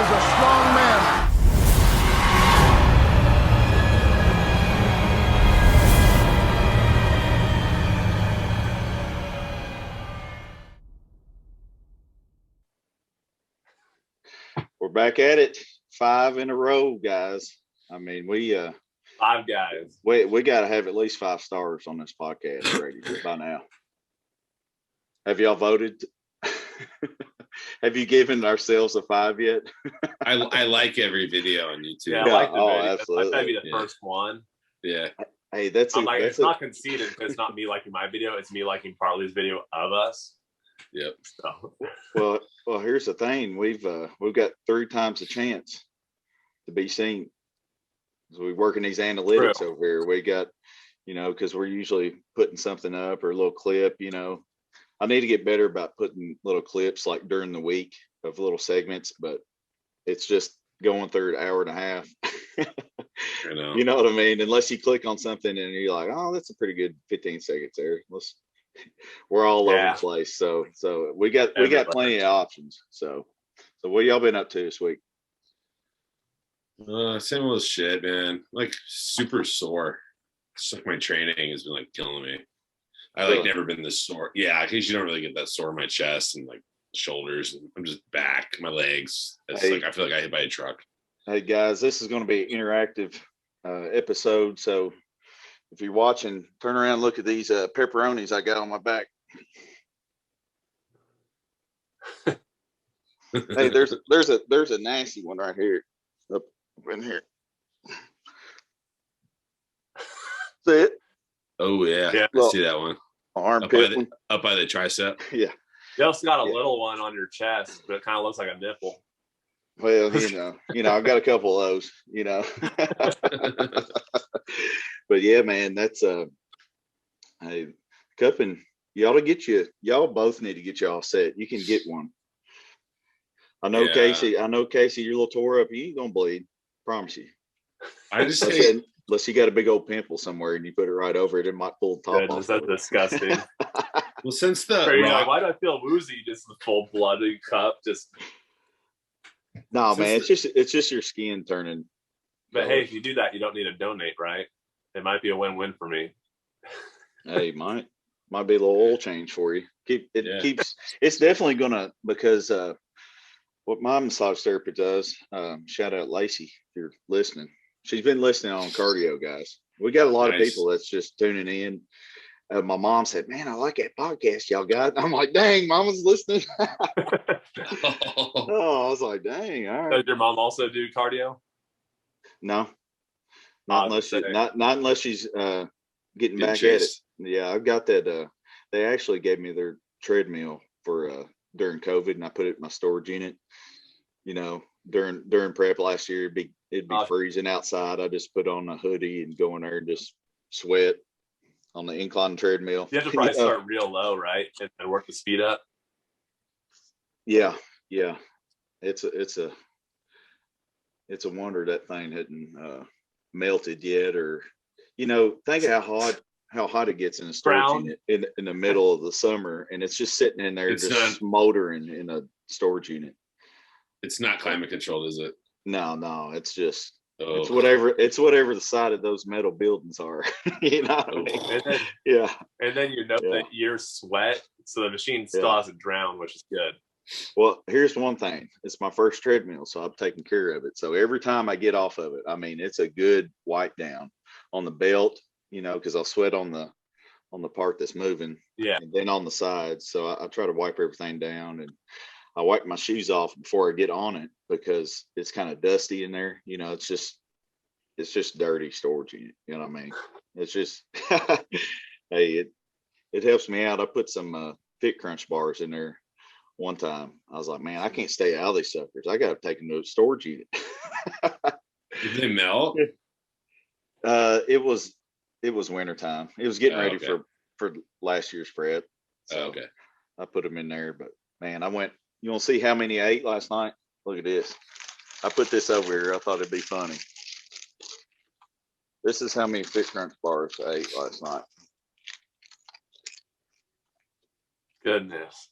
is a strong man. We're back at it. 5 in a row, guys. I mean, we 5 guys. We got to have at least 5 stars on this podcast ready by now. Have y'all voted? Have you given ourselves a 5 yet? I like every video on YouTube. Yeah, I like the video. Absolutely. That'd be the first one. Yeah. Hey, it's not conceited because it's not me liking my video. It's me liking Bartley's video of us. Yep. So. Well, here's the thing. We've got 3 times the chance to be seen. So we're working these analytics over here. We got, because we're usually putting something up or a little clip, I need to get better about putting little clips like during the week of little segments, but it's just going through an hour and a half. I know. You know what I mean? Unless you click on something and you're like, oh, that's a pretty good 15 seconds there. We're all over the place. So we got plenty of options. So what y'all been up to this week? Same old shit, man. Like super sore. It's like my training has been like killing me. I never been this sore. Yeah, because you don't really get that sore in my chest and like shoulders. And I'm just back, my legs. It's like I feel like I hit by a truck. Hey guys, this is going to be an interactive episode. So if you're watching, turn around and look at these pepperonis I got on my back. Hey, there's a nasty one right here up in here. See it? Oh yeah, I see that one. Armpit one. Up by the tricep. Yeah. You also got a little one on your chest, but it kind of looks like a nipple. Well, I've got a couple of those, But yeah, man, that's hey, cupping. Y'all both need to get y'all set. You can get one. I know, Casey, you're a little tore up. You ain't gonna bleed. Promise you. I just unless you got a big old pimple somewhere and you put it right over it, it might pull the top off. That's disgusting. Well, since the like, why do I feel woozy? Just the full bloody cup, just. No, man, it's just your skin turning. But hey, if you do that, you don't need to donate, right? It might be a win-win for me. Hey, might be a little oil change for you. It's definitely gonna, because what my massage therapist does, shout out Lacey if you're listening. She's been listening on cardio, guys. We got a lot of people that's just tuning in. My mom said, "Man, I like that podcast y'all got." I'm like, "Dang, Mama's listening." Oh, I was like, "Dang, all right." Does your mom also do cardio? No, not unless she's getting back at it. Yeah, I've got that. They actually gave me their treadmill for during COVID, and I put it in my storage unit. During prep last year, it'd be freezing outside. I just put on a hoodie and go in there and just sweat on the incline treadmill. You have to probably start real low, right, and work the speed up. Yeah. It's a wonder that thing hadn't melted yet, or think of how hot it gets in a storage unit in the middle of the summer, and it's just sitting in there, smoldering in a storage unit. It's not climate controlled, is it? No, it's just it's whatever the side of those metal buildings are. You know what I mean? And then that your sweat, so the machine still has to drown, which is good. Well, here's one thing. It's my first treadmill, so I'm taking care of it. So every time I get off of it, I mean, it's a good wipe down on the belt, because I'll sweat on the part that's moving, and then on the sides. So I try to wipe everything down, and I wipe my shoes off before I get on it because it's kind of dusty in there. It's just dirty storage unit. You know what I mean? It's just, hey, it helps me out. I put some Fit Crunch bars in there one time. I was like, man, I can't stay out of these suckers. I got to take them to a storage unit. Did they melt? It was wintertime. It was getting ready for last year's prep. So I put them in there, but man, you want to see how many I ate last night? Look at this. I put this over here. I thought it'd be funny. This is how many Fit Crunch bars I ate last night. Goodness.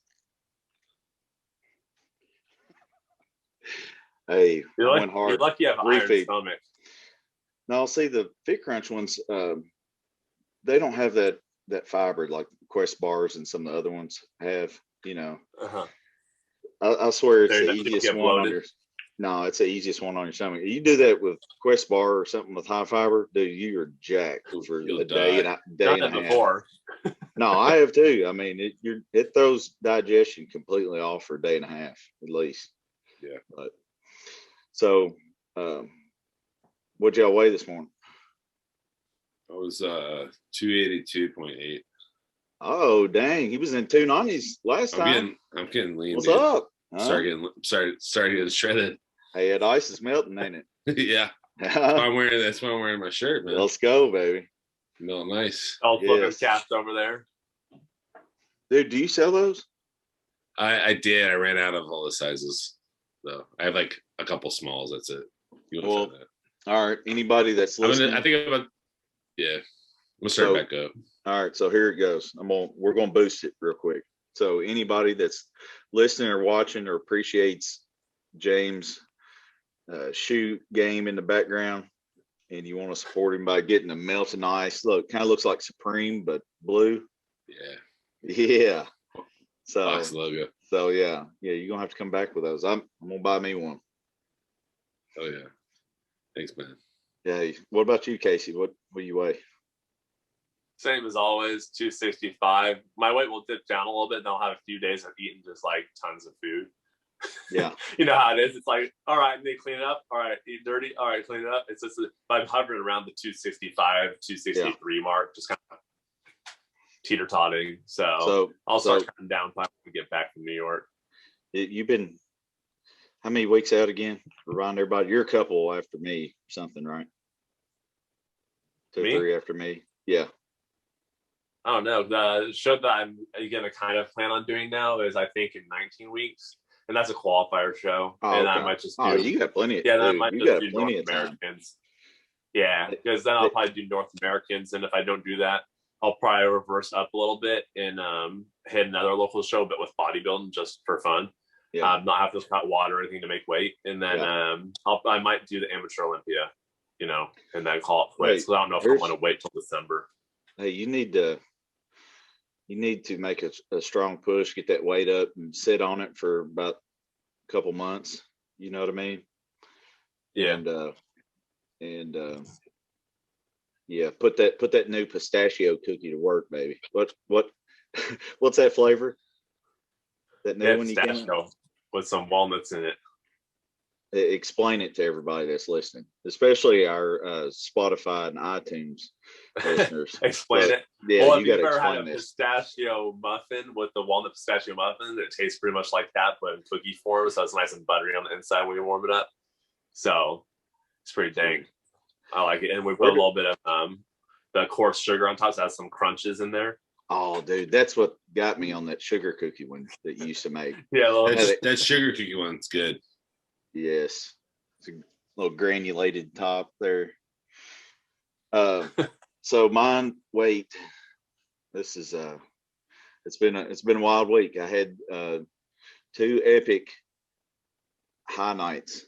Hey, You're went hard. You're lucky you have an iron Refeed. stomach. Now, see, the Fit Crunch ones, they don't have that fiber like Quest bars and some of the other ones have. You know, I swear it's the easiest one on your. No, it's the easiest one on your stomach. You do that with Quest bar or something with high fiber, dude, you are jacked for a day and a half. Before. No, I have too. I mean, it throws digestion completely off for a day and a half at least. Yeah. But so, what'd y'all weigh this morning? I was 282.8. Oh dang, he was in 290s last time. I'm getting lean. What's man. up? Huh? Started getting shredded. Hey, that ice is melting, ain't it? Yeah. That's why I'm wearing my shirt, man. Let's go, baby. Melting nice. All flipping caps over there. Dude, do you sell those? I did. I ran out of all the sizes. So I have like a couple smalls. That's it. You want to that? All right. Anybody that's listening. I'm gonna start back up. All right. So here it goes. We're gonna boost it real quick. So anybody that's listening or watching or appreciates James' shoe game in the background, and you want to support him by getting a melting ice. Look, kind of looks like Supreme, but blue. Yeah. So Box logo. So yeah, you're gonna have to come back with those. I'm gonna buy me one. Oh yeah. Thanks, man. Yeah. What about you, Casey? What you weigh? Same as always, 265. My weight will dip down a little bit, and I'll have a few days of eating just like tons of food. Yeah. You know how it is. It's like, all right, need to clean it up. All right, eat dirty. All right, clean it up. It's just I'm hovering around the 265, 263 mark, just kind of teeter-totting. So I'll start cutting down when we get back from New York. You've been how many weeks out again? Remind everybody, you're a couple after me or something, right? 2 or 3 after me. Yeah. I don't know. The show that I'm going to kind of plan on doing now is, I think, in 19 weeks. And that's a qualifier show. And I might just do... you got plenty of... Yeah, I might just do North Americans. Yeah, because then I'll probably do North Americans. And if I don't do that, I'll probably reverse up a little bit and hit another local show, but with bodybuilding just for fun. Yeah. Not have to cut water or anything to make weight. And then I might do the Amateur Olympia, and then call it quits. So I don't know if I want to wait till December. Hey, you need to make a strong push, get that weight up and sit on it for about a couple months. You know what I mean? Yeah. And put that new pistachio cookie to work, baby. What's that flavor? That new one you pistachio with some walnuts in it. Explain it to everybody that's listening, especially our Spotify and iTunes listeners. Explain it. Yeah, well, you got to explain had a pistachio muffin with the walnut pistachio muffin, it tastes pretty much like that, but in cookie form, so it's nice and buttery on the inside when you warm it up. So it's pretty dang. I like it, and we put a little bit of the coarse sugar on top, so it has some crunches in there. Oh, dude, that's what got me on that sugar cookie one that you used to make. Yeah, that sugar cookie one's good. Yes, it's a little granulated top there. So mine weight. This is it's been a wild week. I had 2 epic high nights.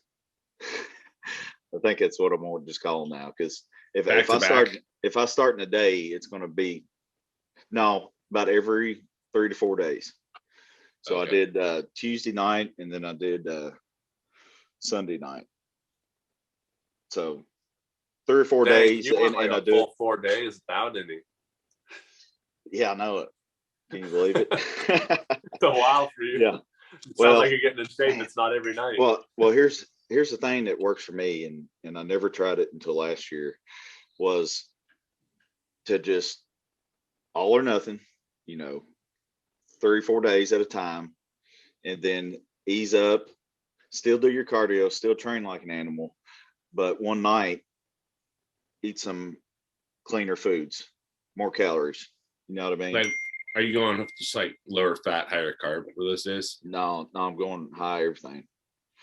I think that's what I'm gonna just call them now, because if I start in a day, it's gonna be about every 3 to 4 days. So okay. I did Tuesday night, and then I did Sunday night. So 3 or 4 days, and I do full 4 days without any. Yeah, I know it. Can you believe it? It's a while for you. Yeah. Sounds like you're getting in shape. It's not every night. Well, here's the thing that works for me, and I never tried it until last year, was to just all or nothing, 3 or 4 days at a time, and then ease up, still do your cardio, still train like an animal, but one night eat some cleaner foods, more calories. You know what I mean? Like, are you going just like lower fat, higher carb for those days? No, I'm going high everything.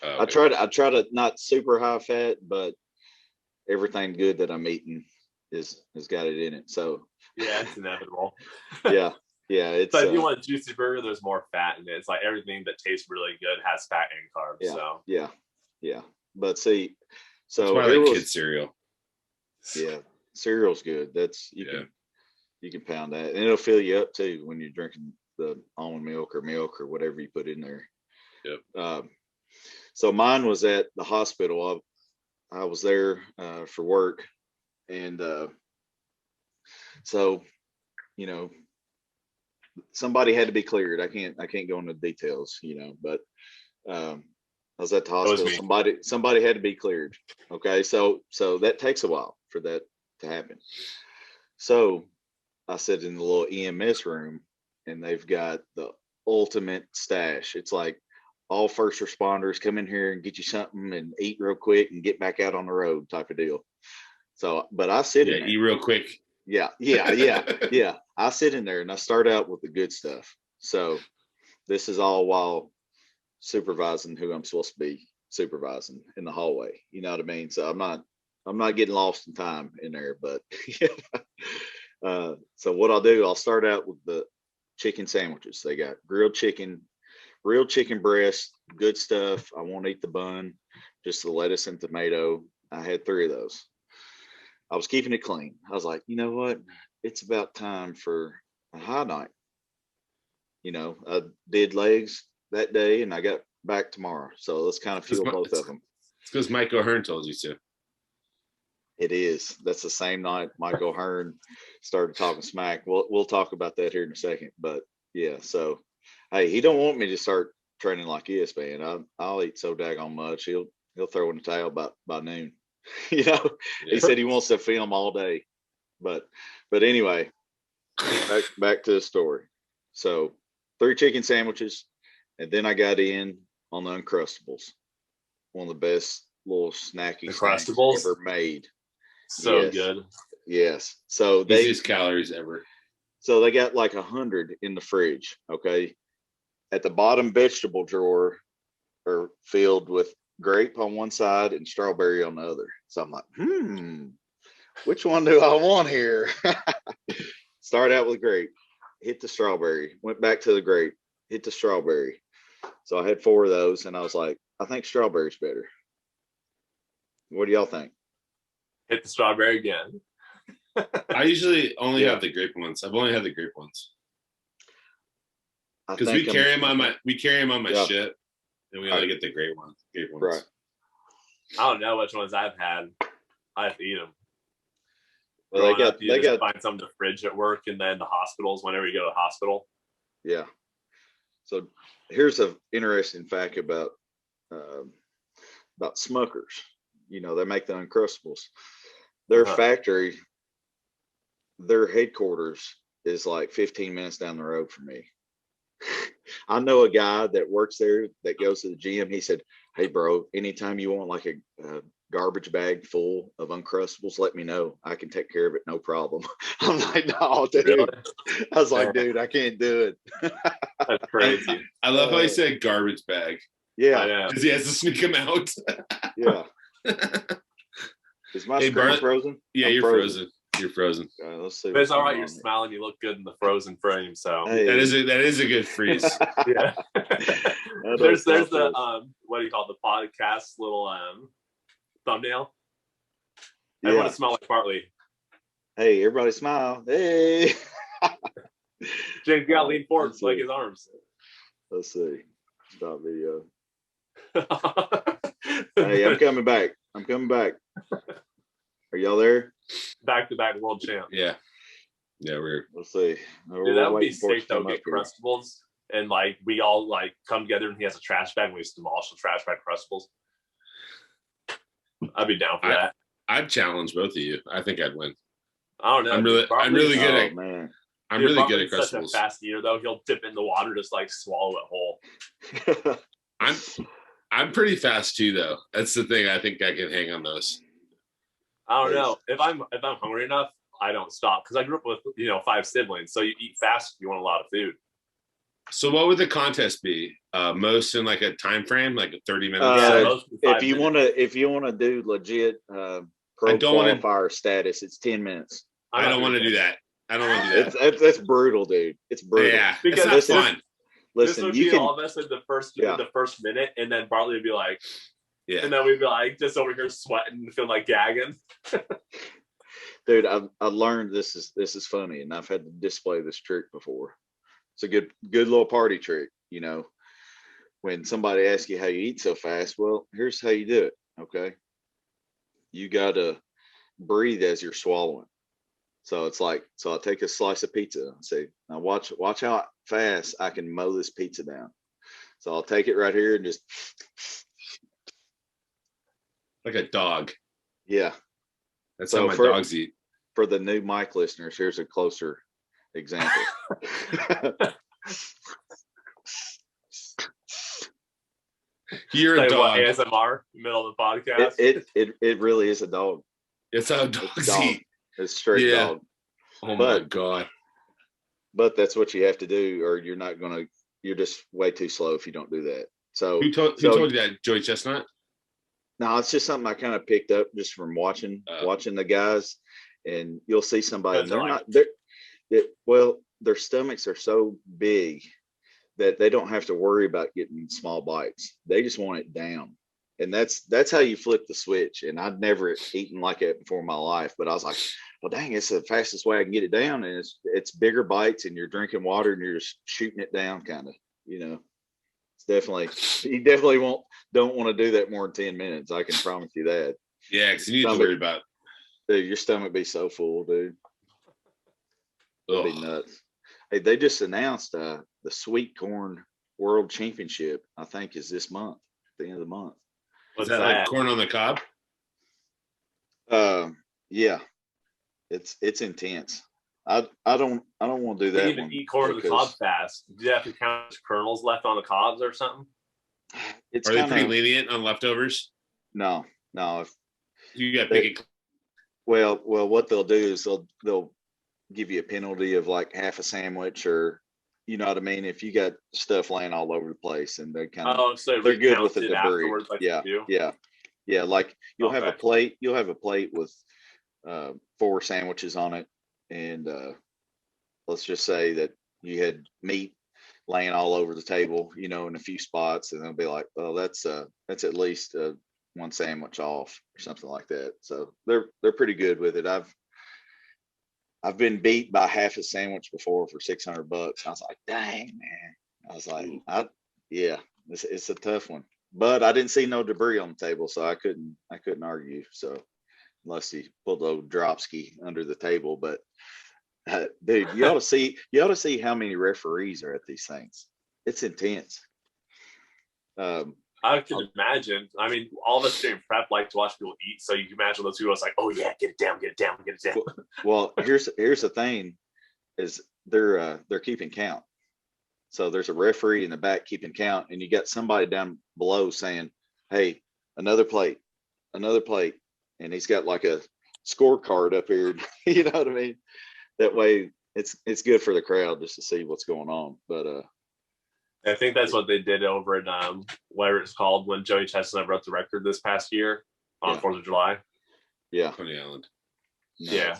Oh, okay. I try to not super high fat, but everything good that I'm eating has got it in it. So yeah, it's inevitable. yeah. It's but if you want a juicy burger, there's more fat in it. It's like everything that tastes really good has fat and carbs. Yeah, so yeah. Yeah. But see, That's so why I here like was, kid cereal. yeah, cereal's good. That's you can pound that, and it'll fill you up too when you're drinking the almond milk or whatever you put in there. Yep. So mine was at the hospital. I was there for work, and so you know, somebody had to be cleared. I can't go into details, but I was at the hospital. Somebody had to be cleared. Okay, so that takes a while for that to happen. So I sit in the little EMS room, and they've got the ultimate stash. It's like all first responders come in here and get you something and eat real quick and get back out on the road type of deal. So, but I sit in there. Eat real quick. Yeah. I sit in there and I start out with the good stuff. So this is all while supervising who I'm supposed to be supervising in the hallway. You know what I mean? So I'm not getting lost in time in there, but so what I'll do, I'll start out with the chicken sandwiches. They got grilled chicken, real chicken breast, good stuff. I won't eat the bun, just the lettuce and tomato. I had 3 of those. I was keeping it clean. I was like, you know what? It's about time for a high night. I did legs that day and I got back tomorrow. So let's kind of fuel both of them. It's because Mike O'Hearn told you to. It is. That's the same night Mike O'Hearn started talking smack. We'll talk about that here in a second. But yeah, so hey, he don't want me to start training like this, man. I'll eat so daggone much. He'll throw in the towel by noon. He said he wants to film all day. But anyway, back to the story. So 3 chicken sandwiches, and then I got in on the Uncrustables. One of the best little snacky snacks ever made. So good. Yes. So easiest calories ever. So they got like 100 in the fridge. Okay. At the bottom vegetable drawer are filled with grape on one side and strawberry on the other. So I'm like, which one do I want here? Start out with grape, hit the strawberry, went back to the grape, hit the strawberry. So I had 4 of those and I was like, I think strawberry's better. What do y'all think? Hit the strawberry again. I usually only have the grape ones. I've only had the grape ones. Because we carry them on my ship, and we only get the grape ones. Right. I don't know which ones I've had. I have to eat them. Well, they got find some in the fridge at work, and then the hospitals. Whenever you go to the hospital. Yeah. So here's an interesting fact about Smuckers. They make the Uncrustables. Their factory, their headquarters is like 15 minutes down the road from me. I know a guy that works there that goes to the gym. He said, hey, bro, anytime you want like a garbage bag full of Uncrustables, let me know. I can take care of it. No problem. I'm like, no, dude. Really? I was like, dude, I can't do it. That's crazy. I love how he said garbage bag. Yeah. Because he has to sneak them out. Yeah. Is my screen frozen? Yeah, you're frozen. You're frozen. Let's see. But it's all right. You're smiling. You look good in the frozen frame. So hey. that is a good freeze. Yeah. there's the what do you call it? The podcast little thumbnail. I want to smell like Bartley. Hey, everybody smile. Hey. James, you gotta lean forward like his arms. Let's see. Stop video. Hey, I'm coming back. Are y'all there? Back to back world champ. Yeah, we're. Let's see. Dude, that would be sick though. Get Crustables, and like we all like come together, and he has a trash bag, and we demolish the trash bag Crustables. I'd be down for that. I'd challenge both of you. I think I'd win. I don't know. I'm really good at. Man. I'm really good at Crustables. Such a fast eater though. He'll dip in the water, just like swallow it whole. I'm pretty fast too, though. That's the thing. I think I can hang on those. I don't know. If I'm hungry enough, I don't stop because I grew up with 5 siblings. So you eat fast if you want a lot of food. So what would the contest be? Most in like a time frame, like 30 minutes. If you want to do legit pro qualifier status, it's 10 minutes. I don't want to do that. I don't want to do that. That's brutal, dude. It's brutal. Yeah, because it's not fun. Listen, this would be all of us in the first minute, and then Bartley would be like, Yeah. And then we'd be like just over here sweating and feeling like gagging. Dude, I learned this is funny, and I've had to display this trick before. It's a good little party trick, you know. When somebody asks you how you eat so fast, well, here's how you do it. Okay. You gotta breathe as you're swallowing. So it's like, so I'll take a slice of pizza and say, now watch how fast I can mow this pizza down. So I'll take it right here and just like a dog. Yeah. That's So how my dogs eat. For the new mic listeners, here's a closer example. You're a dog. What, ASMR, middle of the podcast. It really is a dog. It's how dogs eat. It's straight dog. Oh my God. But that's what you have to do, or you're just way too slow if you don't do that. So who told you that, Joey Chestnut? No, it's just something I kind of picked up just from watching the guys, and you'll see somebody. Their stomachs are so big that they don't have to worry about getting small bites. They just want it down. And that's how you flip the switch. And I'd never eaten like that before in my life, but I was like, well, dang, it's the fastest way I can get it down. And it's bigger bites, and you're drinking water and you're just shooting it down, kind of, you know. It's definitely, you definitely don't want to do that more than 10 minutes. I can promise you that. Yeah, because you need to worry about, dude, your stomach be so full, dude. It'll be nuts. Hey, they just announced the Sweet Corn World Championship, I think, is this month, at the end of the month. Is that like corn on the cob? Yeah, it's intense. I don't want to do that. You even eat corn on the cob fast. Do you have to count kernels left on the cobs or something? Are they pretty lenient on leftovers? No. If you got picky. Well, what they'll do is they'll give you a penalty of like half a sandwich, or you know what I mean, if you got stuff laying all over the place, and they kind of they're good with the debris. Like yeah. Like you'll have a plate with 4 sandwiches on it, and let's just say that you had meat laying all over the table, you know, in a few spots, and they'll be like, well, that's at least 1 sandwich off or something like that. So they're pretty good with it. I've been beat by half a sandwich before for $600. I was like, dang, man. I was like, it's a tough one. But I didn't see no debris on the table, so I couldn't argue. So unless he pulled a little dropski under the table, but dude, you ought to see how many referees are at these things. It's intense. I can imagine. I mean, all of us during prep like to watch people eat, so you can imagine those people. It's like, oh yeah, get it down. Well, here's the thing, is they're keeping count. So there's a referee in the back keeping count, and you got somebody down below saying, "Hey, another plate," and he's got like a scorecard up here. You know what I mean? That way, it's good for the crowd just to see what's going on. But I think that's what they did over at whatever it's called when Joey Chestnut broke the record this past year on 4th of July. Yeah. Coney Island. No, yeah.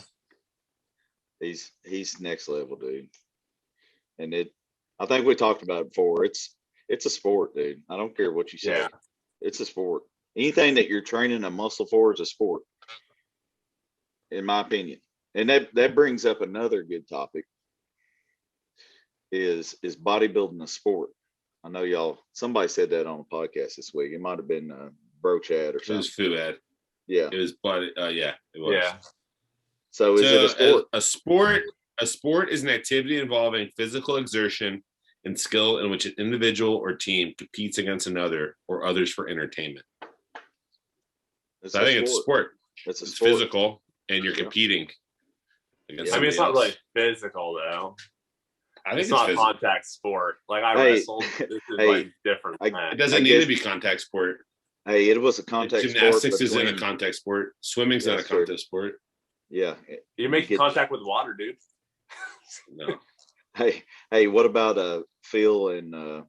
He's next level, dude. And I think we talked about it before. It's a sport, dude. I don't care what you say. Yeah. It's a sport. Anything that you're training a muscle for is a sport, in my opinion. And that brings up another good topic. Is bodybuilding a sport? I know somebody said that on a podcast this week. It might have been Bro Chad or something. It was Fuad. Yeah. It was it was. Yeah. So is it a sport? A sport is an activity involving physical exertion and skill in which an individual or team competes against another or others for entertainment. So I think it's a sport. It's physical, and you're competing against I mean, it's else. not really physical though. I think it's not physical. Contact sport. Like I wrestled. This is like different. It doesn't need to be contact sport. Hey, it was a contact sport. Gymnastics isn't a contact sport. Swimming's not a contact sport. Yeah. You're making contact with water, dude. No. Hey, what about Phil and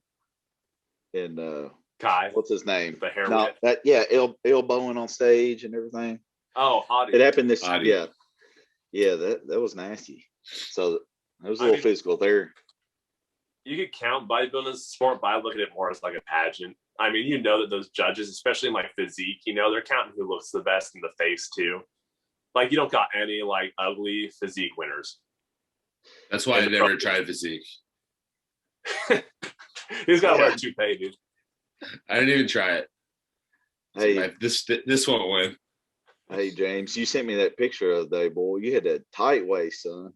Kai? What's his name? The hair. No, elbowing on stage and everything. Oh, Hottie. It happened this. Hottie. Yeah. That was nasty. So it was a little physical there. you could count bodybuilding as a sport, but I look at it more as like a pageant. I mean, you know that those judges, especially in like physique, you know, they're counting who looks the best in the face too. Like, you don't got any like ugly physique winners. That's why I never tried physique. He's got to wear a toupee, dude. I didn't even try it. Hey, this won't win. Hey, James, you sent me that picture the other day, boy. You had a tight waist, son.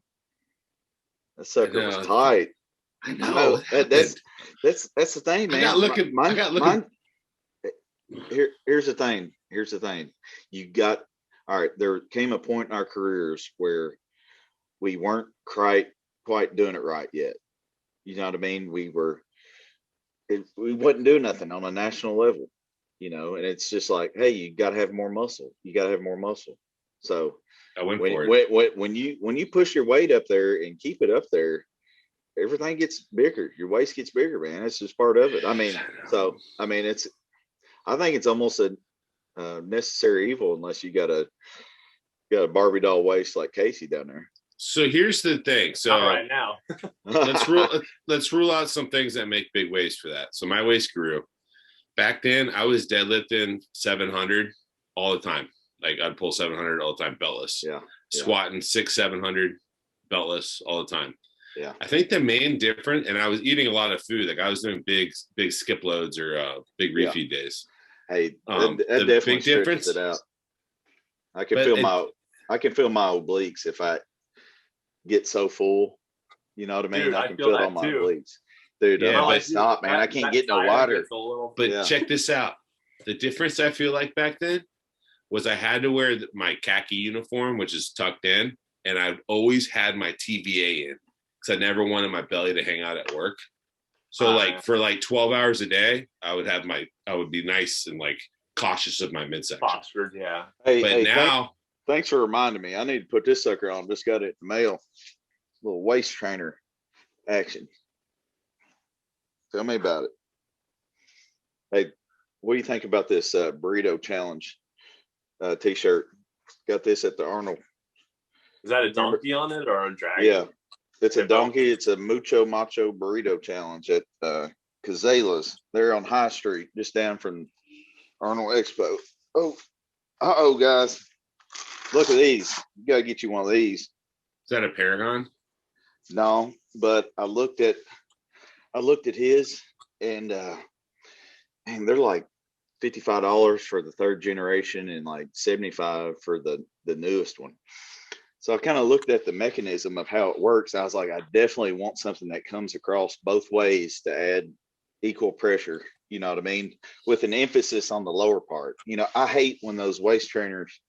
That sucker was tight. I know. That's the thing, man. I got looking. Here's the thing. All right. There came a point in our careers where we weren't quite doing it right yet. You know what I mean? We wasn't doing nothing on a national level, you know, and it's just like, hey, you got to have more muscle. So I went for it. When you push your weight up there and keep it up there, everything gets bigger. Your waist gets bigger, man. It's just part of it. I think it's almost a necessary evil unless you got a Barbie doll waist like Casey down there. So here's the thing. So not right now. let's rule out some things that make big waist for that. So my waist grew. Back then, I was deadlifting 700 all the time. Like, I'd pull 700 all the time, beltless. Yeah. Squatting 700 beltless all the time. Yeah. I think the main difference, and I was eating a lot of food. Like, I was doing big skip loads or big refeed days. Hey, the definitely big difference it out. I can feel my obliques if I get so full. You know what I mean? Dude, I can feel it on my obliques. Dude, yeah, but stop, man. I can't get no wider. But check this out. The difference I feel like back then was I had to wear my khaki uniform, which is tucked in, and I've always had my TVA in because I never wanted my belly to hang out at work. So for 12 hours a day, I would be nice and like cautious of my midsection. Postured, yeah. Hey, now, thanks for reminding me. I need to put this sucker on. Just got it in the mail. Little waist trainer action. Tell me about it. Hey, what do you think about this burrito challenge t-shirt? Got this at the Arnold. Is that a donkey on it or a dragon? Yeah, it's a donkey. It's a Mucho Macho burrito challenge at Cazela's. They're on High Street, just down from Arnold Expo. Oh, guys, look at these. You gotta get you one of these. Is that a Paragon? No, but I looked at his, and they're like $55 for the third generation and like $75 for the newest one. So I kind of looked at the mechanism of how it works. I was like, I definitely want something that comes across both ways to add equal pressure, you know what I mean? With an emphasis on the lower part. You know, I hate when those waist trainers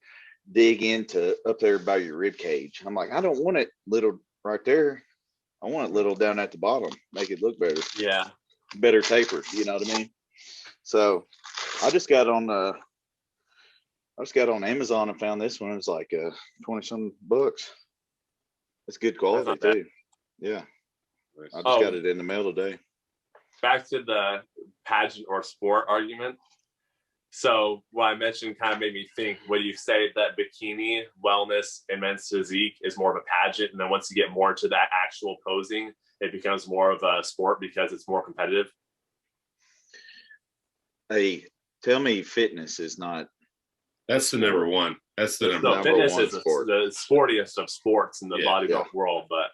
dig into up there by your rib cage. I'm like, I don't want it little right there. I want it little down at the bottom, make it look better. Yeah. Better taper, you know what I mean? So I just got on Amazon and found this one. It was like 20-some bucks. It's good quality too. Yeah. I just got it in the mail today. Back to the pageant or sport argument. So what I mentioned kind of made me think, would you say that bikini, wellness, and men's physique is more of a pageant? And then once you get more into that actual posing, it becomes more of a sport because it's more competitive? Hey, tell me fitness is not. That's the number one. That's the number one. Fitness is the sportiest of sports in the bodybuilding world. But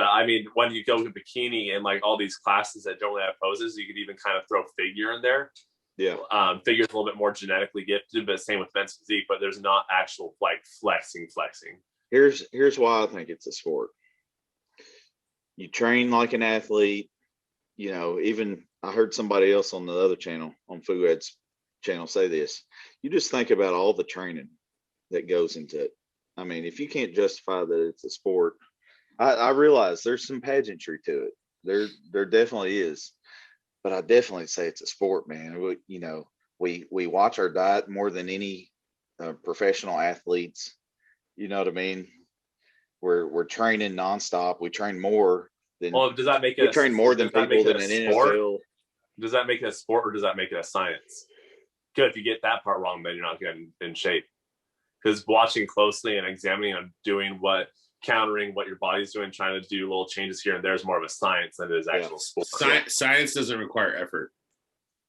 I mean, when you go to bikini and like all these classes that don't have poses, you could even kind of throw figure in there. Yeah. Figure's a little bit more genetically gifted, but same with men's physique, but there's not actual like flexing. Here's why I think it's a sport. You train like an athlete, you know, even I heard somebody else on the other channel, on Fuad's channel, say this. You just think about all the training that goes into it. I mean, if you can't justify that it's a sport, I realize there's some pageantry to it. There definitely is. But I definitely say it's a sport, man. We watch our diet more than any professional athletes. You know what I mean? We're training nonstop. We train more than. Well, does that make it? We train more than people than an NFL. Does that make it a sport, or does that make it a science? Good. If you get that part wrong, then you're not getting in shape. Because watching closely and examining and doing what countering what your body's doing, trying to do little changes here and there is more of a science than it is actual sport. Science doesn't require effort.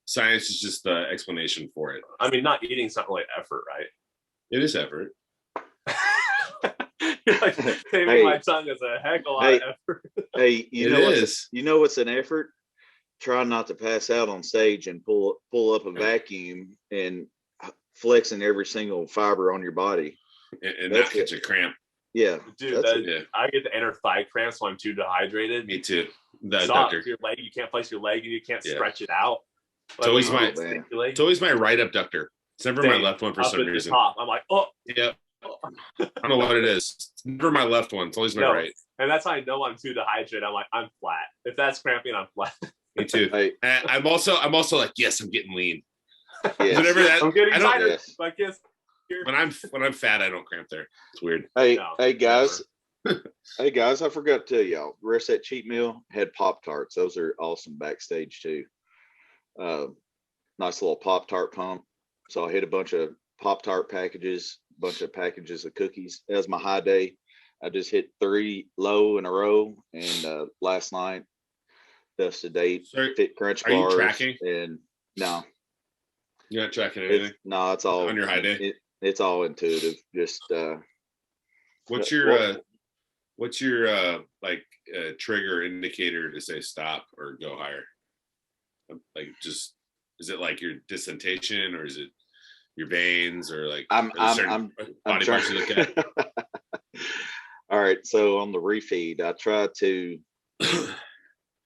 Science is just the explanation for it. I mean, not eating's not really effort, right? It is effort. You're like, taming my tongue is a heck of a lot of effort. Hey, you know what's an effort? Try not to pass out on stage and pull up a vacuum and flexing every single fiber on your body. And not catch a cramp. Yeah. Dude, I get the inner thigh cramps when I'm too dehydrated. Me too. Doctor. Your leg, you can't place your leg and you can't stretch it out. It's always my right abductor. It's never my left one for some reason. I'm like, oh. Yeah. I don't know what it is. It's never my left one. It's always my right. And that's how I know I'm too dehydrated. I'm like, I'm flat. If that's cramping, I'm flat. Me too. I'm also like, yes, I'm getting lean. Yes. Whenever I'm getting tighter. Yes. Like, yes. When I'm fat, I don't cramp there. It's weird. Hey guys. Hey guys, I forgot to tell y'all. The rest of that cheat meal had Pop-Tarts. Those are awesome backstage too. Nice little Pop-Tart pump. So I hit a bunch of Pop-Tart packages, bunch of packages of cookies. That was my high day. I just hit 3 low in a row, and last night that's the date. Fit Crunch bars. Are you tracking? And no, you're not tracking anything. It's all on your high day. It's all intuitive. Just what's your trigger indicator to say stop or go higher? Like, just is it like your dissentation, or is it your veins, or like I'm body parts you look at? All right, so on the refeed, I try to,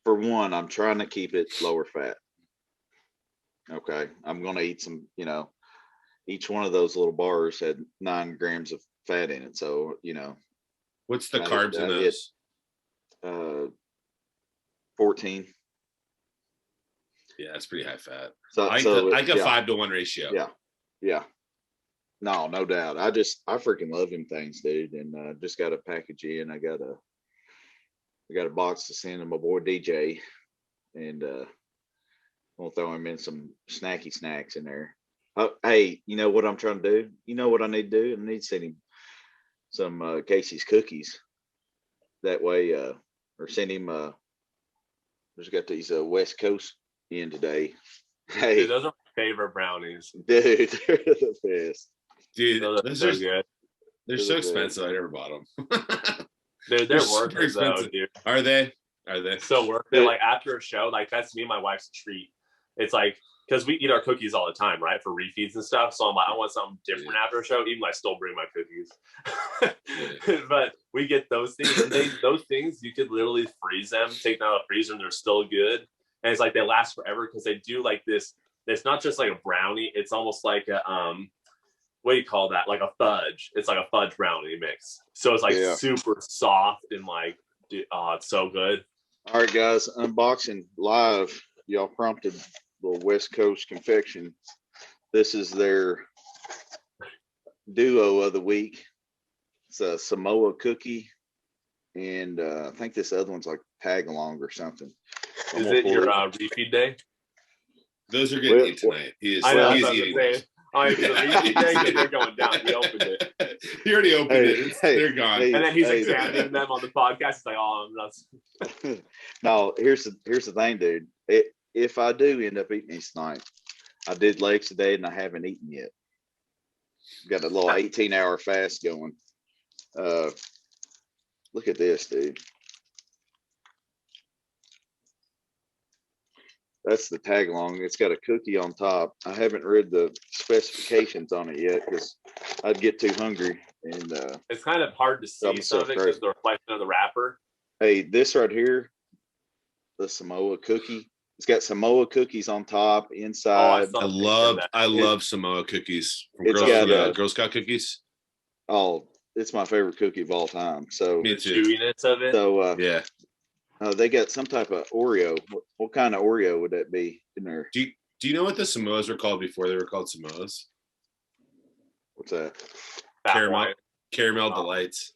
for one, I'm trying to keep it lower fat. Okay, I'm gonna eat some, each one of those little bars had 9 grams of fat in it, so what's the carbs in those? 14. Yeah, that's pretty high fat. So I got 5-to-1 ratio. Yeah. No doubt. I freaking love them things, dude. And just got a package in. I got a box to send to my boy DJ, and we'll throw him in some snacky snacks in there. Hey, you know what I'm trying to do? You know what I need to do? I need to send him some Casey's cookies. That way, or send him. Just got these West Coast in today. Hey, dude, those are my favorite brownies. Dude, they're the best. Dude, those are good. They're so expensive. I never bought them. Dude, they're worth it though, dude. Are they? So worth it. Like after a show, like that's me and my wife's treat. It's like, because we eat our cookies all the time, right? For refeeds and stuff. So I'm like, I want something different after a show, even though I still bring my cookies. But we get those things, and those things you could literally freeze them, take them out of the freezer, and they're still good. And it's like they last forever because they do like this. It's not just like a brownie. It's almost like a what do you call that? Like a fudge. It's like a fudge brownie mix. So it's like super soft and like, dude, it's so good. All right, guys, unboxing live. Y'all prompted the West Coast Confection. This is their duo of the week. It's a Samoa cookie, and I think this other one's like tag along or something. Is it your refeed day? Those are good to eat tonight. He's eating. They're going down. He opened it. He already opened it. They're gone. And then he's examining them on the podcast. He's like, "Oh, I'm nuts." No, here's the thing, dude. If I do end up eating these tonight, I did legs today and I haven't eaten yet. Got a little 18-hour fast going. Look at this, dude. That's the tag along. It's got a cookie on top. I haven't read the specifications on it yet because I'd get too hungry. And it's kind of hard to see some of it because the reflection of the wrapper. Hey, this right here, the Samoa cookie. It's got Samoa cookies on top, inside. I love Samoa cookies from Girl Scout cookies. Oh, it's my favorite cookie of all time. So the chewiness of it. So they got some type of Oreo. What kind of Oreo would that be in there? Do you know what the Samoas were called before they were called Samoas? What's that? Caramel Delights.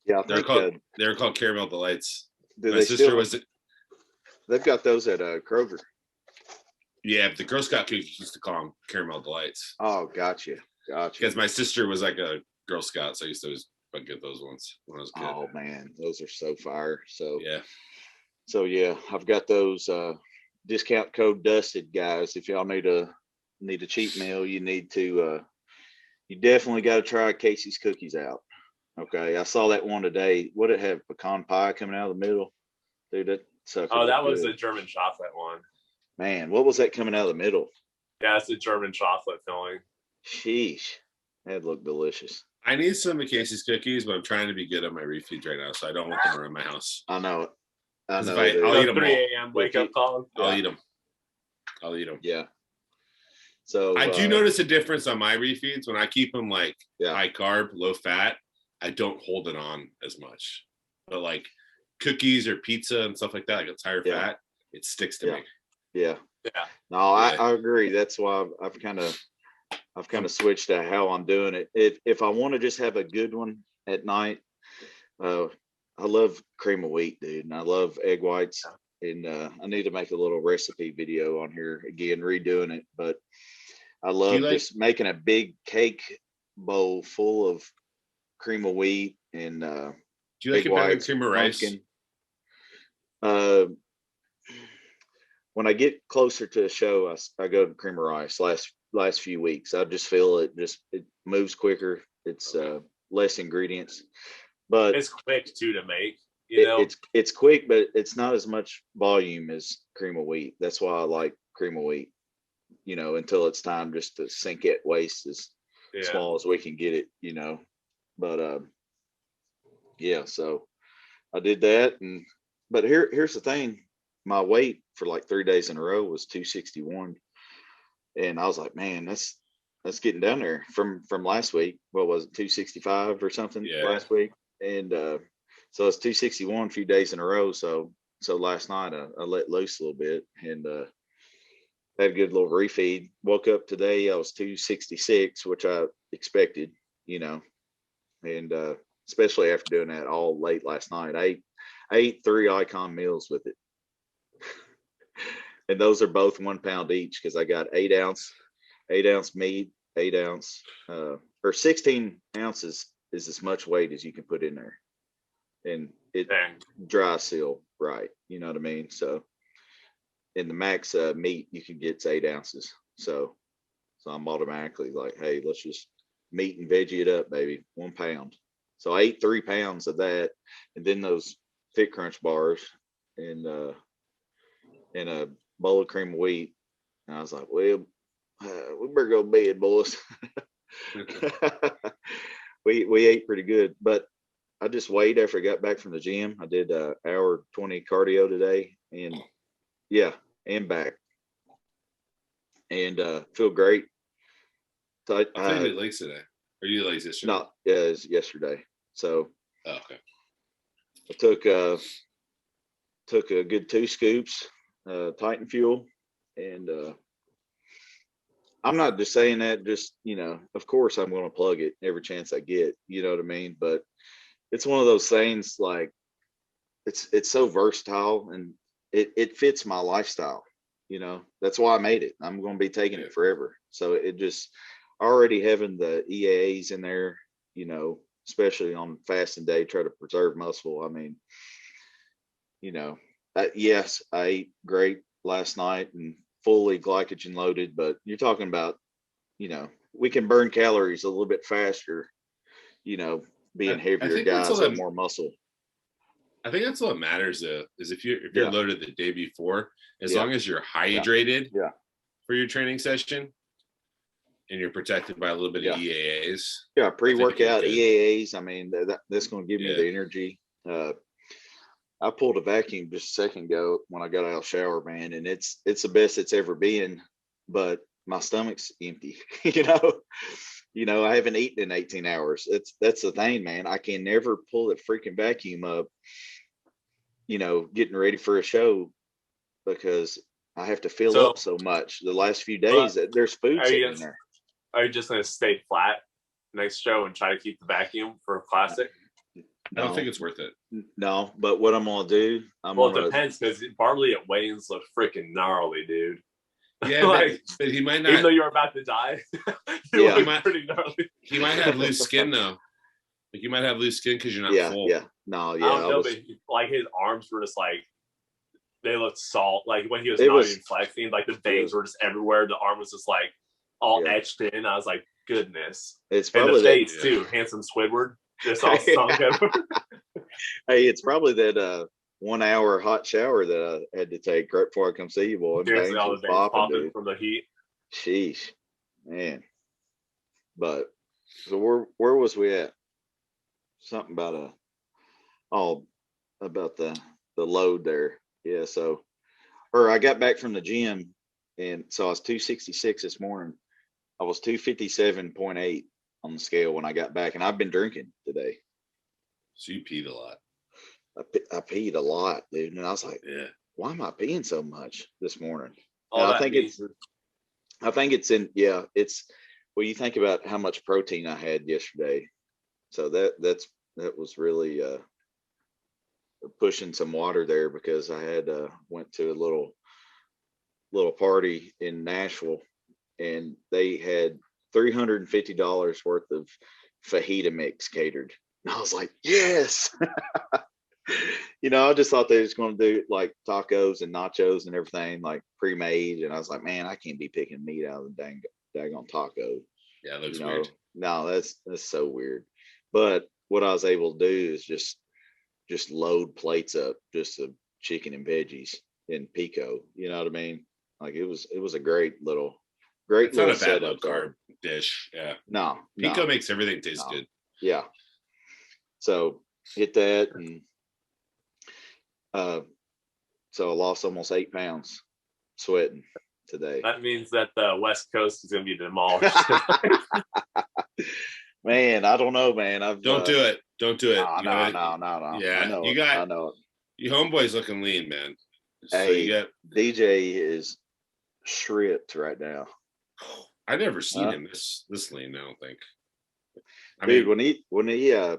Yeah, they're called Caramel Delights. My sister they've got those at Kroger. Yeah, but the Girl Scout cookies used to call them Caramel Delights. Oh, gotcha. Because my sister was like a Girl Scout, so I used to always I'd get those ones when I was a kid. Oh man, those are so fire. So yeah, I've got those discount code dusted, guys. If y'all need a cheat meal, you need to you definitely got to try Casey's cookies out. Okay, I saw that one today. What did it have? Pecan pie coming out of the middle, dude. That sucker. Oh, that was the German chocolate one. Man, what was that coming out of the middle? Yeah, it's the German chocolate filling. Sheesh, that looked delicious. I need some of Casey's cookies, but I'm trying to be good on my refeeds right now, so I don't want them around my house. I know it. I know. I'll eat them 3 a.m. wake up call. I'll eat them. Yeah. So I do notice a difference on my refeeds when I keep them like high carb, low fat. I don't hold it on as much, but like cookies or pizza and stuff like that, like it's higher fat, it sticks to me. Yeah. No, I agree. That's why I've kind of switched to how I'm doing it. If I want to just have a good one at night, I love cream of wheat, dude, and I love egg whites. And I need to make a little recipe video on here again, redoing it. But I love just making a big cake bowl full of cream of wheat and do you like it better than cream of rice? When I get closer to a show, I go to cream of rice. Last few weeks, I just feel it moves quicker. It's less ingredients, but it's quick too to make. You know, it's quick, but it's not as much volume as cream of wheat. That's why I like cream of wheat. You know, until it's time just to sink it waste as small as we can get it. You know, but so I did that, but here's the thing. My weight for like 3 days in a row was 261, and I was like, man, that's getting down there from last week. What was it, 265 or something last week? And so it's 261 a few days in a row. So last night I let loose a little bit and had a good little refeed. Woke up today, I was 266, which I expected, you know, and especially after doing that all late last night. I ate 3 Icon meals with it. And those are both 1 pound each because I got 8 ounce meat, 8 ounce or 16 ounces is as much weight as you can put in there, and it dry seal right, you know what I mean? So in the max meat you can get 8 ounces, so I'm automatically like, hey, let's just meat and veggie it up, baby. 1 pound. So I ate 3 pounds of that, and then those Thick Crunch bars and a bowl of cream of wheat. And I was like, well, we better go to bed, boys. we ate pretty good, but I just weighed after I got back from the gym. I did hour 20 cardio today, and and back, and feel great. So I think it legs today. Or you legs yesterday? No, it was yesterday. So okay. I took a good 2 scoops Titan Fuel, and I'm not just saying that, just, you know, of course I'm going to plug it every chance I get, you know what I mean? But it's one of those things, like it's so versatile, and it fits my lifestyle, you know. That's why I made it. I'm going to be taking it forever. So it just already having the EAAs in there, you know, especially on fasting day, try to preserve muscle. I mean, you know, yes, I ate great last night and fully glycogen loaded, but you're talking about, you know, we can burn calories a little bit faster, you know, being heavier guys with more muscle. I think that's all that matters, though, is if you're loaded the day before, as long as you're hydrated for your training session and you're protected by a little bit of EAAs. Yeah, pre-workout EAAs. I mean, that's going to give me the energy. I pulled a vacuum just a second ago when I got out of the shower, man, and it's the best it's ever been, but my stomach's empty. You know, I haven't eaten in 18 hours. That's the thing, man. I can never pull the freaking vacuum up, you know, getting ready for a show, because I have to fill up so much the last few days that there's food sitting in there. Are you just going to stay flat next show and try to keep the vacuum for a classic? I don't think it's worth it. No, but what I'm gonna do, it depends, because Bartley at weigh-ins look freaking gnarly, dude. Yeah, like, but he might not. Even though you're about to die, he might pretty gnarly. He might have loose skin though, Like you might have loose skin because you're not Yeah, full. yeah. No, yeah. I don't know, but like his arms were just like they looked salt. Like when he was not even flexing, like the veins were just everywhere. The arm was just like all etched in. I was like, goodness. It's and probably the face too. Handsome Squidward. Just all sunk everywhere. Hey, it's probably that 1 hour hot shower that I had to take right before I come see you, boy. Seriously, all the veins popping from the heat. Sheesh, man. But so where was we at? Something about about the load there. Yeah, so I got back from the gym, and so I was 266 this morning. I was 257.8 on the scale when I got back, and I've been drinking today. So you peed a lot. I peed a lot, dude, and I was like, yeah, why am I peeing so much this morning? I think it's in, yeah, it's, well, you think about how much protein I had yesterday. So that was really pushing some water there, because I had went to a little party in Nashville, and they had $350 worth of fajita mix catered. And I was like, yes. I just thought they was going to do like tacos and nachos and everything like pre-made. And I was like, man, I can't be picking meat out of the daggone taco. Yeah, it looks weird. No, that's so weird. But what I was able to do is just load plates up just of chicken and veggies in pico. You know what I mean? Like it was a great little it's not a bad low carb dish. Yeah. No. Pico makes everything taste good. Yeah. So hit that, and so I lost almost 8 pounds sweating today. That means that the West Coast is going to be demolished. Man, I don't know, man. Don't do it. Don't do it. No. Yeah, I know it. Your homeboy's looking lean, man. Hey, DJ is shripped right now. I've never seen him this lean, I don't think. Dude, when he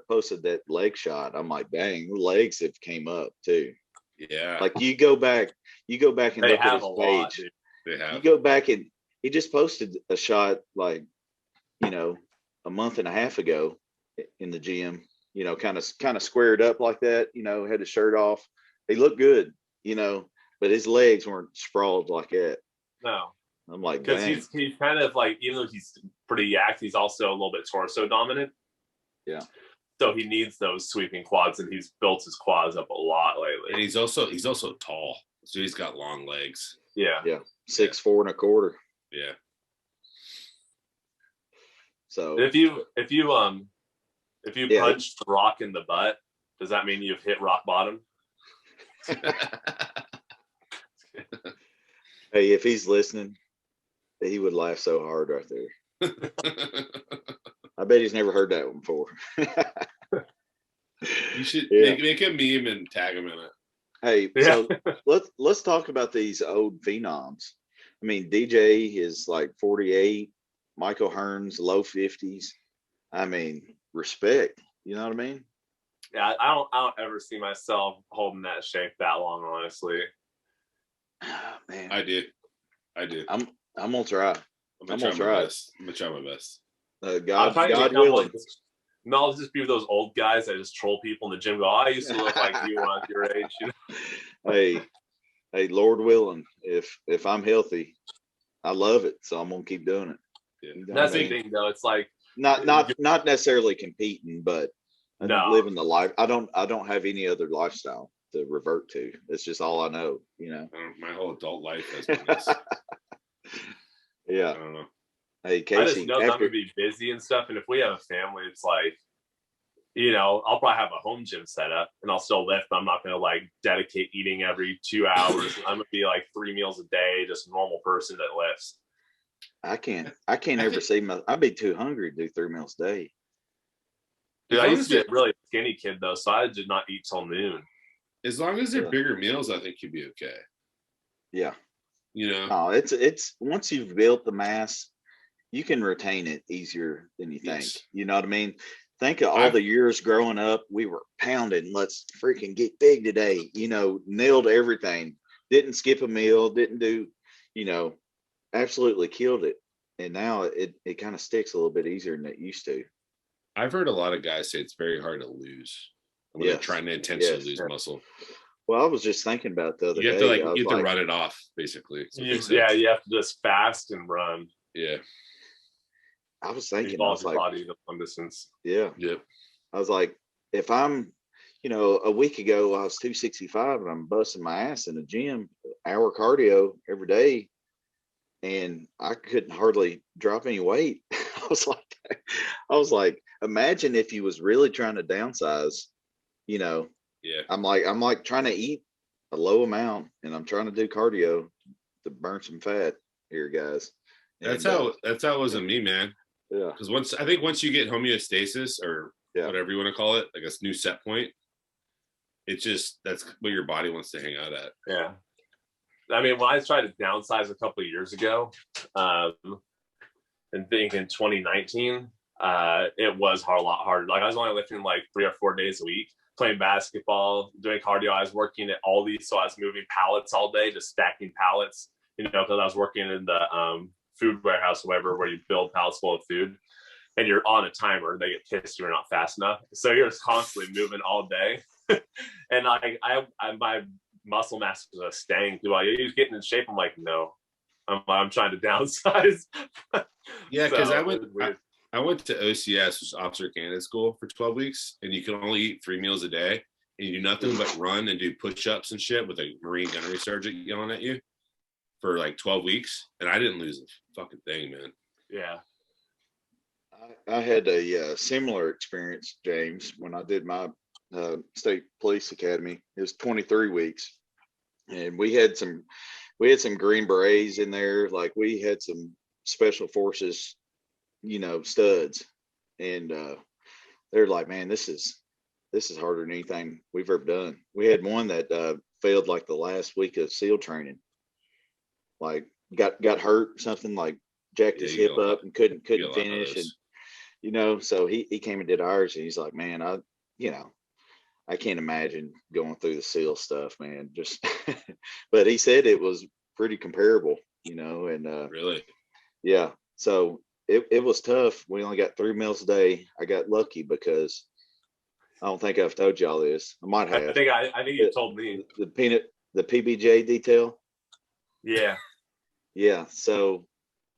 posted that leg shot, I'm like, dang, the legs have came up too. Yeah. Like you go back and look at his page. They have. You go back, and he just posted a shot like, a month and a half ago in the gym, kind of squared up like that, had his shirt off. He looked good, but his legs weren't sprawled like that. No. I'm like, because he's kind of like, even though he's pretty yacked, he's also a little bit torso dominant. Yeah. So he needs those sweeping quads, and he's built his quads up a lot lately. And he's also tall, so he's got long legs. Yeah. Yeah. 6'4" and a quarter. Yeah. So if you punch the Rock in the butt, does that mean you've hit rock bottom? Hey, if he's listening, he would laugh so hard right there. I bet he's never heard that one before. You should make a meme and tag him in it. Hey, so let's talk about these old phenoms. I mean, DJ is like 48, Michael Hearn's low 50s. I mean, respect. You know what I mean? Yeah, I don't ever see myself holding that shape that long, honestly. Man, I do. I'm gonna try. I'm gonna try my best. God willing. I'll just be those old guys that just troll people in the gym. Go, I used to look like you when I was your age. Hey, Lord willing, if I'm healthy, I love it, so I'm gonna keep doing it. Yeah. That's the thing, though. It's like not necessarily competing, but living the life. I don't have any other lifestyle to revert to. It's just all I know. My whole adult life has been this. Yeah. I don't know. Hey, Casey, I just know I'm gonna be busy and stuff, and if we have a family, it's like, I'll probably have a home gym set up, and I'll still lift, but I'm not gonna like dedicate eating every 2 hours. I'm gonna be like 3 meals a day, just a normal person that lifts. I can't ever see I'd be too hungry to do 3 meals a day. Dude, I used to be a really skinny kid though, so I did not eat till noon. As long as they're bigger meals, I think you'd be okay. Yeah. No, it's once you've built the mass, you can retain it easier than you think. Yes. You know what I mean? Think of all the years growing up, we were pounding, let's freaking get big today, nailed everything, didn't skip a meal, didn't do, absolutely killed it. And now it kind of sticks a little bit easier than it used to. I've heard a lot of guys say it's very hard to lose when they're trying to intentionally lose muscle. Well, I was just thinking about the other You have day. to you have to run it off, basically. You have to just fast and run. Yeah. I was thinking, Involve your body to long distance. Yeah. Yep. I was like, if I'm, a week ago I was 265 and I'm busting my ass in the gym, hour cardio every day, and I couldn't hardly drop any weight. I was like, imagine if you was really trying to downsize, Yeah. I'm like trying to eat a low amount and I'm trying to do cardio to burn some fat here, guys. That's how it was with me, man. Yeah. Because once you get homeostasis or whatever you want to call it, like a new set point, that's what your body wants to hang out at. Yeah. I mean, when I tried to downsize a couple of years ago, and think in 2019, it was a lot harder. Like I was only lifting like 3 or 4 days a week, playing basketball, doing cardio. I was working at Aldi, so I was moving pallets all day, just stacking pallets, because I was working in the food warehouse or whatever, where you build pallets full of food. And you're on a timer, they get pissed you're not fast enough. So you're just constantly moving all day. And my muscle mass was staying. Do I use getting in shape? I'm like, no, I'm trying to downsize. Yeah, because I went to OCS, which is Officer Candidate School, for 12 weeks, and you can only eat 3 meals a day, and you do nothing but run and do push-ups and shit with a Marine gunnery sergeant yelling at you for like 12 weeks, and I didn't lose a fucking thing, man. Yeah. I had a similar experience, James, when I did my state police academy. It was 23 weeks, and we had some Green Berets in there. Like we had some special forces, studs, and they're like, man, this is harder than anything we've ever done. We had one that failed like the last week of SEAL training, like got hurt, something like jacked his hip up and couldn't finish, and so he came and did ours, and he's like, man, I can't imagine going through the SEAL stuff, man. Just but he said it was pretty comparable, and really, yeah. So it was tough. We only got 3 meals a day. I got lucky because I don't think I've told y'all this. I might have. I think you told me the PBJ detail. Yeah. Yeah. So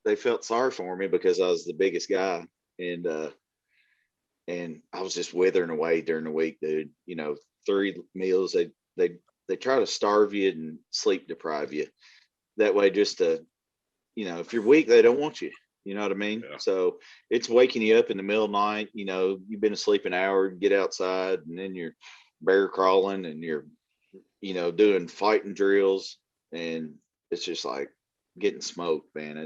they felt sorry for me because I was the biggest guy, and I was just withering away during the week, dude. 3 meals. They try to starve you and sleep deprive you. That way, just to, if you're weak, they don't want you. You know what I mean? Yeah. So it's waking you up in the middle of the night. You've been asleep an hour, get outside, and then you're bear crawling and you're, doing fighting drills, and it's just like getting smoked, man.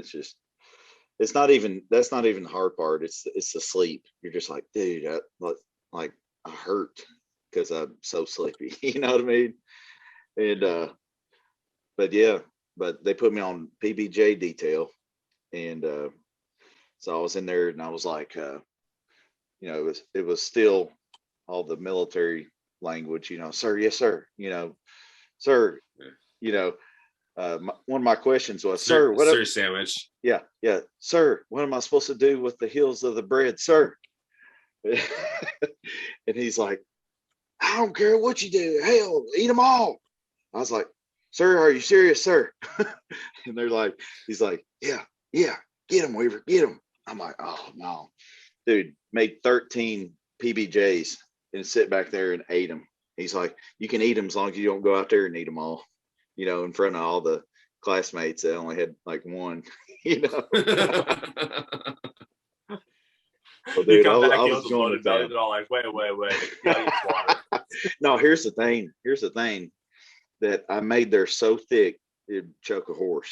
That's not even the hard part. It's the sleep. You're just like, dude, I hurt because I'm so sleepy. You know what I mean? And but they put me on PBJ detail, and so I was in there, and I was like, it was still all the military language, sir, yes, sir, sir, one of my questions was, sir, what sir sandwich. Yeah, sir, what am I supposed to do with the heels of the bread, sir? And he's like, I don't care what you do, hell, eat them all. I was like, sir, are you serious, sir? And he's like, yeah, get them, Weaver, get them. I'm like, oh no, dude, made 13 PBJs and sit back there and ate them. He's like, you can eat them as long as you don't go out there and eat them all, in front of all the classmates that only had like one, Well, dude, I was going to bed. They're all like, wait. Water. No, here's the thing that I made there so thick it'd choke a horse.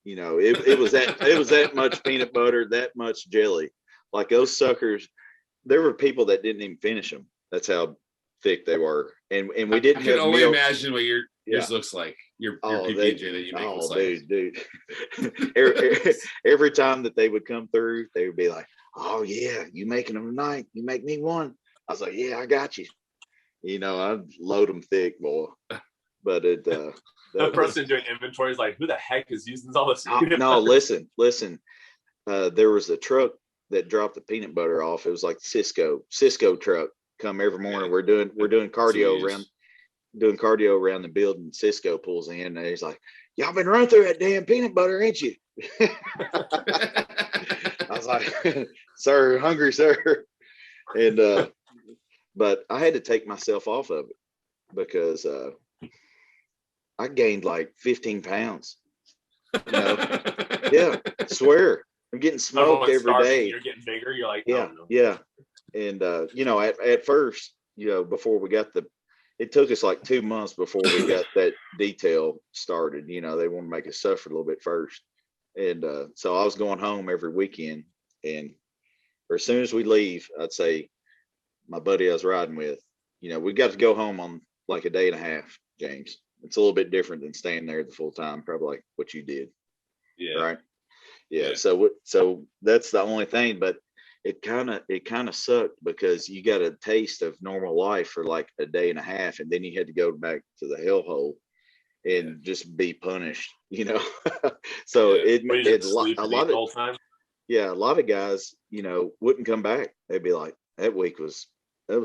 It was that much peanut butter, that much jelly. Like those suckers, there were people that didn't even finish them. That's how thick they were. And we didn't. I can only imagine what yours looks like. Your PBJ that you make. Oh, dude. Every time that they would come through, they would be like, oh yeah, you making them tonight? You make me one? I was like, yeah, I got you. I'd load them thick, boy. But the person doing inventory is like, who the heck is using all this? No, listen. There was a truck that dropped the peanut butter off. It was like Cisco truck come every morning. We're doing cardio around the building. Cisco pulls in and he's like, "Y'all been running through that damn peanut butter, ain't you?" I was like, "Sir, hungry, sir." And but I had to take myself off of it because I gained like 15 pounds. You know? Yeah, I swear. I'm getting smoked every day. You're getting bigger. You're like, yeah, oh, no. yeah. And you know, at first, you know, before we got it took us like 2 months before we got that detail started. You know, they want to make us suffer a little bit first. And so I was going home every weekend, and as soon as we leave, I'd say my buddy I was riding with, you know, we got to go home on like a day and a half, James. It's a little bit different than staying there the full time, probably like what you did. Yeah. Right. Yeah. So that's the only thing, but it kind of sucked because you got a taste of normal life for like a day and a half, and then you had to go back to the hellhole and just be punished, you know. So it's a lot of the whole time. Yeah, a lot of guys, you know, wouldn't come back. They'd be like, that was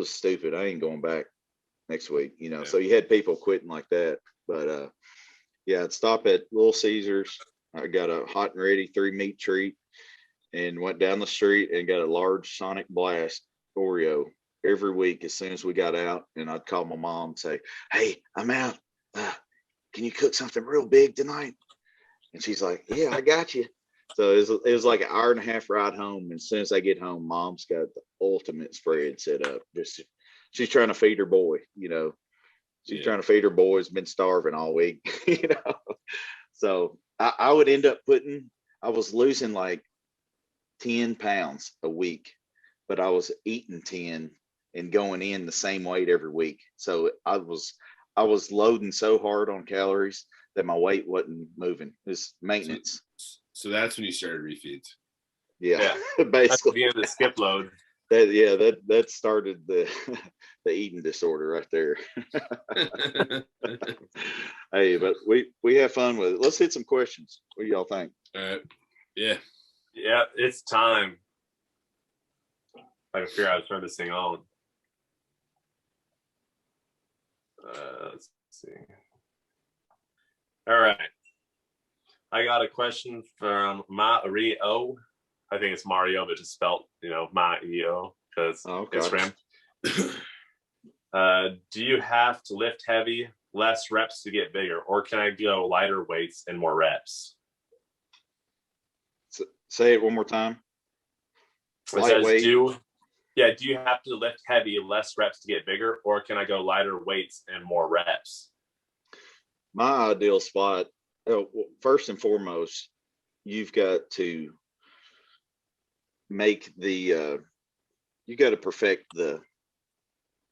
stupid. I ain't going back next week, you know. So you had people quitting like that. But yeah, I'd stop at Little Caesars. I got a hot and ready 3-meat treat and went down the street and got a large Sonic Blast Oreo every week as soon as we got out. And I'd call my mom and say, "Hey, I'm out. Can you cook something real big tonight?" And she's like, "Yeah, I got you." So it was like an hour and a half ride home. And as soon as I get home, Mom's got the ultimate spread set up. She's trying to feed her boy, you know. She's trying to feed her boy. Has been starving all week, you know. So I would end up I was losing like 10 pounds a week, but I was eating 10 and going in the same weight every week. So I was loading so hard on calories that my weight wasn't moving. It's maintenance. So that's when you started Refeeds. Yeah. That's Basically. the end of the skip load. That started the eating disorder right there. Hey, but we have fun with it. Let's hit some questions. What do y'all think? Yeah, it's time. I can figure out how to turn this thing on. Let's see. All right, I got a question from Mario. I think it's Mario, but just spelled, you know, Mario because it's for him. Do you have to lift heavy, less reps to get bigger, or can I go lighter weights and more reps? Say it one more time. Lightweight. Do you have to lift heavy, less reps to get bigger, or can I go lighter weights and more reps? My ideal spot, first and foremost, you've got to make you got to perfect the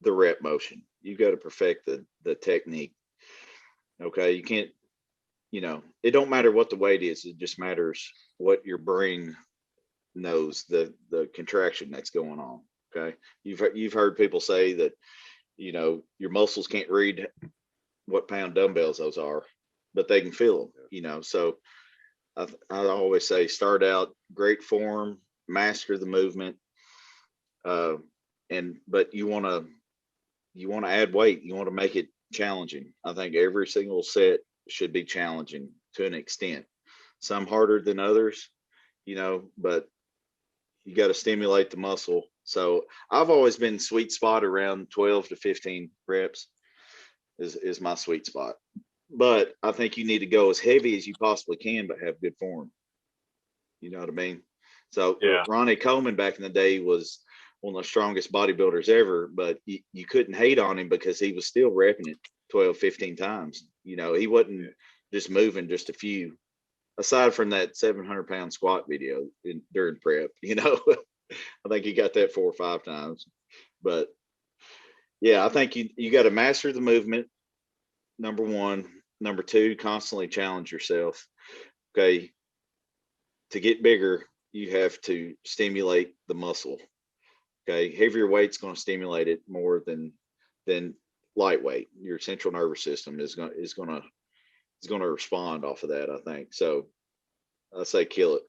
rep motion. You got to perfect the technique. Okay. You can't, you know, it don't matter what the weight is. It just matters what your brain knows, the contraction that's going on. Okay. You've heard people say that, you know, your muscles can't read what pound dumbbells those are, but they can feel them, you know. So I always say start out great form, master the movement, but you want to add weight. You want to make it challenging. I think every single set should be challenging to an extent. Some harder than others, you know, but you got to stimulate the muscle. So I've always been sweet spot around 12 to 15 reps is my sweet spot. But I think you need to go as heavy as you possibly can, but have good form. You know what I mean? So Ronnie Coleman back in the day was one of the strongest bodybuilders ever, but you couldn't hate on him because he was still repping it 12, 15 times. You know, he wasn't just moving just a few, aside from that 700-pound squat video during prep, you know. I think he got that 4 or 5 times. But yeah, I think you got to master the movement, number one. Number two, constantly challenge yourself. Okay. To get bigger, you have to stimulate the muscle. Okay. Heavier weight's going to stimulate it more than lightweight. Your central nervous system is going to respond off of that, I think. So I say kill it.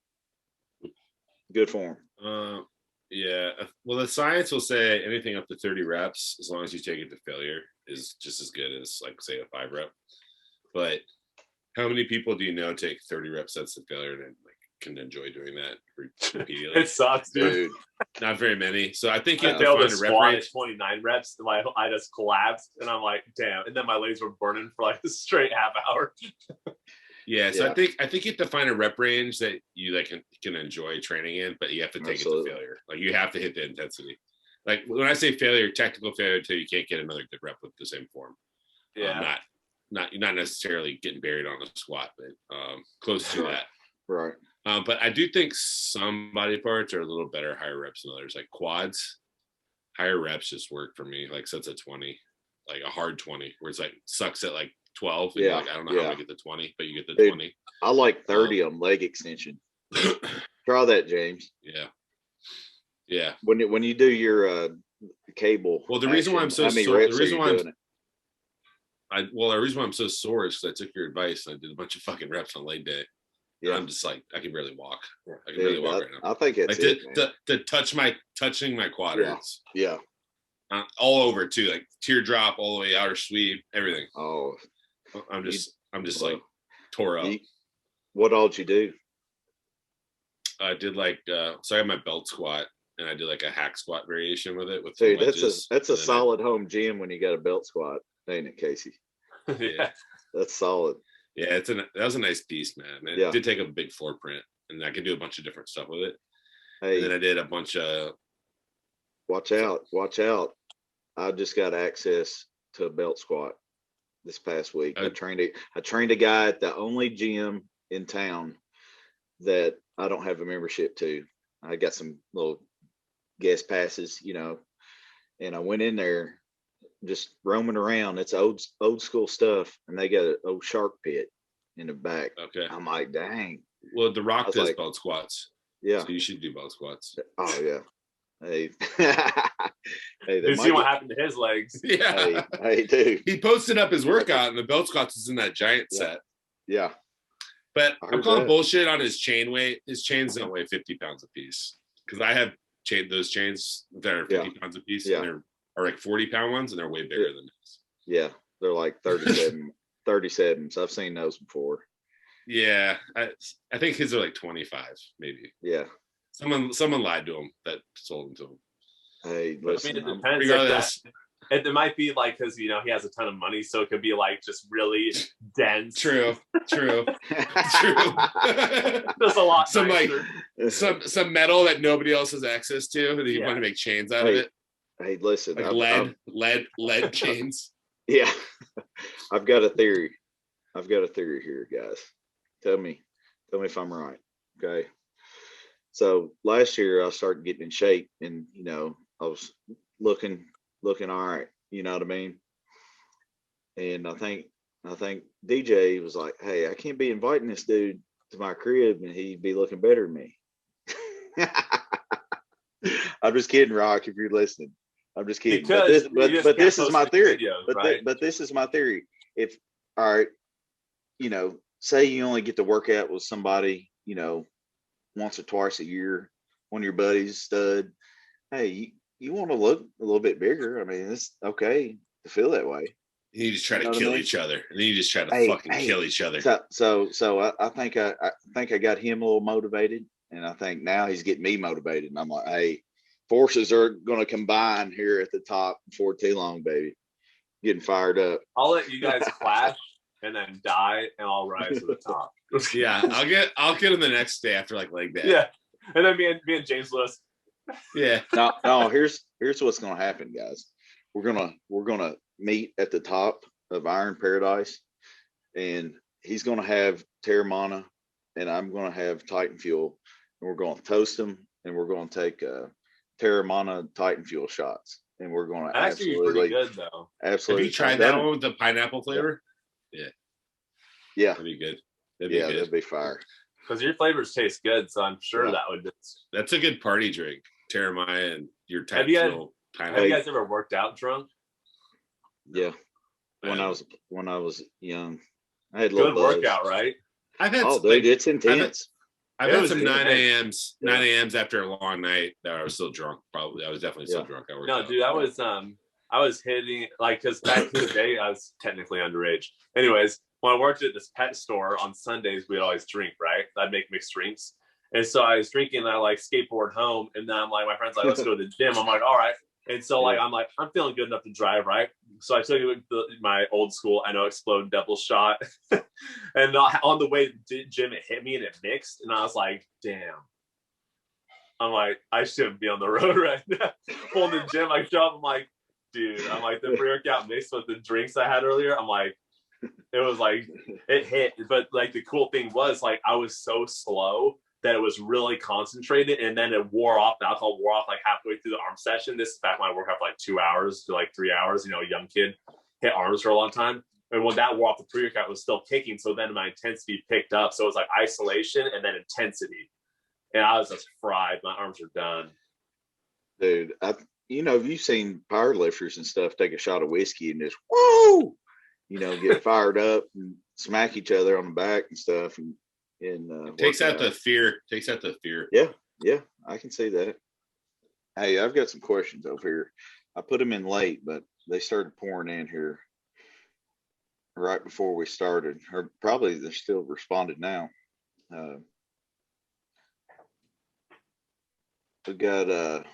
Good form. Yeah. Well, the science will say anything up to 30 reps, as long as you take it to failure, is just as good as like say a 5 rep. But how many people do you know take 30 rep sets to failure and like can enjoy doing that repeatedly? It sucks, dude. Not very many. So I think you I have to failed find a a rep squat range. at 29 reps. I just collapsed, and I'm like, damn. And then my legs were burning for like a straight half hour. Yeah, so I think you have to find a rep range that you like can enjoy training in, but you have to take it to failure. Like you have to hit the intensity. Like when I say failure, technical failure until you can't get another good rep with the same form. Yeah. Not you're not necessarily getting buried on a squat, but close to that. Right. But I do think some body parts are a little better higher reps than others. Like quads, higher reps just work for me. Like sets at 20, like a hard 20, where it's like sucks at like 12. And you're like, I don't know how I get the 20, but you get the 20. I like 30 on leg extension. Try that, James. Yeah. When you do your cable. Well, the reason why I'm so sore, the reason why I'm so sore is because I took your advice and I did a bunch of fucking reps on leg day. Yeah, I'm just like I can barely walk. I can barely walk right now. I think it's like to touching my quadrants. Yeah. All over too, like teardrop all the way, outer sweep, everything. Oh, I'm just like tore up. What all did you do? I did like so I had my belt squat and I did like a hack squat variation with it. With dude, that's a solid home gym when you got a belt squat, ain't it, Casey? Yeah, that's solid. Yeah, that was a nice piece, man. It did take a big floor print, and I could do a bunch of different stuff with it. Hey, and then I did a bunch of. Watch out! I just got access to a belt squat this past week. I trained a guy at the only gym in town that I don't have a membership to. I got some little guest passes, and I went in there. Just roaming around. It's old school stuff, and they got an old shark pit in the back. Okay, I'm like, dang. Well, The Rock does belt squats. Yeah, so you should do belt squats. Oh yeah. Hey, you see what happened to his legs? Yeah, hey, dude. He posted up his workout, and the belt squats is in that giant set. Yeah, but I'm calling bullshit on his chain weight. His chains don't weigh 50 pounds a piece because I have those chains that are 50 pounds a piece, and they're like 40-pound ones, and they're way bigger than this. Yeah, they're like 37s. I've seen those before. Yeah, I think his are like 25, maybe. Yeah. Someone lied to him that sold them to him. Hey, listen, I mean, it depends. It might be like because he has a ton of money, so it could be like just really dense. True. There's a lot. Some some metal that nobody else has access to, and you want to make chains out of it. Hey, listen, like lead chains. Yeah, I've got a theory. Here, guys. Tell me if I'm right. Okay. So last year I started getting in shape, and I was looking all right. You know what I mean? And I think DJ was like, "Hey, I can't be inviting this dude to my crib, and he'd be looking better than me." I'm just kidding, Rock. If you're listening. I'm just kidding. But this is my theory. Videos, but this is my theory. If all right, say you only get to work out with somebody, once or twice a year, one of your buddies, stud. Hey, you want to look a little bit bigger. I mean, it's okay to feel that way. You just try to kill each other, and then you just try to fucking kill each other. So I think I got him a little motivated, and I think now he's getting me motivated. And I'm like, hey. Forces are going to combine here at the top before too long, baby. Getting fired up. I'll let you guys clash and then die, and I'll rise to the top. Yeah, I'll get him the next day after like leg day. Yeah, and then me and James Lewis. Yeah. No. Here's what's going to happen, guys. We're gonna meet at the top of Iron Paradise, and he's going to have Terramana, and I'm going to have Titan Fuel, and we're going to toast them, and we're going to take Terramana Titan Fuel shots, and we're going to absolutely pretty good though. Absolutely. Have you tried that one with the pineapple flavor? Yeah. That'd be good. That'd be fire. Because your flavors taste good, so I'm sure that would. That's a good party drink, Terramana and your Titan Fuel pineapple. Have you guys ever worked out drunk? Yeah. When I was young, I had a good little workout, right? I've had. Oh, dude, it's intense. I've It had was some good. 9 a.m.s, Yeah. 9 a.m.s after a long night that I was still drunk. Probably, I was definitely still Yeah. drunk. I worked No, out. dude, I was hitting like because back in the day I was technically underage. Anyways, when I worked at this pet store on Sundays, we'd always drink, right? I'd make mixed drinks. And so I was drinking and I like skateboard home. And then I'm like, my friend's like, let's go to the gym. I'm like, all right. And so like, I'm like, I'm feeling good enough to drive, right? So I took my old school NO Explode double shot. And on the way to the gym, it hit me and it mixed. And I was like, damn. I'm like, I shouldn't be on the road right now. Pulling the gym, I show up, I'm like, dude, I'm like, the pre-workout mixed with the drinks I had earlier. I'm like, it was like, it hit. But like the cool thing was like, I was so slow that it was really concentrated. And then it wore off. The alcohol wore off like halfway through the arm session. This is back when I worked out for like 2 hours to like 3 hours, you know, a young kid, hit arms for a long time. And when that wore off, the pre-workout was still kicking. So then my intensity picked up. So it was like isolation and then intensity. And I was just fried. My arms are done. Dude, you've seen powerlifters and stuff take a shot of whiskey and just whoa, get fired up and smack each other on the back and stuff. And takes out the fear. Yeah, I can see that. Hey, I've got some questions over here. I put them in late, but they started pouring in here right before we started. Or probably they're still responded now. We got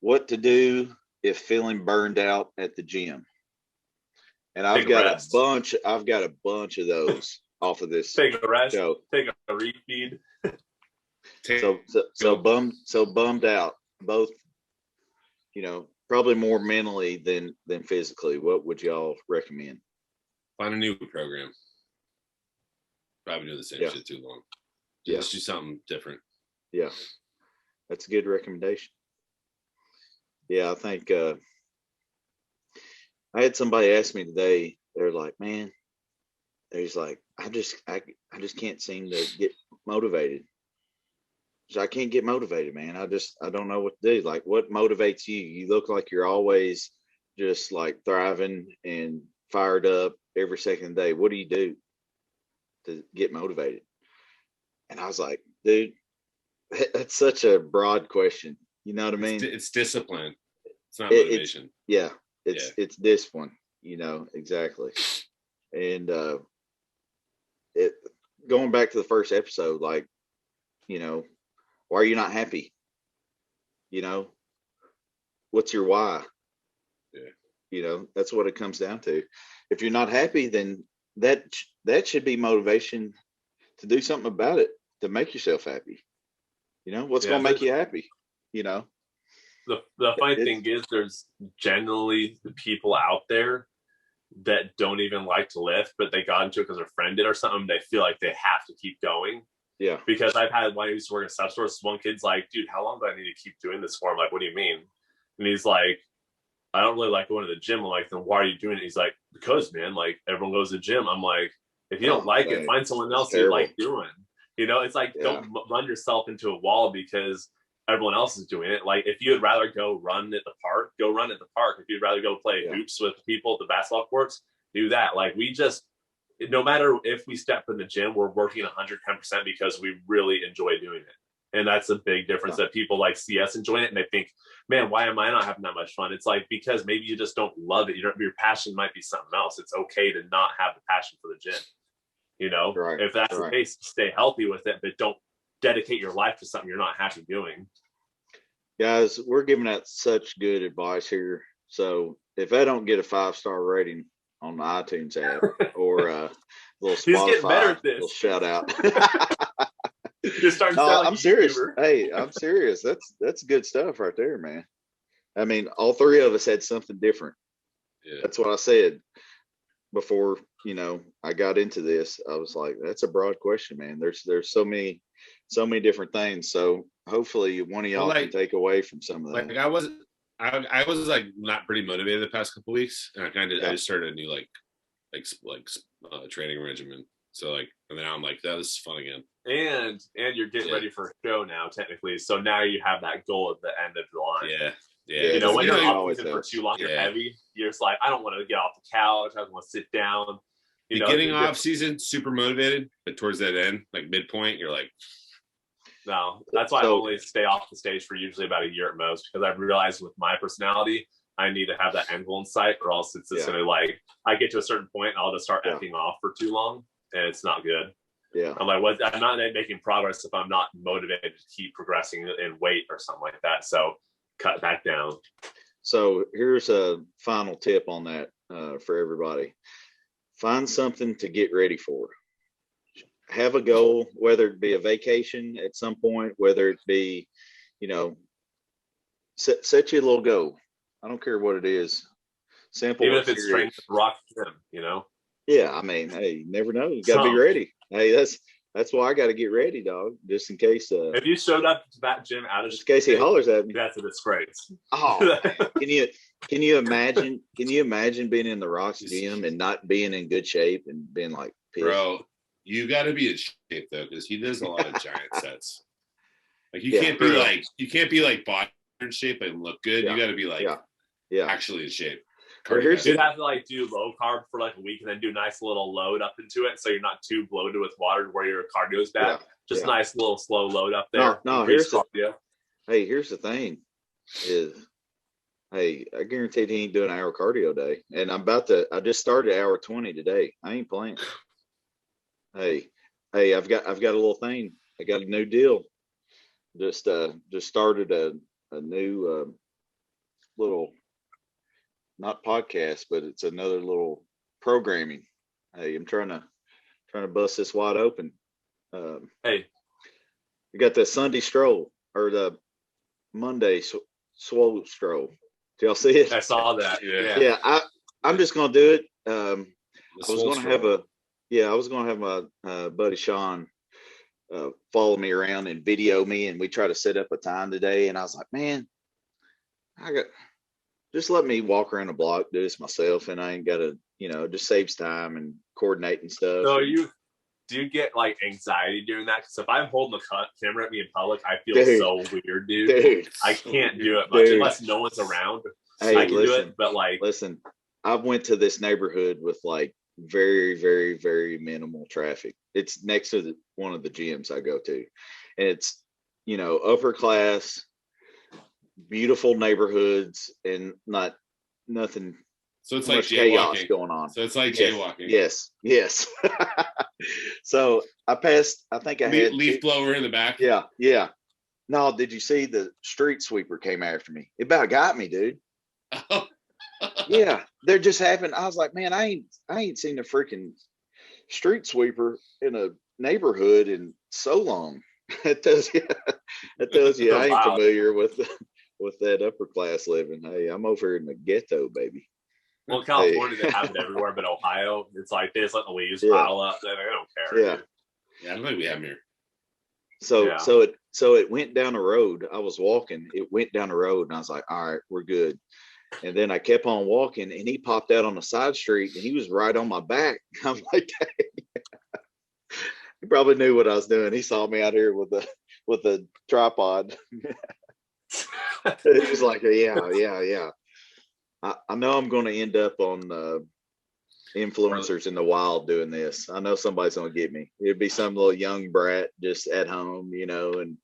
what to do if feeling burned out at the gym. And I've got a bunch of those off of this Take a rest, show. take a refeed. So bummed out, both, probably more mentally than physically. What would y'all recommend? Find a new program. Probably doing the same shit too long. Just do something different. Yeah. That's a good recommendation. Yeah, I think I had somebody ask me today, they're like, man, he's like, I just can't seem to get motivated. So I can't get motivated, man. I don't know what to do. Like, what motivates you? You look like you're always just like thriving and fired up every second of the day. What do you do to get motivated? And I was like, dude, that's such a broad question. You know what I mean? It's discipline. It's not motivation. It's discipline. Exactly. And going back to the first episode, like, why are you not happy? What's your why? Yeah. That's what it comes down to. If you're not happy, then that should be motivation to do something about it, to make yourself happy. What's going to make you happy? The funny thing is, there's generally the people out there that don't even like to lift, but they got into it because their friend did or something. They feel like they have to keep going. Yeah. Because I've had when I used to work in sub stores, one kid's like, dude, how long do I need to keep doing this for? I'm like, what do you mean? And he's like, I don't really like going to the gym. I'm like, then why are you doing it? He's like, because, man, like everyone goes to the gym. I'm like, if you don't like it, find someone else you like doing. It's like, don't run yourself into a wall because everyone else is doing it. Like, if you'd rather go run at the park, go run at the park. If you'd rather go play hoops with people at the basketball courts, do that. Like, no matter if we step in the gym, we're working 110% because we really enjoy doing it. And that's a big difference that people like see us enjoying it and they think, man, why am I not having that much fun? It's like, because maybe you just don't love it. Your passion might be something else. It's okay to not have the passion for the gym. If that's the case, stay healthy with it, but don't dedicate your life to something you're not happy doing. Guys, we're giving out such good advice here. So if I don't get a 5-star rating on the iTunes app or a little Spotify, little shout out. I'm serious. Hey, I'm serious. That's good stuff right there, man. I mean, all three of us had something different. Yeah. That's what I said before, I got into this. I was like, that's a broad question, man. There's so many different things. So hopefully one of y'all can take away from some of that. Like I was like not pretty motivated the past couple of weeks, and I just started a new training regimen. So and now I'm like, this is fun again. And you're getting ready for a show now, technically. So now you have that goal at the end of the line. Yeah. When you're off for too long, you're heavy. You're just like, I don't want to get off the couch. I don't want to sit down. beginning off season, super motivated, but towards that end, like midpoint, you're like, no. That's why I only stay off the stage for usually about a year at most, because I've realized with my personality, I need to have that end goal in sight, or else it's just gonna like I get to a certain point and I'll just start acting off for too long, and it's not good. Yeah, I'm like, what? I'm not making progress if I'm not motivated to keep progressing in weight or something like that. So cut back down. So here's a final tip on that for everybody. Find something to get ready for. Have a goal, whether it be a vacation at some point, whether it be, set you a little goal. I don't care what it is. Simple. Even if it's training to rock gym, Yeah, I mean, hey, you never know. You got to be ready. Hey, that's why I got to get ready, dog, just in case. If you showed up to that gym out of just in case he hollers at me, that's a disgrace. Oh, can you imagine? Can you imagine being in the Rock's gym and not being in good shape and being like, pissed? Bro, you got to be in shape though, because he does a lot of giant sets. Like you can't be like body in shape and look good. You got to be like, actually in shape. You'd have to like do low carb for like a week and then do a nice little load up into it, so you're not too bloated with water where your cardio is bad. Just nice little slow load up there. No, here's the thing is, hey, I guarantee he ain't doing an hour cardio day, and I just started hour 20 today. I ain't playing. Hey, I've got a little thing. I got a new deal. Just started a new little, not podcast, but it's another little programming. Hey, I'm trying to bust this wide open. Hey, you got the Sunday stroll or the Monday swole stroll. Did y'all see it? I saw that. Yeah. I'm just gonna do it. I was gonna have my buddy Sean follow me around and video me, and we try to set up a time today. And I was like, man, just let me walk around the block, do this myself, and I ain't got to, it just saves time and coordinating stuff. So do you get like anxiety doing that? Because if I'm holding the camera at me in public, I feel so weird, dude. I can't do it much unless no one's around. Hey, I can do it, but like, listen, I went to this neighborhood with like very, very, very minimal traffic. It's next to one of the gyms I go to, and it's upper class, beautiful neighborhoods, and nothing. So it's like chaos going on. So it's like jaywalking. Yes. So I passed. I think I had leaf blower in the back. Yeah. No, did you see the street sweeper came after me? It about got me, dude. Yeah, they're just having. I was like, man, I ain't seen a freaking street sweeper in a neighborhood in so long. It tells you I ain't familiar with that upper class living. Hey, I'm over here in the ghetto, baby. Well, California, they have it everywhere, but Ohio, it's like they just let the leaves pile up. They don't care. Yeah, I don't think we have them here. So it went down the road. I was walking. It went down the road, and I was like, all right, we're good. And then I kept on walking, and he popped out on the side street, and he was right on my back. I'm like, hey. He probably knew what I was doing. He saw me out here with a tripod. He was like, yeah. I know I'm going to end up on influencers in the wild doing this. I know somebody's going to get me. It'd be some little young brat just at home, and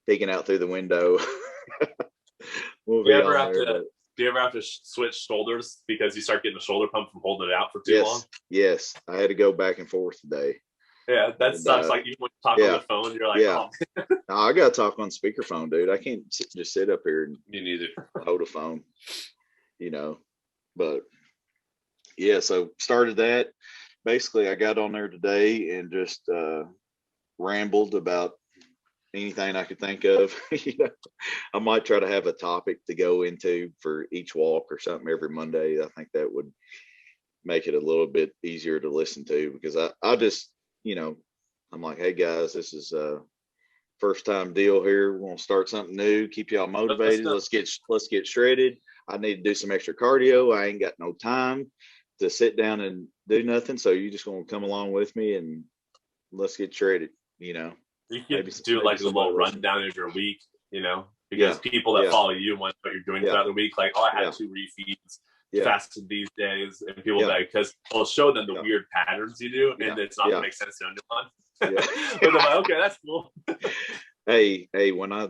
peeking out through the window. Do you ever have to switch shoulders because you start getting a shoulder pump from holding it out for too long? Yes. I had to go back and forth today. Yeah, that sucks. Like, even when you talk on the phone, you're like, oh. No, I got to talk on speakerphone, dude. I can't just sit up here and me neither hold a phone, But yeah, so started that. Basically, I got on there today and just rambled about anything I could think of. I might try to have a topic to go into for each walk or something every Monday. I think that would make it a little bit easier to listen to, because I just, I'm like, hey guys, this is a first time deal here. We're gonna start something new, keep y'all motivated. Let's get shredded. I need to do some extra cardio. I ain't got no time to sit down and do nothing. So you just gonna come along with me and let's get shredded, You can do like a little rundown of your week, because people that follow you and what you're doing throughout the week, like, I had 2 refeeds fasted these days, and people Yeah. that because I'll show them the Yeah. weird patterns you do, and Yeah. it's not Yeah. gonna make sense to anyone. Yeah. But I'm like, okay, that's cool. Hey, when I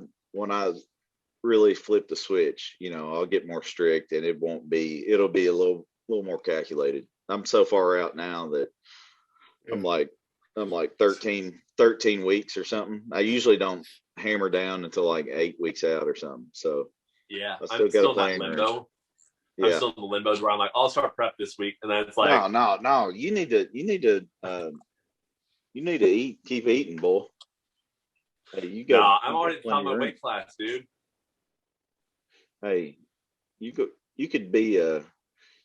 really flip the switch, I'll get more strict, and it'll be a little more calculated. I'm so far out now that I'm like 13 weeks or something. I usually don't hammer down until like 8 weeks out or something. So Yeah, I I'm got still a in that plan. limbo. Yeah. I'm still in the limbo where I'm like, I'll start prep this week, and then it's like, No. You need to eat, keep eating, boy. Hey, you got. nah, I'm already plenty on my of room. weight class, dude. Hey, you could be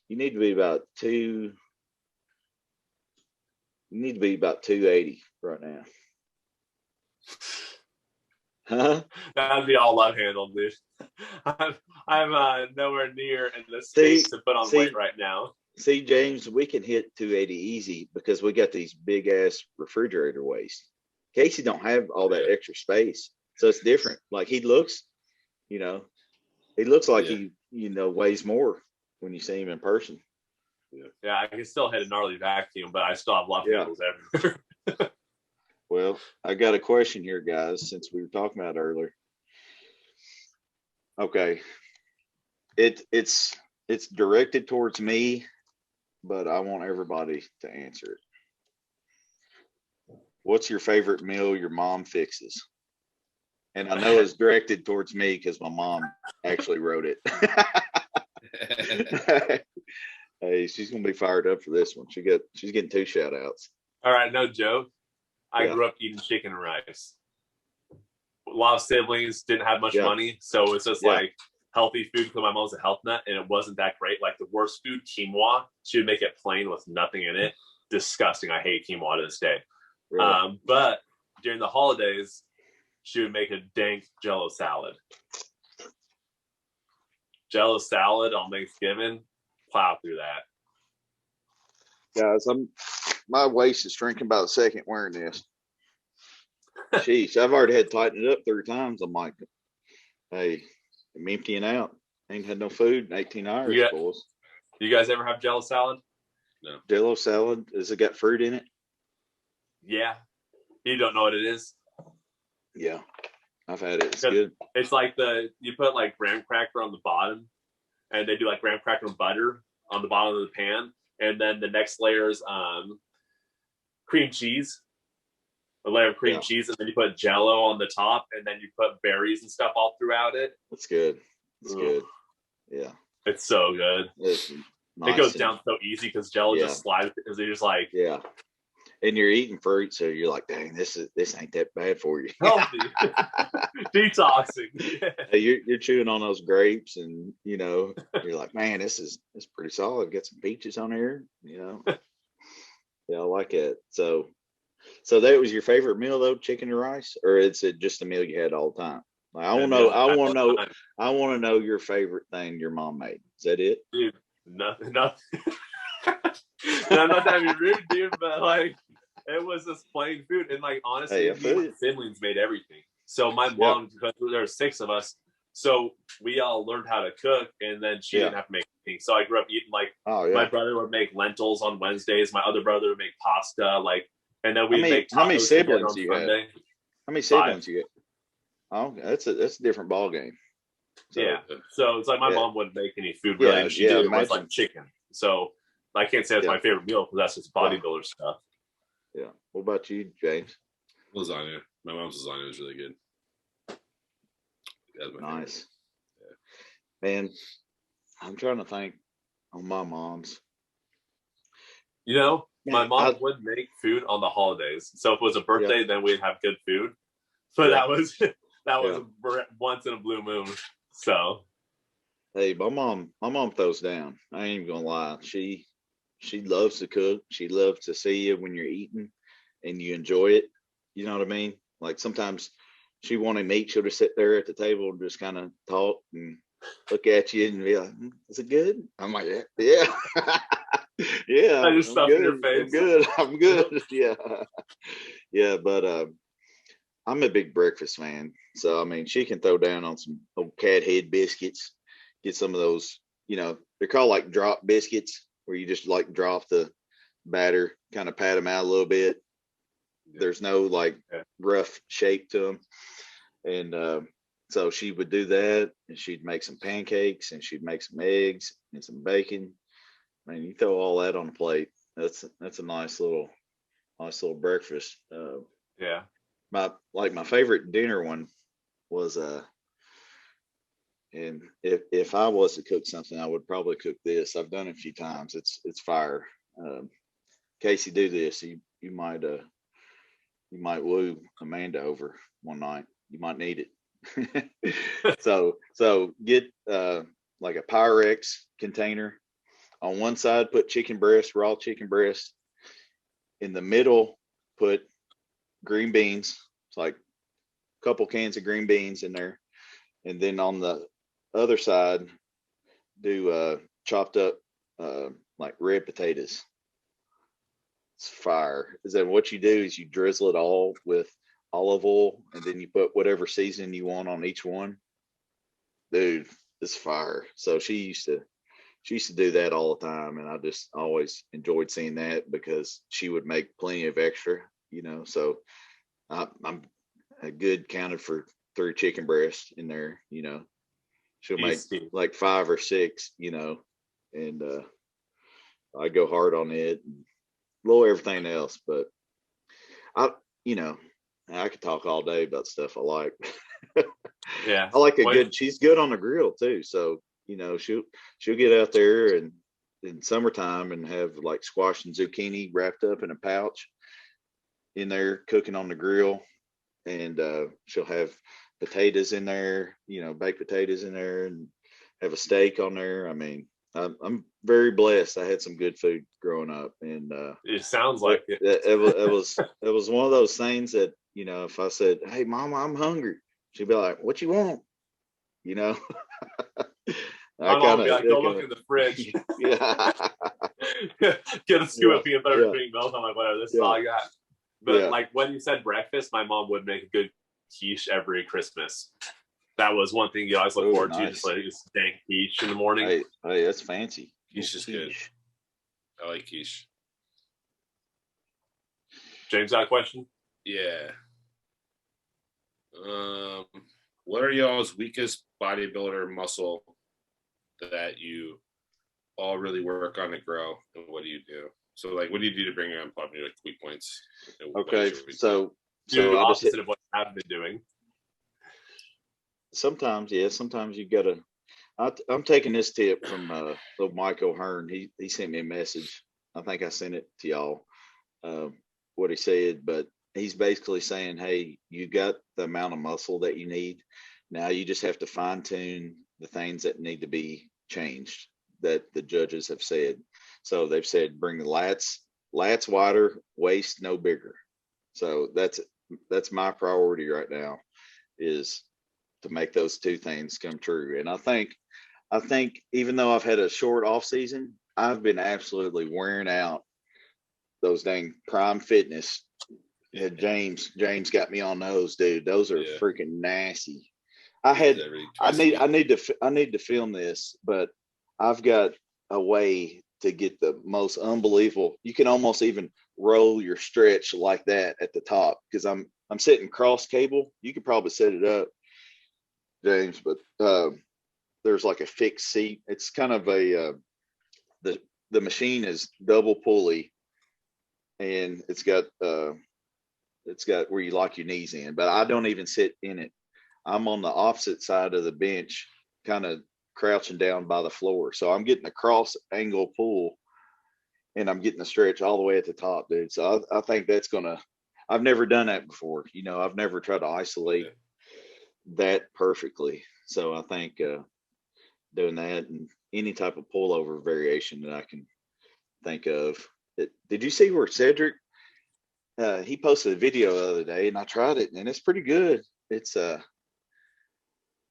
you need to be about 280 right now. Huh? That'd be all I've handled, dude. I'm nowhere near in the space to put on weight right now. See, James, we can hit 280 easy because we got these big ass refrigerator waist. Casey don't have all that extra space, so it's different. Like he looks like he weighs more when you see him in person. Yeah, I can still hit a gnarly vacuum, but I still have love handles everywhere. Well, I got a question here, guys, since we were talking about it earlier. Okay. It's directed towards me, but I want everybody to answer it. What's your favorite meal your mom fixes? And I know it's directed towards me because my mom actually wrote it. Hey, she's gonna be fired up for this one. She's getting 2 shout outs. All right, no joke. I grew up eating chicken and rice. A lot of siblings didn't have much money, so it's just like healthy food because my mom's a health nut, and it wasn't that great. Like the worst food, quinoa, she would make it plain with nothing in it. Disgusting. I hate quinoa to this day. Really? But during the holidays, she would make a dank Jello salad. Jello salad on Thanksgiving, plow through that. Guys, my waist is shrinking by the second wearing this. Jeez, I've already had to tighten it up 3 times. I'm like, hey, I'm emptying out. Ain't had no food in 18 hours, boys. You guys ever have Jello salad? No. Jello salad, has it got fruit in it? Yeah. You don't know what it is? Yeah, I've had it. It's good. It's like you put like graham cracker on the bottom, and they do like graham cracker and butter on the bottom of the pan, and then the next layer is cream cheese, a layer of cream cheese, and then you put Jello on the top, and then you put berries and stuff all throughout it. That's good. It's good. Yeah, it's so good. It's nice. It goes down so easy because Jello just slides because you're just like and you're eating fruit, so you're like, dang, this ain't that bad for you. Healthy, detoxing. You're chewing on those grapes, and you're like, man, it's pretty solid. Get some peaches on here, Yeah, I like it. So that was your favorite meal though, chicken and rice, or is it just a meal you had all the time? Like, I want to know your favorite thing your mom made. Is that it? Dude, nothing. And I'm not trying to be rude, dude, but like it was just plain food. And like honestly, my siblings made everything. So my mom, because there were 6 of us, so we all learned how to cook, and then she didn't have to make anything. So I grew up eating like my brother would make lentils on Wednesdays, my other brother would make pasta, like, and then we make tacos. How many siblings do you have? Sunday. How many siblings you get? Oh, that's a different ball game. So, so it's like my mom wouldn't make any food really. She did it was like chicken. So I can't say it's my favorite meal because that's just bodybuilder stuff. Yeah. What about you, James? Lasagna. My mom's lasagna was really good. Nice. Man, I'm trying to think on my mom's. My mom would make food on the holidays. So if it was a birthday, then we'd have good food. But that was once in a blue moon. So hey, my mom throws down. I ain't even gonna lie. She loves to cook. She loves to see you when you're eating and you enjoy it. You know what I mean? Like sometimes she wanted meat, she'll just sit there at the table and just kind of talk and look at you and be like, is it good? I'm like, yeah. Yeah. I just stuff in your face. I'm good. Yeah. But I'm a big breakfast fan. So I mean she can throw down on some old cat head biscuits, get some of those, they're called like drop biscuits, where you just like drop the batter, kind of pat them out a little bit. There's no like rough shape to them. And so she would do that, and she'd make some pancakes, and she'd make some eggs and some bacon. Man, you throw all that on a plate. That's a nice little breakfast. Yeah. My favorite dinner one was and if I was to cook something, I would probably cook this. I've done it a few times. It's fire. Casey, do this. You might woo Amanda over one night. You might need it. so get like a Pyrex container. On one side, put chicken breast, raw chicken breast. In the middle, put green beans. It's like a couple cans of green beans in there. And then on the other side, do chopped up like red potatoes. It's fire. Is that what you do? Is you drizzle it all with olive oil, and then you put whatever seasoning you want on each one. Dude, it's fire. So she used to do that all the time, and I just always enjoyed seeing that because she would make plenty of extra, So I'm a good counted for 3 chicken breasts in there, She'll make like 5 or 6, and I go hard on it, and little everything else. But I could talk all day about stuff I like. Yeah, I like she's good on the grill too. So she'll get out there and in summertime and have like squash and zucchini wrapped up in a pouch in there cooking on the grill, and she'll have potatoes in there, baked potatoes in there, and have a steak on there. I mean, I'm very blessed. I had some good food growing up, and it sounds like it. It was one of those things that if I said, "Hey, Mama, I'm hungry," she'd be like, "What you want?" My mom would be like, "Go look in the fridge." Yeah. Get a scoop of peanut butter and cream milk. I'm like, whatever. This is all I got. But like when you said breakfast, my mom would make a good quiche every Christmas. That was one thing you always look forward to, just like this dang quiche in the morning. Hey, that's fancy. Quiche is good. I like quiche. James, got a question? Yeah. What are y'all's weakest bodybuilder muscle that you all really work on to grow, and what do you do? So, like, what do you do to bring your own probably like weak points? Okay, so the opposite of what I've been doing. Sometimes you gotta. I'm taking this tip from little Mike O'Hearn. He sent me a message. I think I sent it to y'all. What he said, but he's basically saying, hey, you got the amount of muscle that you need. Now you just have to fine tune the things that need to be changed that the judges have said. So they've said bring the lats wider, waist no bigger. So that's my priority right now, is to make those 2 things come true. And I think even though I've had a short off season, I've been absolutely wearing out those dang Prime Fitness. Yeah, James got me on those, dude. Those are freaking nasty. I need to film this, but I've got a way to get the most unbelievable. You can almost even roll your stretch like that at the top, because I'm sitting cross cable. You could probably set it up, James, but there's like a fixed seat. It's kind of a the machine is double pulley, and it's got where you lock your knees in, but I don't even sit in it. I'm on the opposite side of the bench, kind of crouching down by the floor. So I'm getting a cross angle pull, and I'm getting the stretch all the way at the top, dude. So I think that's I've never done that before. I've never tried to isolate that perfectly. So I think doing that and any type of pullover variation that I can think of. Did you see where Cedric, he posted a video the other day, and I tried it, and it's pretty good. It's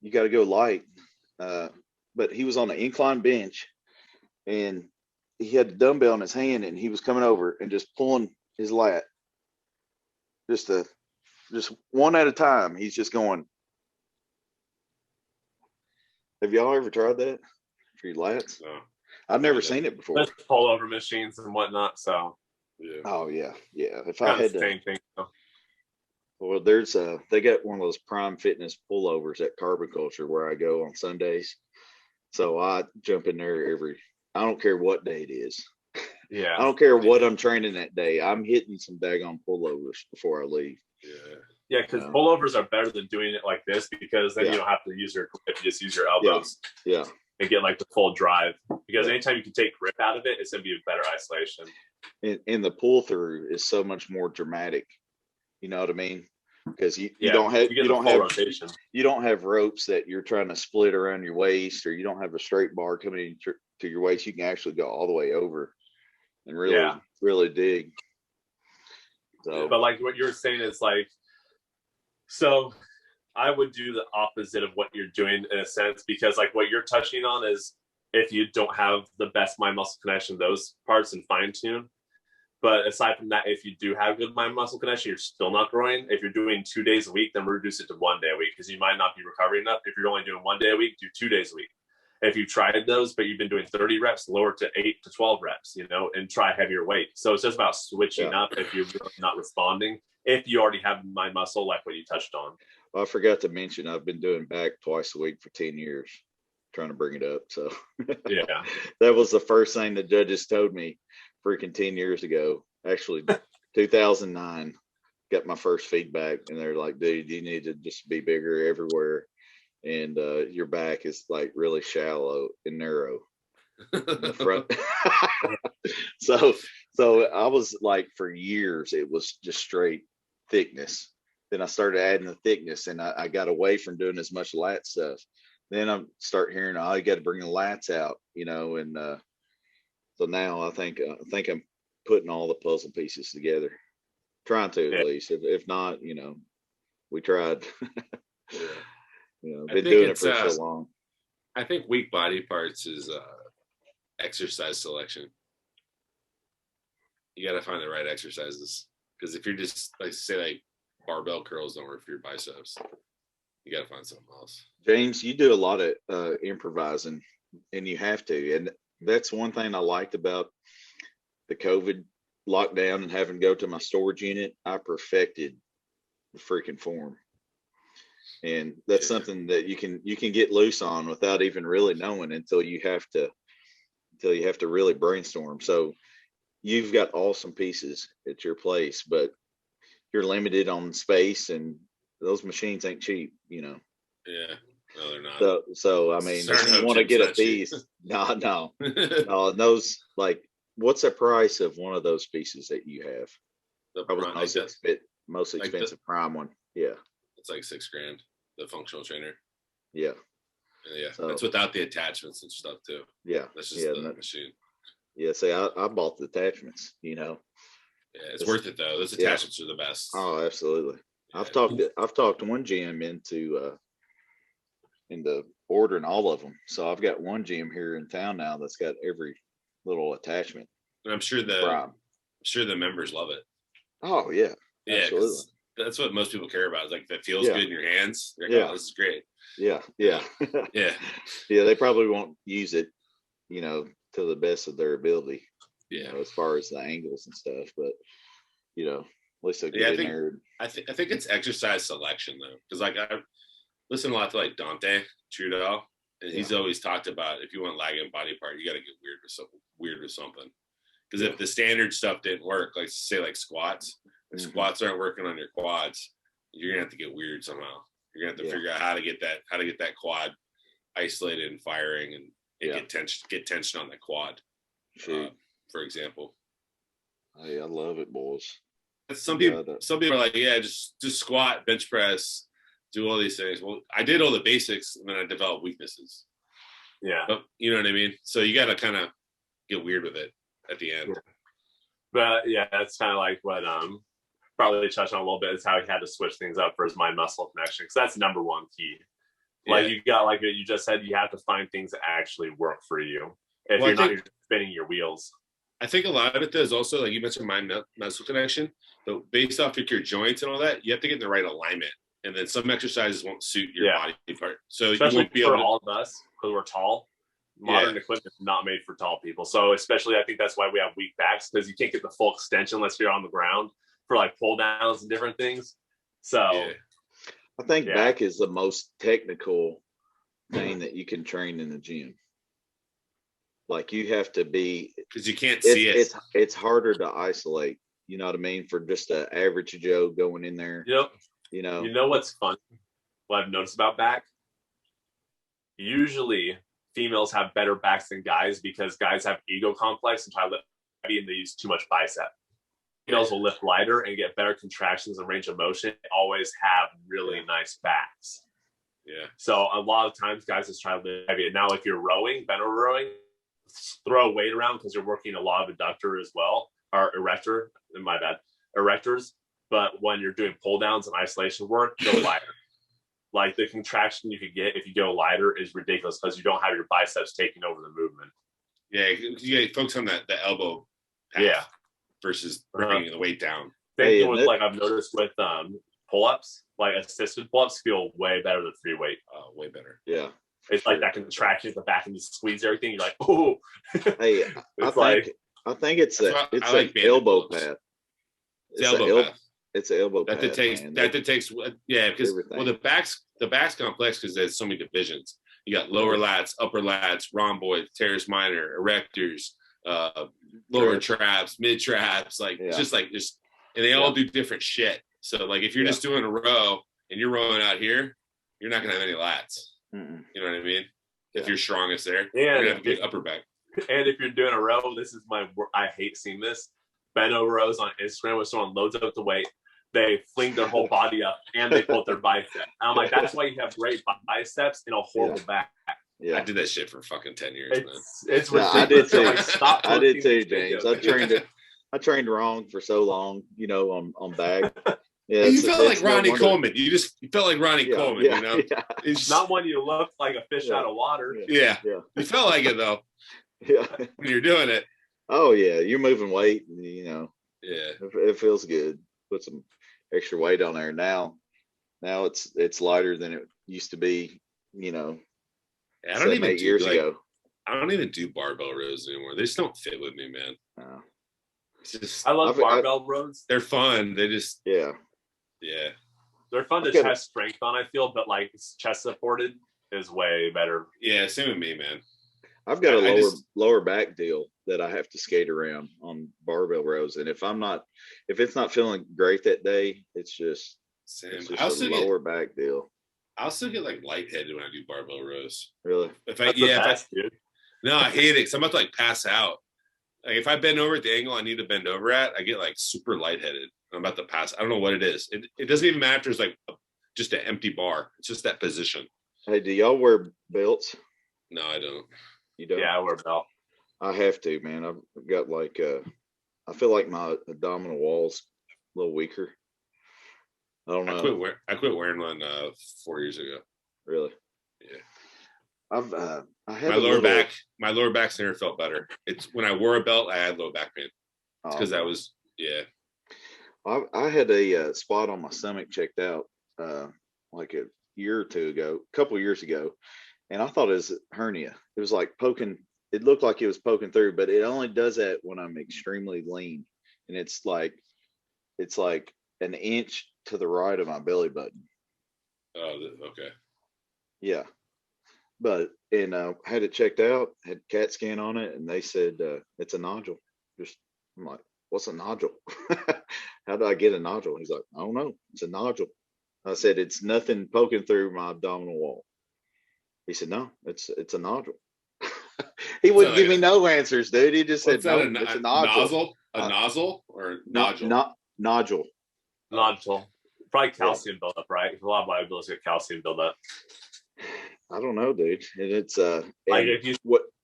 you got to go light, but he was on an incline bench, and he had the dumbbell in his hand, and he was coming over and just pulling his lat, just one at a time. He's just going. Have y'all ever tried that for your lats? No. I've never seen it before. There's pullover machines and whatnot. So. Yeah. Oh yeah. If Kind I of had the to, same thing. So. well, they got one of those Prime Fitness pullovers at Carbon Culture where I go on Sundays. So I jump in there I don't care what day it is. Yeah. I don't care what I'm training that day. I'm hitting some daggone pullovers before I leave. Yeah. Yeah, because pullovers are better than doing it like this, because then you don't have to use your grip, you just use your elbows. Yeah. And get like the full drive. Because anytime you can take grip out of it, it's gonna be a better isolation. And the pull through is so much more dramatic. You know what I mean? Because you don't have ropes that you're trying to split around your waist, or you don't have a straight bar coming in to your waist. You can actually go all the way over and really dig. So, but like what you're saying is like, so I would do the opposite of what you're doing in a sense, because like what you're touching on is if you don't have the best mind muscle connection, those parts and fine tune. But aside from that, if you do have good mind muscle connection, you're still not growing. If you're doing 2 days a week, then reduce it to 1 day a week, because you might not be recovering enough. If you're only doing 1 day a week, do 2 days a week. If you tried those, but you've been doing 30 reps, lower to 8 to 12 reps, and try heavier weight. So it's just about switching up if you're really not responding, if you already have mind muscle, like what you touched on. Well, I forgot to mention, I've been doing back twice a week for 10 years, trying to bring it up. So yeah, that was the first thing the judges told me freaking 10 years ago. Actually, 2009, got my first feedback, and they're like, dude, you need to just be bigger everywhere. And your back is like really shallow and narrow in the front. So I was like, for years, it was just straight thickness. Then I started adding the thickness, and I got away from doing as much lat stuff. Then I start hearing, oh, you got to bring the lats out, and so now I think I'm putting all the puzzle pieces together, trying to at least. If not, we tried. Been doing it for so long. I think weak body parts is exercise selection. You got to find the right exercises, because if you're just like barbell curls don't work for your biceps, you got to find something else. James, you do a lot of improvising, and you have to, and that's one thing I liked about the COVID lockdown and having to go to my storage unit. I perfected the freaking form. And that's something that you can get loose on without even really knowing until you have to really brainstorm. So you've got awesome pieces at your place, but you're limited on space, and those machines ain't cheap, Yeah, no, they're not. So I mean, if you want to get a piece, no. Those, like, what's the price of one of those pieces that you have? Probably the most expensive Prime one. Yeah. It's like $6,000, the functional trainer. Yeah. Yeah. So, that's without the attachments and stuff too. Yeah. That's just the machine. Yeah. See, I bought the attachments, Yeah, it's worth it though. Those attachments are the best. Oh, absolutely. Yeah. I've talked one gym into ordering all of them. So I've got one gym here in town now that's got every little attachment. And I'm sure the members love it. Oh yeah. Yeah. Absolutely. That's what most people care about. Is like, if it feels good in your hands. Like, oh, this is great. Yeah. Yeah. They probably won't use it, to the best of their ability. Yeah. As far as the angles and stuff, but at least they'll get in there. I think it's exercise selection though, because like I listen a lot to like Dante Trudeau, and he's always talked about, if you want lagging body part, you got to get weird with something. Because if the standard stuff didn't work, like say like squats. If squats aren't working on your quads, you're gonna have to get weird somehow. You're gonna have to figure out how to get that quad isolated and firing, and get tension on that quad. For example. Hey, I love it, boys. Some people are like, just squat, bench press, do all these things. Well, I did all the basics, and then I developed weaknesses. Yeah, but you know what I mean. So you got to kind of get weird with it at the end. But that's kind of like what probably touched on a little bit, is how he had to switch things up for his mind muscle connection, because that's number one key. Like you got, like you just said, you have to find things that actually work for you. If you're not spinning your wheels. I think a lot of it is also, like you mentioned, mind muscle connection. But based off of your joints and all that, you have to get in the right alignment. And then some exercises won't suit your body part. So especially you won't be able all of us, because we're tall, modern equipment is not made for tall people. So especially, I think that's why we have weak backs, because you can't get the full extension unless you're on the ground for like pull downs and different things. So I think back is the most technical thing that you can train in the gym. Like you have to be, because you can't see it. It's harder to isolate. You know what I mean? For just an average Joe going in there. Yep. You know. You know what's fun? What I've noticed about back? Usually, females have better backs than guys because guys have ego complex and try to lift heavy and they use too much bicep. Females will lift lighter and get better contractions and range of motion. Always have really nice backs. Yeah. So a lot of times, guys just try to lift heavy. Now, if you're rowing, bent over rowing, throw weight around because you're working a lot of adductor as well, or erector. My bad, erectors. But when you're doing pull downs and isolation work, go lighter. Like the contraction you could get if you go lighter is ridiculous because you don't have your biceps taking over the movement. Yeah, you gotta focus on the elbow. Yeah. Versus bringing the weight down. Same thing with like I've noticed with pull-ups, like assisted pull-ups feel way better than free weight. Way better. Yeah. It's like that contraction at the back and you squeeze everything. You're like, oh. Hey, I think it's an elbow pad. It's an elbow pad. That takes because the back's complex because there's so many divisions. You got lower lats, upper lats, rhomboids, teres minor, erectors, lower traps, mid traps, like it's just like this, and they all do different shit. So like if you're just doing a row and you're rowing out here, you're not gonna have any lats. Mm-mm. You know what I mean? If you're strongest there, yeah, you're gonna have a good upper back. And if you're doing a row, this is I hate seeing this. Bent over rows on Instagram where someone loads up the weight, they fling their whole body up and they pull their bicep. And I'm like, that's why you have great biceps and a horrible back. Yeah, I did that shit for fucking 10 years, man. It's ridiculous. I did too. Like, I did too, James. I trained wrong for so long, you know, on back. Yeah, you felt like Ronnie Coleman. You felt like Ronnie Coleman, you know? Yeah. It's not when you look like a fish out of water. Yeah. You felt like it though. Yeah. When you're doing it. Oh yeah, you're moving weight, you know. Yeah. It feels good. Put some extra weight on there. Now it's lighter than it used to be, you know. I don't even 8 years ago. I don't even do barbell rows anymore. They just don't fit with me, man. No. It's just, I love barbell rows. They're fun. They just yeah. They're fun to test strength on, I feel, but like chest supported is way better. Yeah, same with me, man. I've got a lower back deal that I have to skate around on barbell rows, and if it's not feeling great that day, it's just a lower back deal. I'll still get like lightheaded when I do barbell rows. Really? No, I hate it because I'm about to like pass out. Like if I bend over at the angle I need to bend over at, I get like super lightheaded. I'm about to pass. I don't know what it is. It doesn't even matter if there's like just an empty bar. It's just that position. Hey, do y'all wear belts? No, I don't. You don't? Yeah, I wear a belt. I have to, man. I've got like I feel like my abdominal wall's a little weaker. I don't know. I quit wearing one 4 years ago. Really? Yeah. I had my lower back center felt better. It's when I wore a belt, I had low back pain. It's because that was I had a spot on my stomach checked out like a year or two ago, a couple of years ago, and I thought it was hernia. It was like poking. It looked like it was poking through, but it only does that when I'm extremely lean, and it's like an inch to the right of my belly button. Oh, okay. Yeah. But had it checked out, had CAT scan on it, and they said it's a nodule. I'm like, what's a nodule? How do I get a nodule? He's like, I don't know. It's a nodule. I said, it's nothing poking through my abdominal wall. He said, no, it's a nodule. He wouldn't give me no answers, dude. He just said, no, it's a nodule. Nozzle? A nozzle or nodule? Nodule. Nodule. Probably calcium buildup, right? A lot of bodybuilders get calcium buildup. I don't know, dude. And it's like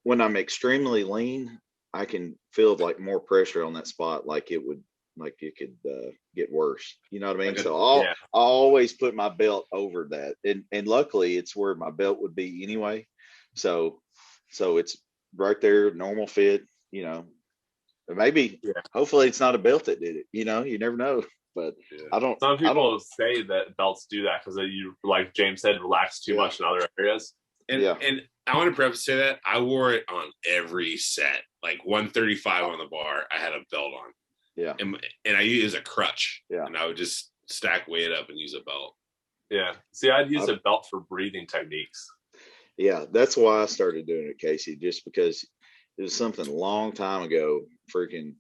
when I'm extremely lean, I can feel like more pressure on that spot, like it could get worse. You know what I mean? So I always put my belt over that, and luckily it's where my belt would be anyway. So it's right there, normal fit. You know, maybe hopefully it's not a belt that did it. You know, you never know. But I don't. Some people say that belts do that because you, like James said, relax too much in other areas. And I want to preface say that I wore it on every set, like 135 on the bar. I had a belt on. Yeah. And I use a crutch. Yeah. And I would just stack weight up and use a belt. Yeah. See, I'd use a belt for breathing techniques. Yeah, that's why I started doing it, Casey, just because it was something a long time ago, freaking,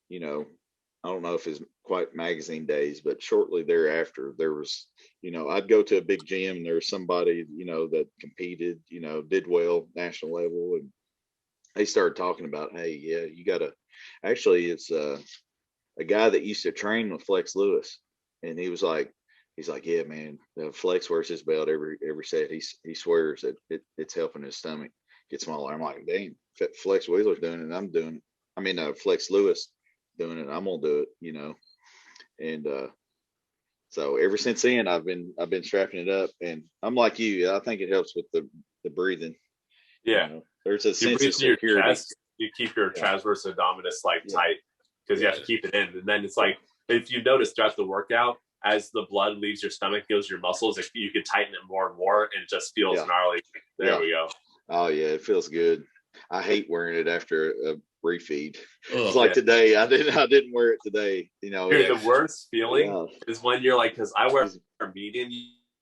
you know, I don't know if it's quite magazine days, but shortly thereafter, there was, you know, I'd go to a big gym and there was somebody, you know, that competed, you know, did well national level. And they started talking about, hey, yeah, you got to, actually, it's a guy that used to train with Flex Lewis. And he's like, yeah, man, Flex wears his belt every set. He swears that it's helping his stomach get smaller. I'm like, dang, Flex Wheeler's doing it, and I'm doing it. I mean, Flex Lewis doing it, I'm gonna do it, you know. And so ever since then, I've been strapping it up, and I'm like you. I think it helps with the breathing. Yeah, you know? There's a sense of your security. chest, you keep your transverse abdominis like tight because you have to keep it in, and then it's like if you notice throughout the workout, as the blood leaves your stomach, goes to your muscles, you can tighten it more and more, and it just feels gnarly. There we go. Oh yeah, it feels good. I hate wearing it after a refeed. It's like today, I didn't wear it today. You know, the worst feeling is when you're like, because I wear a medium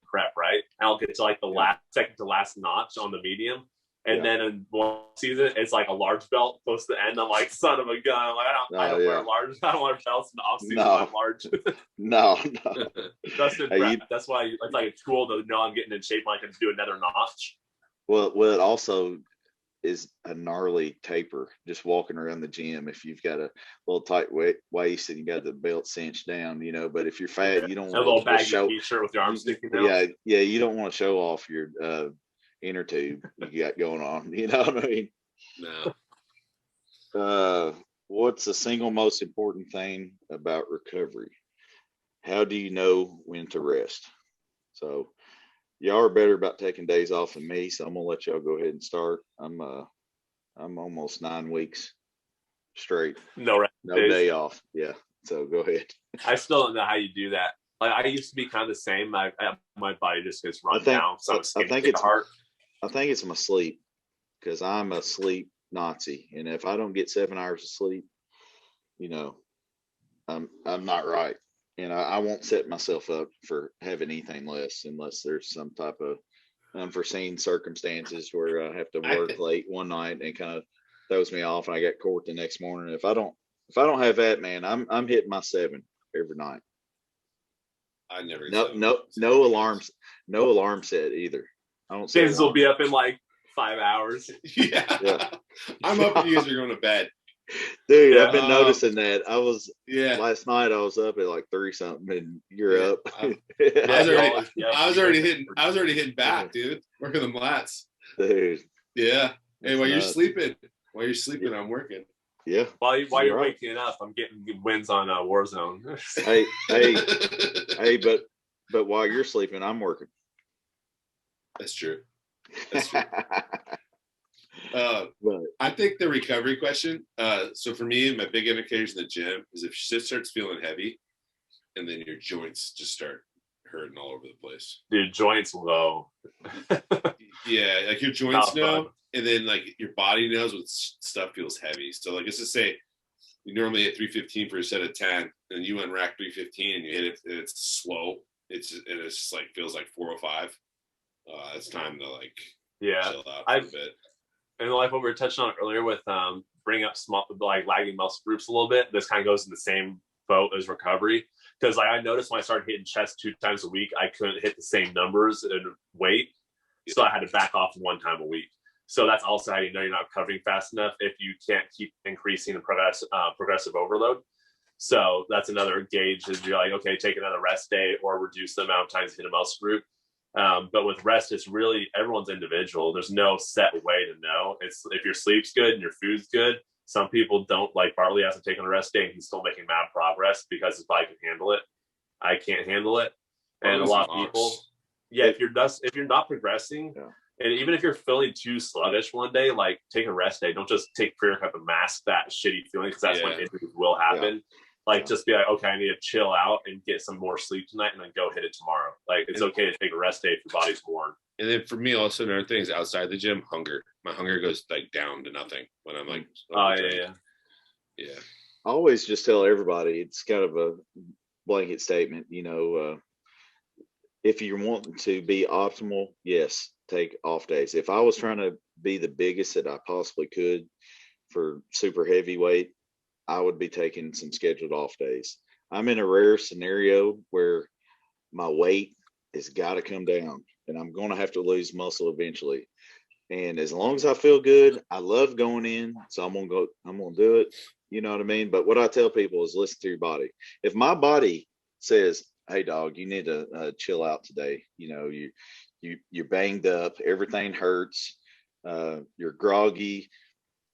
prep, right? And I'll get to like the second to last notch on the medium. And then in one season, it's like a large belt close to the end. I'm like, son of a gun. I'm like, I don't wear large. I don't wear belts in the off season. I'm large. No. That's why it's like it's cool to know I'm getting in shape. I can do another notch. Well, it also is a gnarly taper just walking around the gym if you've got a little tight waist and you got the belt cinched down, you know. But if you're fat, you don't want a little baggy t-shirt with your arms sticking out. Yeah, you don't want to show off your inner tube you got going on, you know what I mean? No. What's the single most important thing about recovery? How do you know when to rest? So y'all are better about taking days off than me, so I'm gonna let y'all go ahead and start. I'm almost 9 weeks straight, no day off. Yeah, so go ahead. I still don't know how you do that. Like I used to be kind of the same. My body just gets run down. So I think it's my sleep, because I'm a sleep Nazi, and if I don't get 7 hours of sleep, you know, I'm not right, and I won't set myself up for having anything less unless there's some type of unforeseen circumstances where I have to work late one night and kind of throws me off, and I got court the next morning. If I don't have that, man, I'm hitting my 7 every night. I never. No alarm set either. I don't. James will be up in like 5 hours. Yeah. I'm up and you guys are going to bed. Dude, I've been noticing that. Last night I was up at like 3 something, and you're up. I was already hitting back, dude. Working the lats. Dude. Yeah. Hey, while you're sleeping, I'm working. Yeah. While you're waking up, I'm getting wins on Warzone. hey, but while you're sleeping, I'm working. That's true. I think the recovery question. So for me, my big indicators in the gym is if shit starts feeling heavy, and then your joints just start hurting all over the place. Dude, joints low. Yeah, like your joints know, and then like your body knows when stuff feels heavy. So like let's just say you normally hit 315 for a set of 10, and you unrack 315 and you hit it, and it's slow. It's just like feels like 405. It's time to like chill out for a bit. And like what we were touching on earlier with bring up small like lagging muscle groups a little bit. This kind of goes in the same boat as recovery, because like I noticed when I started hitting chest 2 times a week, I couldn't hit the same numbers in weight, so I had to back off 1 time a week. So that's also how you know you're not recovering fast enough if you can't keep increasing the progressive overload. So that's another gauge, is you're like, okay, take another rest day or reduce the amount of times hit a muscle group. But with rest, it's really everyone's individual. There's no set way to know. It's if your sleep's good and your food's good. Some people don't, like Bartley hasn't taken a rest day and he's still making mad progress because his body can handle it. I can't handle it. And a lot of people, if you're not progressing, and even if you're feeling too sluggish one day, like take a rest day. Don't just take pre-workout and mask that shitty feeling, because that's when injuries will happen. Like just be like, okay, I need to chill out and get some more sleep tonight, and then go hit it tomorrow. Like it's okay to take a rest day if your body's worn. And then for me, also another thing is outside the gym, hunger. My hunger goes like down to nothing when I'm like, yeah. I always just tell everybody, it's kind of a blanket statement, if you're wanting to be optimal, yes, take off days. If I was trying to be the biggest that I possibly could for super heavyweight, I would be taking some scheduled off days. I'm in a rare scenario where my weight has got to come down and I'm going to have to lose muscle eventually. And as long as I feel good, I love going in. So I'm going to do it. You know what I mean? But what I tell people is listen to your body. If my body says, hey dog, you need to chill out today. You're banged up, everything hurts. You're groggy.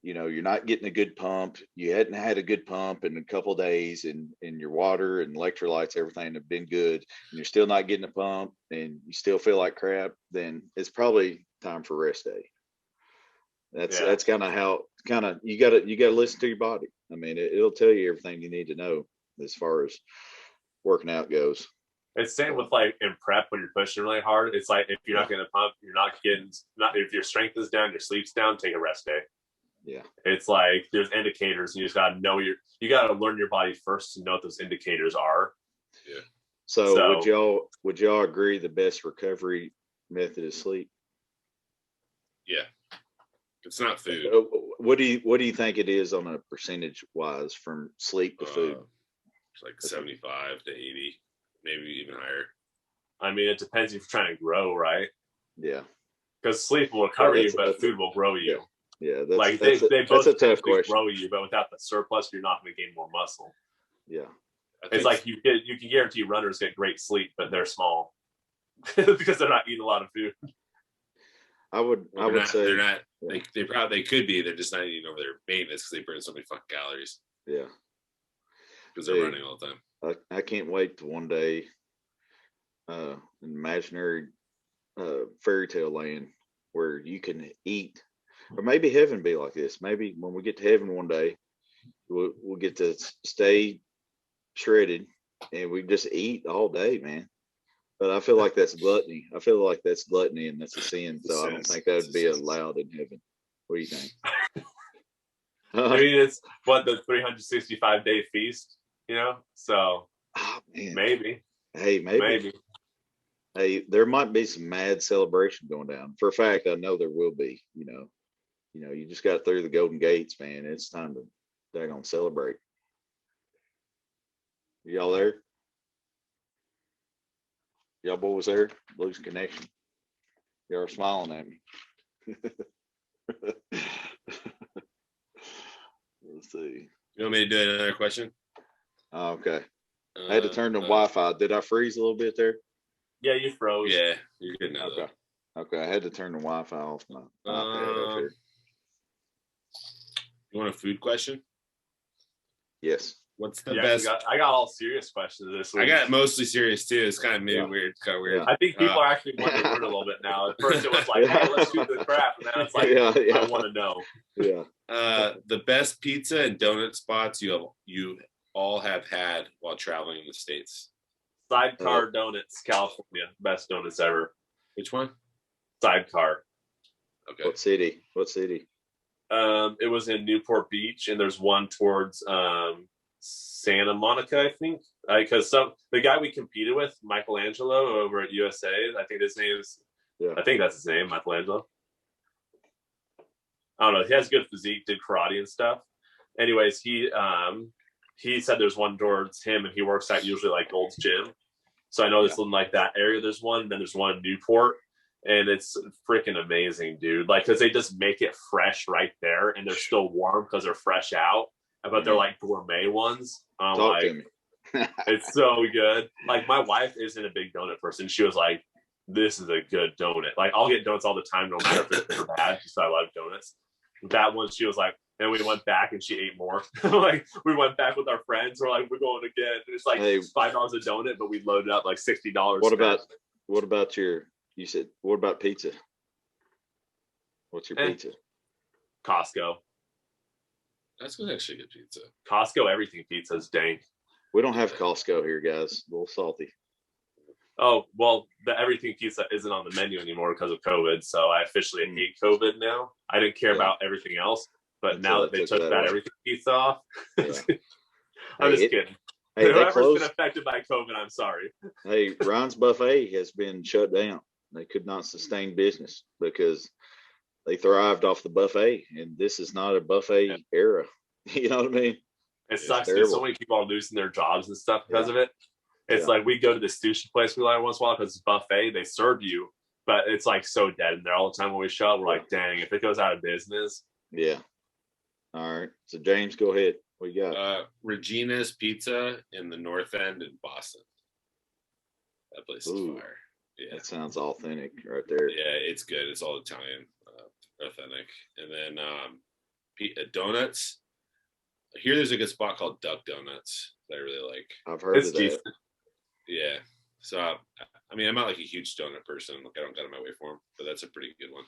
You're not getting a good pump. You hadn't had a good pump in a couple of days, and your water and electrolytes, everything have been good, and you're still not getting a pump, and you still feel like crap. Then it's probably time for rest day. That's kind of how you got to listen to your body. I mean, it'll tell you everything you need to know as far as working out goes. It's same with like in prep when you're pushing really hard. It's like if you're not getting a pump, if your strength is down, your sleep's down, take a rest day. Yeah. It's like there's indicators and you just gotta know you gotta learn your body first to know what those indicators are. Yeah. So would y'all agree the best recovery method is sleep? Yeah. It's not food. What do you think it is on a percentage wise from sleep to food? It's like 75 to 80, maybe even higher. I mean, it depends if you're trying to grow, right? Yeah. Because sleep will recover you, but food will grow you. Yeah. They both a tough question. grow you, but without the surplus, you're not going to gain more muscle. Yeah. It's like you can guarantee runners get great sleep, but they're small because they're not eating a lot of food. I would say they're not. Yeah. They could be. They're just not eating over their maintenance because they burn so many fucking calories. Yeah. Because they're running all the time. I can't wait to one day, an imaginary fairy tale land where you can eat, or maybe heaven be like this. Maybe when we get to heaven one day, we'll get to stay shredded and we just eat all day, man. But I feel like that's gluttony. And that's a sin. So I don't think that would be allowed in heaven. What do you think? I mean, it's the 365-day feast, So maybe. Hey, maybe. Hey, there might be some mad celebration going down. For a fact, I know there will be. You just got through the Golden Gates, man. It's time to daggone celebrate. Y'all there? Y'all boys there? Losing connection. Y'all are smiling at me. Let's see. You want me to do another question? Oh, okay. I had to turn the Wi-Fi. Did I freeze a little bit there? Yeah, you froze. Yeah, you're good now. Okay. Okay, I had to turn the Wi-Fi off my iPad up here. You want a food question? Yes. What's the best? I got all serious questions this week. I got mostly serious too. It's kind of weird. It's kind of weird. I think people are actually wanting to learn a little bit now. At first it was like, hey, let's shoot the crap. And now it's like, I want to know. Yeah. The best pizza and donut spots you all have had while traveling in the States. Sidecar Donuts, California. Best donuts ever. Which one? Sidecar. Okay. What city? It was in Newport Beach, and there's one towards Santa Monica, I think. Because the guy we competed with, Michelangelo, over at USA, I think his name is. Yeah. I think that's his name, Michelangelo. I don't know. He has good physique, did karate and stuff. Anyways, he said there's one towards him, and he works at usually like Gold's Gym. So I know there's in like that area. There's one, and then there's one in Newport. And it's freaking amazing, dude. Like, because they just make it fresh right there, and they're still warm because they're fresh out. But they're like gourmet ones. Talk to me. It's so good. Like, my wife isn't a big donut person. She was like, "This is a good donut." Like, I'll get donuts all the time, no matter if they're good or bad, because I love donuts. That one, she was like, and we went back, and she ate more. Like, we went back with our friends. We're like, we're going again. And it's like $5 a donut, but we loaded up like $60. What about You said, what about pizza? What's your pizza? Costco. That's good, actually good pizza. Costco, everything pizza is dank. We don't have Costco here, guys. A little salty. Oh, well, the everything pizza isn't on the menu anymore because of COVID. So I officially hate COVID now. I didn't care about everything else, but now that they took that everything pizza off, Yeah. I'm just kidding. Hey, Whoever's been affected by COVID, I'm sorry. Hey, Ron's Buffet has been shut down. They could not sustain business because they thrived off the buffet, and this is not a buffet era. You know what I mean? It sucks because so many people are losing their jobs and stuff because of it. It's like we go to the sushi place we like once in a while because it's buffet. They serve you, but it's like so dead in there all the time when we show up. We're like, dang, if it goes out of business. Yeah. All right. So James, go ahead. What you got? Regina's Pizza in the North End in Boston. That place is fire. Yeah. That sounds authentic right there. Yeah, it's good. It's all Italian, authentic. And then donuts. I hear there's a good spot called Duck Donuts that I really like. I've heard of that. Yeah. So, I mean, I'm not like a huge donut person. Like, I don't get on my way for them, but that's a pretty good one.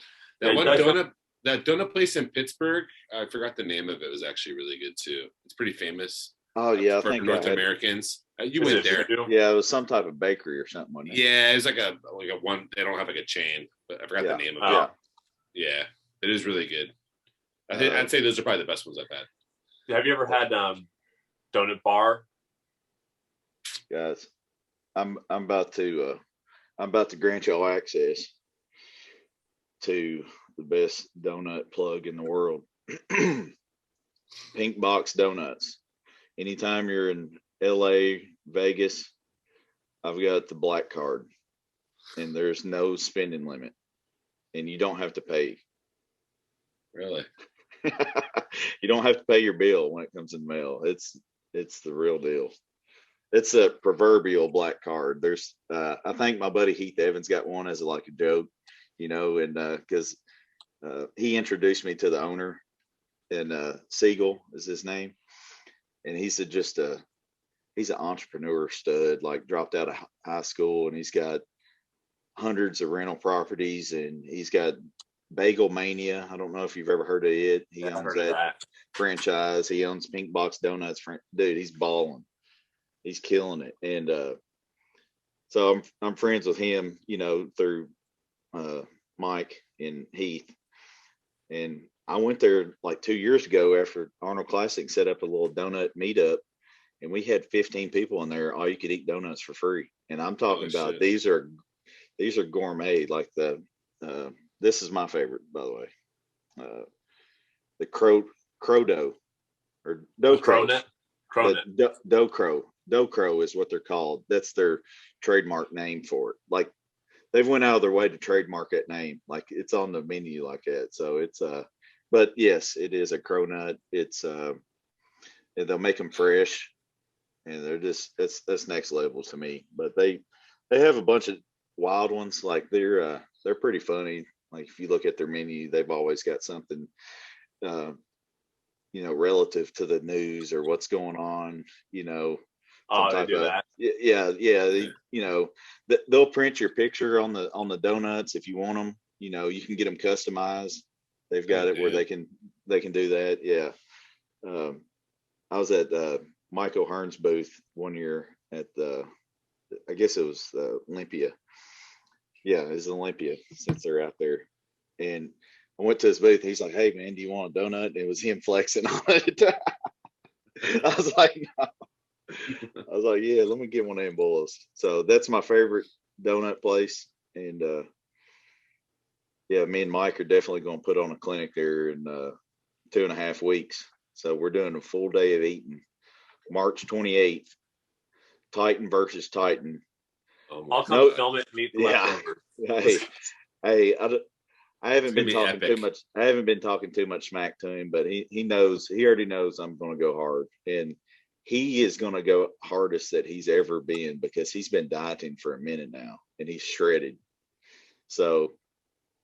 That donut place in Pittsburgh, I forgot the name of it, was actually really good too. It's pretty famous. Oh yeah, I for think North Americans. You went there. Yeah, it was some type of bakery or something, wasn't it? Yeah, it was like a one. They don't have like a chain, but I forgot the name of it. Yeah, it is really good. I'd say those are probably the best ones I've had. Have you ever had Donut Bar? Guys, I'm about to grant y'all access to the best donut plug in the world. Pink Box Donuts. Anytime you're in LA, Vegas, I've got the black card, and there's no spending limit, and you don't have to pay. Really? You don't have to pay your bill when it comes in the mail. It's the real deal. It's a proverbial black card. There's I think my buddy Heath Evans got one as like a joke, and because he introduced me to the owner, and Siegel is his name, and he's he's an entrepreneur stud, like dropped out of high school, and he's got hundreds of rental properties, and he's got Bagel Mania. I don't know if you've ever heard of it. He owns that franchise. He owns Pink Box Donuts. Dude, he's balling. He's killing it. And so I'm friends with him, through Mike and Heath. And I went there like 2 years ago after Arnold Classic, set up a little donut meetup, and we had 15 people in there, all you could eat donuts for free. And I'm talking about these are gourmet, like this is my favorite, by the way. The crow dough or dough crow. Dough crow is what they're called. That's their trademark name for it. Like they've went out of their way to trademark that name. Like it's on the menu like that. So it's but yes, it is a crow nut. It's they'll make them fresh, and they're just that's next level to me. But they have a bunch of wild ones. Like they're pretty funny. Like if you look at their menu, they've always got something relative to the news or what's going on, Oh, they do that. Yeah. They'll print your picture on the donuts if you want them. You can get them customized. They've got it where they can do that. Yeah. I was at Michael Hearn's booth one year at I guess it was Olympia. Yeah, it's Olympia since they're out there. And I went to his booth. He's like, "Hey man, do you want a donut?" And it was him flexing on it. I was like, no. I was like, yeah, let me get one of them boys. So that's my favorite donut place. And yeah, me and Mike are definitely going to put on a clinic there in 2.5 weeks. So we're doing a full day of eating. March 28th, Titan versus Titan. I'll come film it and eat the leftovers. Hey, I haven't been talking too much. I haven't been talking too much smack to him, but he knows. He already knows I'm going to go hard, and he is going to go hardest that he's ever been because he's been dieting for a minute now, and he's shredded. So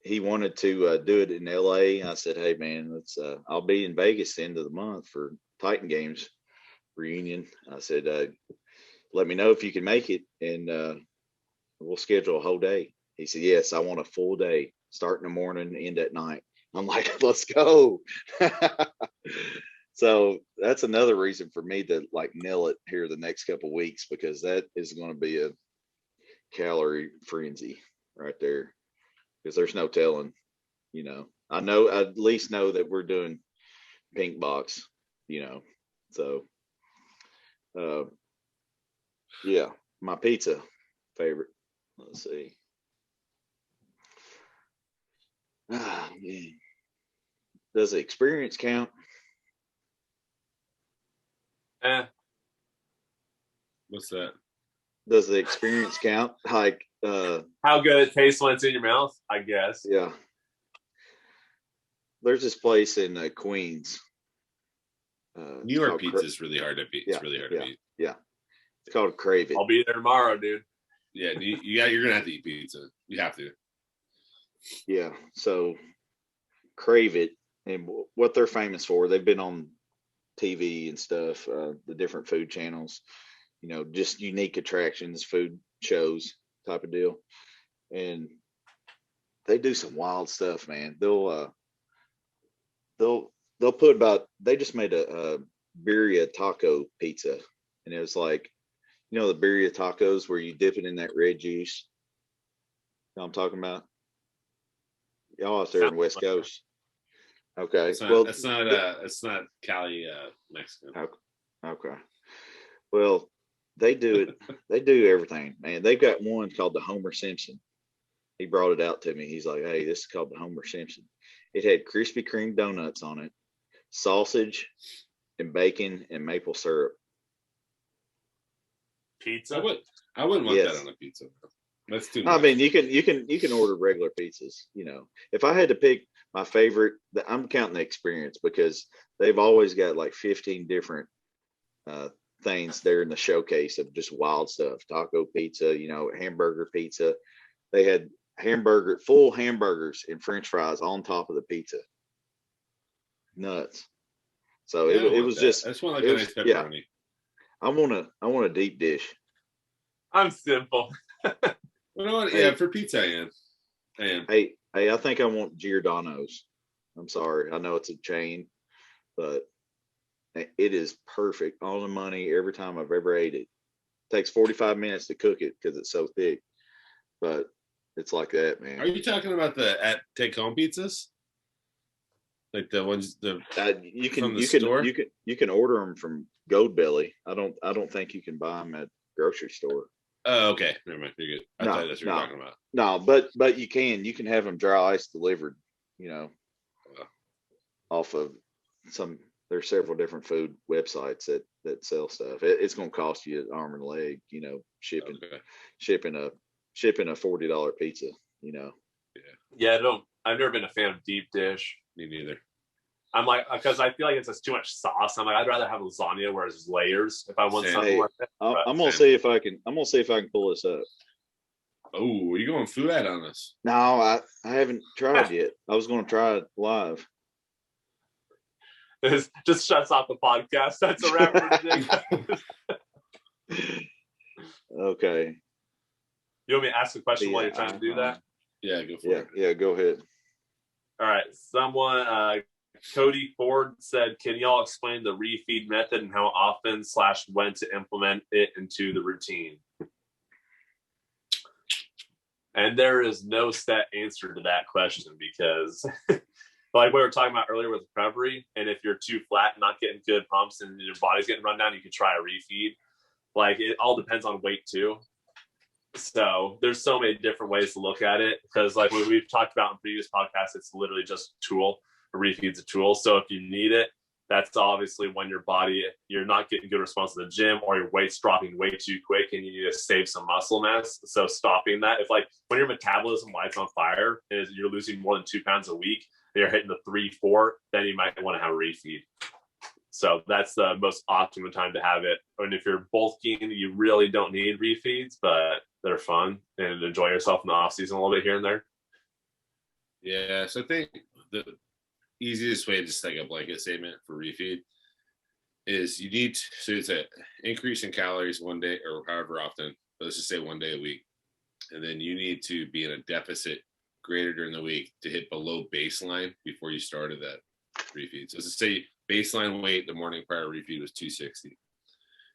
he wanted to do it in LA. I said, "Hey man, let's. I'll be in Vegas the end of the month for Titan Games reunion." I said, "Let me know if you can make it, and we'll schedule a whole day." He said, "Yes, I want a full day, start in the morning, end at night." I'm like, "Let's go." So that's another reason for me to like nail it here the next couple of weeks, because that is going to be a calorie frenzy right there, because there's no telling. I at least know that we're doing pink box. So yeah, my pizza favorite. Let's see. Yeah. Does the experience count? What's that? Does the experience count? Like how good it tastes when it's in your mouth, I guess. Yeah. There's this place in Queens. New York pizza is really hard to beat. Yeah, it's really hard to beat. Yeah. It's called Crave It. I'll be there tomorrow, dude. Yeah, you're gonna have to eat pizza. You have to. Yeah. So Crave It, and what they're famous for, they've been on TV and stuff, the different food channels, just unique attractions, food shows type of deal. And they do some wild stuff, man. They'll put they just made a birria taco pizza, and it was like, the birria tacos where you dip it in that red juice. You know what I'm talking about? Y'all out there in West Coast. Okay. It's not Cali, Mexican. Okay. Well, they do it. They do everything, man. They've got one called the Homer Simpson. He brought it out to me. He's like, "Hey, this is called the Homer Simpson." It had Krispy Kreme donuts on it, sausage, and bacon and maple syrup. Pizza? I wouldn't want that on a pizza. That's too much. I mean, you can order regular pizzas. If I had to pick my favorite, I'm counting the experience, because they've always got like 15 different things there in the showcase of just wild stuff. Taco pizza, hamburger pizza. They had full hamburgers and French fries on top of the pizza. Nuts. So it was just. I just want like a nice pepperoni. I want a deep dish. I'm simple. You know what? Yeah, for pizza, I am. Hey, I think I want Giordano's. I'm sorry. I know it's a chain, but it is perfect, on the money every time I've ever ate it. It takes 45 minutes to cook it because it's so thick, but it's like that, man. Are you talking about the at take home pizzas? Like the ones you can order them from Goldbelly. I don't think you can buy them at grocery store. Oh, okay. Never mind. You're good. I thought that's what you were talking about. No, but you can have them dry ice delivered, off of there's several different food websites that sell stuff. It's going to cost you an arm and a leg, shipping a $40 pizza, Yeah, I've never been a fan of deep dish. Me neither. I'm like, because I feel like it's just too much sauce. I'm like, I'd rather have lasagna where it's layers if I want something like that. I'm gonna see if I can pull this up. Oh, are you going food ad on us? No, I haven't tried yet. I was gonna try it live. It just shuts off the podcast. That's a wrap for today. Okay. You want me to ask a question while you're trying to do that? Yeah, go for it. Yeah, go ahead. All right. Someone, Cody Ford said, can y'all explain the refeed method and how often / when to implement it into the routine? And there is no set answer to that question, because like we were talking about earlier with recovery, and if you're too flat, not getting good pumps, and your body's getting run down, you can try a refeed. Like, it all depends on weight too. So there's so many different ways to look at it, because like what we've talked about in previous podcasts, it's literally just a tool. A refeed's a tool. So if you need it, that's obviously when you're not getting good response to the gym, or your weight's dropping way too quick and you need to save some muscle mass. So stopping that, if like when your metabolism lights on fire is you're losing more than 2 pounds a week, and you're hitting the 3-4, then you might want to have a refeed. So that's the most optimum time to have it. And if you're bulking, you really don't need refeeds, but they're fun, and enjoy yourself in the off season a little bit here and there. Yeah, so I think the easiest way to just take a blanket statement for refeed is you need so it's an increase in calories one day, or however often, but let's just say 1 day a week, and then you need to be in a deficit greater during the week to hit below baseline before you started that refeed. So let's say baseline weight the morning prior refeed was 260.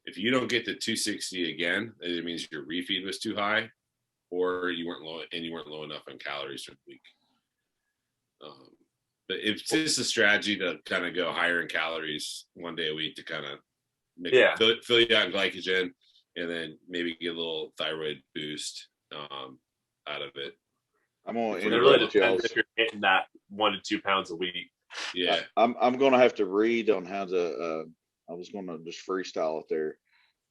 If you don't get to 260 again, it means your refeed was too high, or you weren't low enough on calories for the week. But it's just a strategy to kind of go higher in calories one day a week to kind of fill you out in glycogen, and then maybe get a little thyroid boost out of it. I'm gonna It really depends if you're hitting that 1 to 2 pounds a week. Yeah, I'm gonna have to read on how to. I was gonna just freestyle it there,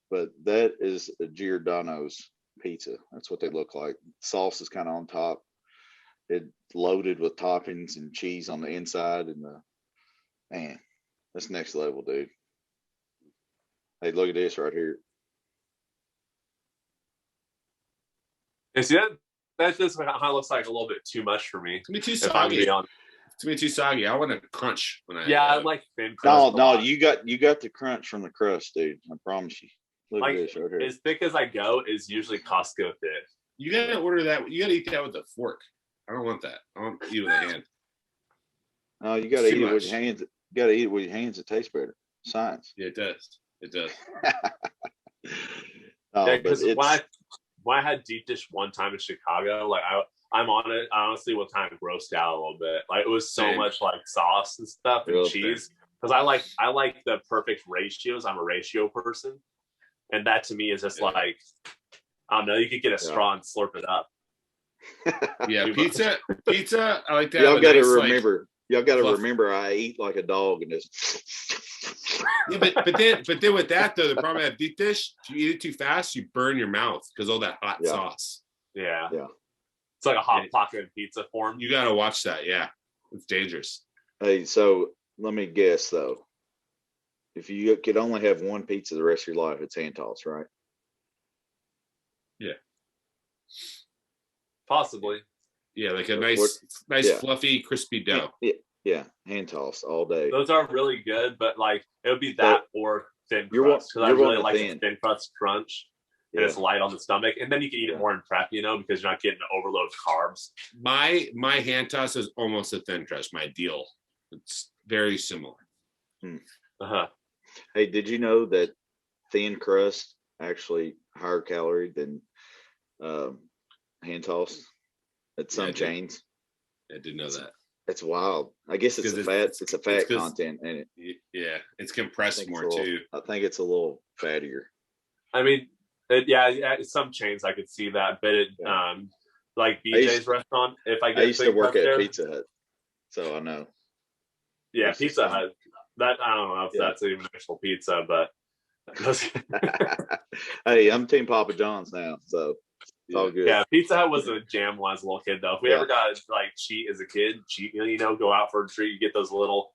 but that is a Giordano's pizza. That's what they look like. Sauce is kind of on top. It loaded with toppings and cheese on the inside, and man, that's next level, dude. Hey, look at this right here. And see that just kind of looks like a little bit too much for me. it's gonna be too soggy. It's gonna be too soggy. I want to crunch when I like thin crust. No, you got the crunch from the crust, dude. I promise you. Look at this right here. As thick as I go is usually Costco thick. You gotta order that. You gotta eat that with a fork. I don't want that. I want to eat with a hand. No, you gotta eat it with your hands. You gotta eat it with your hands. It tastes better. Science. Yeah, it does. It does. Because when I had deep dish one time in Chicago, like I'm on it. I honestly was kind of grossed out a little bit. Like it was so much like sauce and stuff and cheese. Because I like the perfect ratios. I'm a ratio person, and that to me is just like, I don't know. You could get a straw and slurp it up. Yeah, pizza. I like that. Y'all got to remember. Y'all got to remember. I eat like a dog, and just. Yeah, but then with that though, the problem with deep dish, if you eat it too fast, you burn your mouth because all that hot sauce. Yeah. It's like a hot pocket pizza form. You gotta watch that. Yeah, it's dangerous. Hey, so let me guess though. If you could only have one pizza the rest of your life, it's hand tossed, right? Yeah. Possibly. Yeah, like a nice fluffy, crispy dough. Yeah, hand tossed all day. Those are really good, but like it would be that or thin crust because I really like the thin crust crunch. And it's light on the stomach, and then you can eat it more in prep, because you're not getting the overload of carbs. My hand toss is almost a thin crust. My deal, it's very similar. Hey, did you know that thin crust actually higher calorie than hand toss at some chains? I didn't know that. It's wild. I guess it's a fat content in it. Yeah, it's compressed more too. I think it's a little fattier. I mean, some chains I could see that, but like BJ's restaurant. If I used to work at Pizza Hut, so I know. Yeah, Pizza Hut. That I don't know if that's even actual pizza, but. Hey, I'm Team Papa John's now, so it's all good. Yeah, Pizza Hut was a jam when I was a little kid, though. If we ever got to like cheat as a kid, go out for a treat, you get those little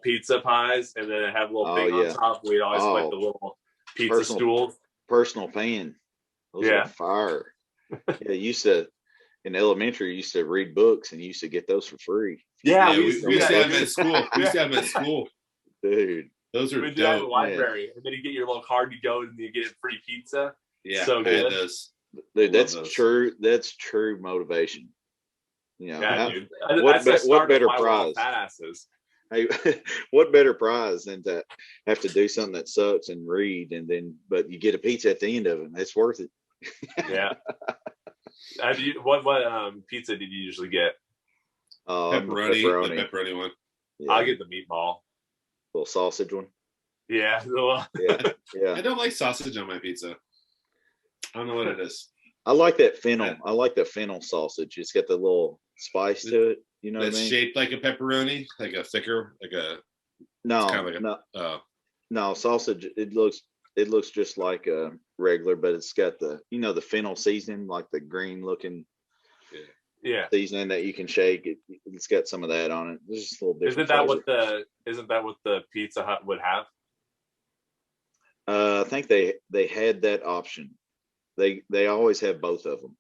pizza pies, and then have a little thing on top. We'd always put the little pizza stools. Personal pan. Those are fire. Yeah, used to in elementary. Used to read books and used to get those for free. Yeah, we used to have them at school. We used to have them at school, dude. Those are we do that in the library, and then you get your little card. You go and you get free pizza. Yeah, so good. Dude, that's true. That's true motivation. Dude. What better prize? Hey, what better prize than to have to do something that sucks and read, but you get a pizza at the end of it. It's worth it. Yeah. What pizza did you usually get? Pepperoni. The pepperoni one. Yeah. I'll get the meatball. Little sausage one. Yeah. Yeah. I don't like sausage on my pizza. I don't know what it is. I like that fennel. I like the fennel sausage. It's got the little spice to it. You know what I mean? Shaped like a pepperoni, like a thicker, like a. No sausage. It looks just like a regular, but it's got the the fennel seasoning, like the green looking. Yeah. Seasoning that you can shake. It's got some of that on it. It's just a little different. Isn't that what the Pizza Hut would have? I think they had that option. They always have both of them.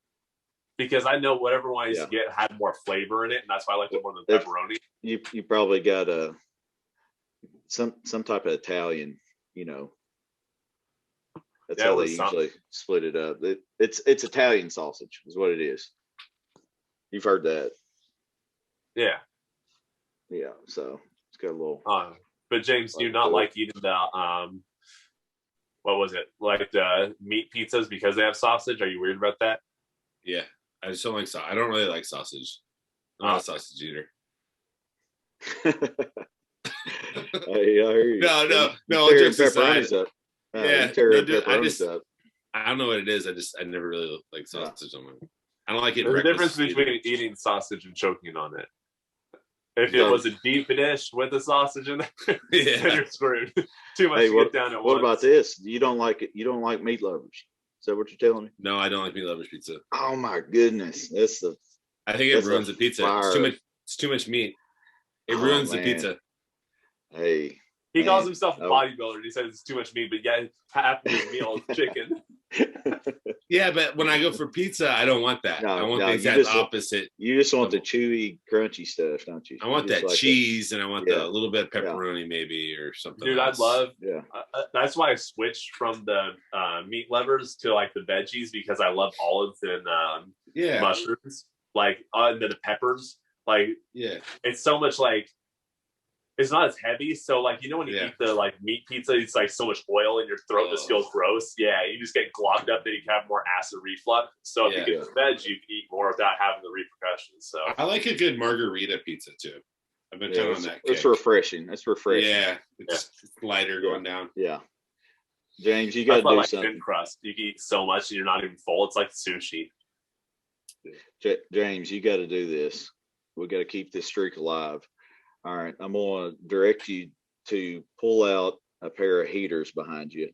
Because I know whatever one I used to get had more flavor in it, and that's why I like it more than pepperoni. You probably got some type of Italian, That's how they usually split it up. It's Italian sausage is what it is. You've heard that. Yeah. Yeah. So it's got a little. But James, do you not like eating the what was it? Like the meat pizzas because they have sausage? Are you weird about that? Yeah, I just don't like I don't really like sausage. I'm not a sausage eater. Hey, I hear you. No. Tearing Jokes aside, pepperonis up. yeah, you tearing dude, pepperonis up. I don't know what it is. I never really like sausage on my. I don't like it. There's a difference between either. eating sausage and choking on it. If You it was a deep dish with a sausage in there, then you're screwed. Too much to get down at once. What about this? You don't like it? You don't like meat lovers? Is that what you're telling me? No, I don't like meat lovers pizza. Oh my goodness, I think it ruins the pizza. It's too much meat. It ruins the pizza. Hey, he calls himself a bodybuilder. He says it's too much meat, but yeah, half of his meal is chicken. Yeah, but when I go for pizza, I don't want that. I want the exact opposite. You just want the chewy, crunchy stuff, don't you? I want that cheese, and I want the little bit of pepperoni, maybe, or something. Dude, else. I love. That's why I switched from the meat lovers to like the veggies, because I love olives and mushrooms, like and then the peppers. Like, it's so much like. It's not as heavy, so like when you eat the like meat pizza, it's like so much oil in your throat. This feels gross. Yeah, you just get clogged up, then you can have more acid reflux. So if you get the veg, you can eat more without having the repercussions. So I like a good margarita pizza too. I've been kind of on that. It's refreshing. It's refreshing. Yeah, it's lighter going down. Yeah, James, you got to do like something. Thin crust. You can eat so much and you're not even full. It's like sushi. James, you got to do this. We got to keep this streak alive. All right, I'm going to direct you to pull out a pair of heaters behind you.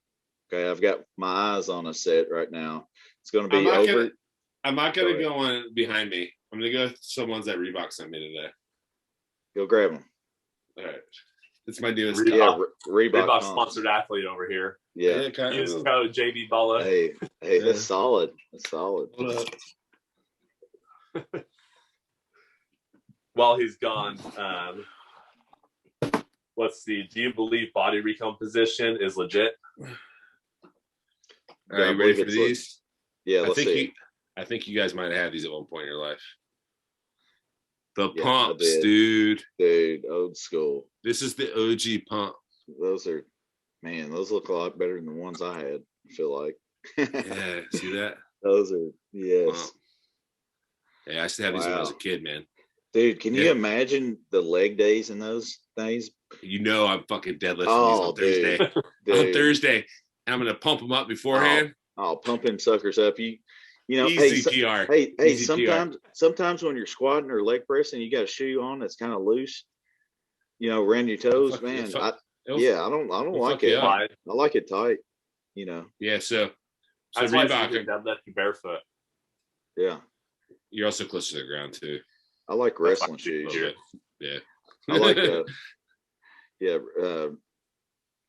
Okay, I've got my eyes on a set right now. It's going to be over. I'm not going to go on behind me. I'm going to go to some ones that Reebok sent me today. Go grab them. All right. It's my newest. Reebok sponsored athlete over here. Yeah. Use code JB Balla. Hey, that's solid. That's solid. While he's gone, let's see. Do you believe body recomposition is legit? Are you ready for these? Yeah, let's see. I think you guys might have had these at one point in your life. The pumps, dude. Dude, old school. This is the OG pump. Those look a lot better than the ones I had, I feel like. Yeah, see that? Those are, yes. Yeah, I used to have these when I was a kid, man. Dude, can you imagine the leg days in those days? I'm fucking deadlifting these on Thursday. On Thursday, and I'm gonna pump them up beforehand. I'll pump them suckers up. Easy PR. Hey, easy sometimes when you're squatting or leg pressing, you got a shoe on that's kind of loose. Around your toes, man. I don't like it. I like it tight. Yeah, so that's why Reebok left you barefoot. Yeah. You're also close to the ground too. I like wrestling shoes. Yeah. I like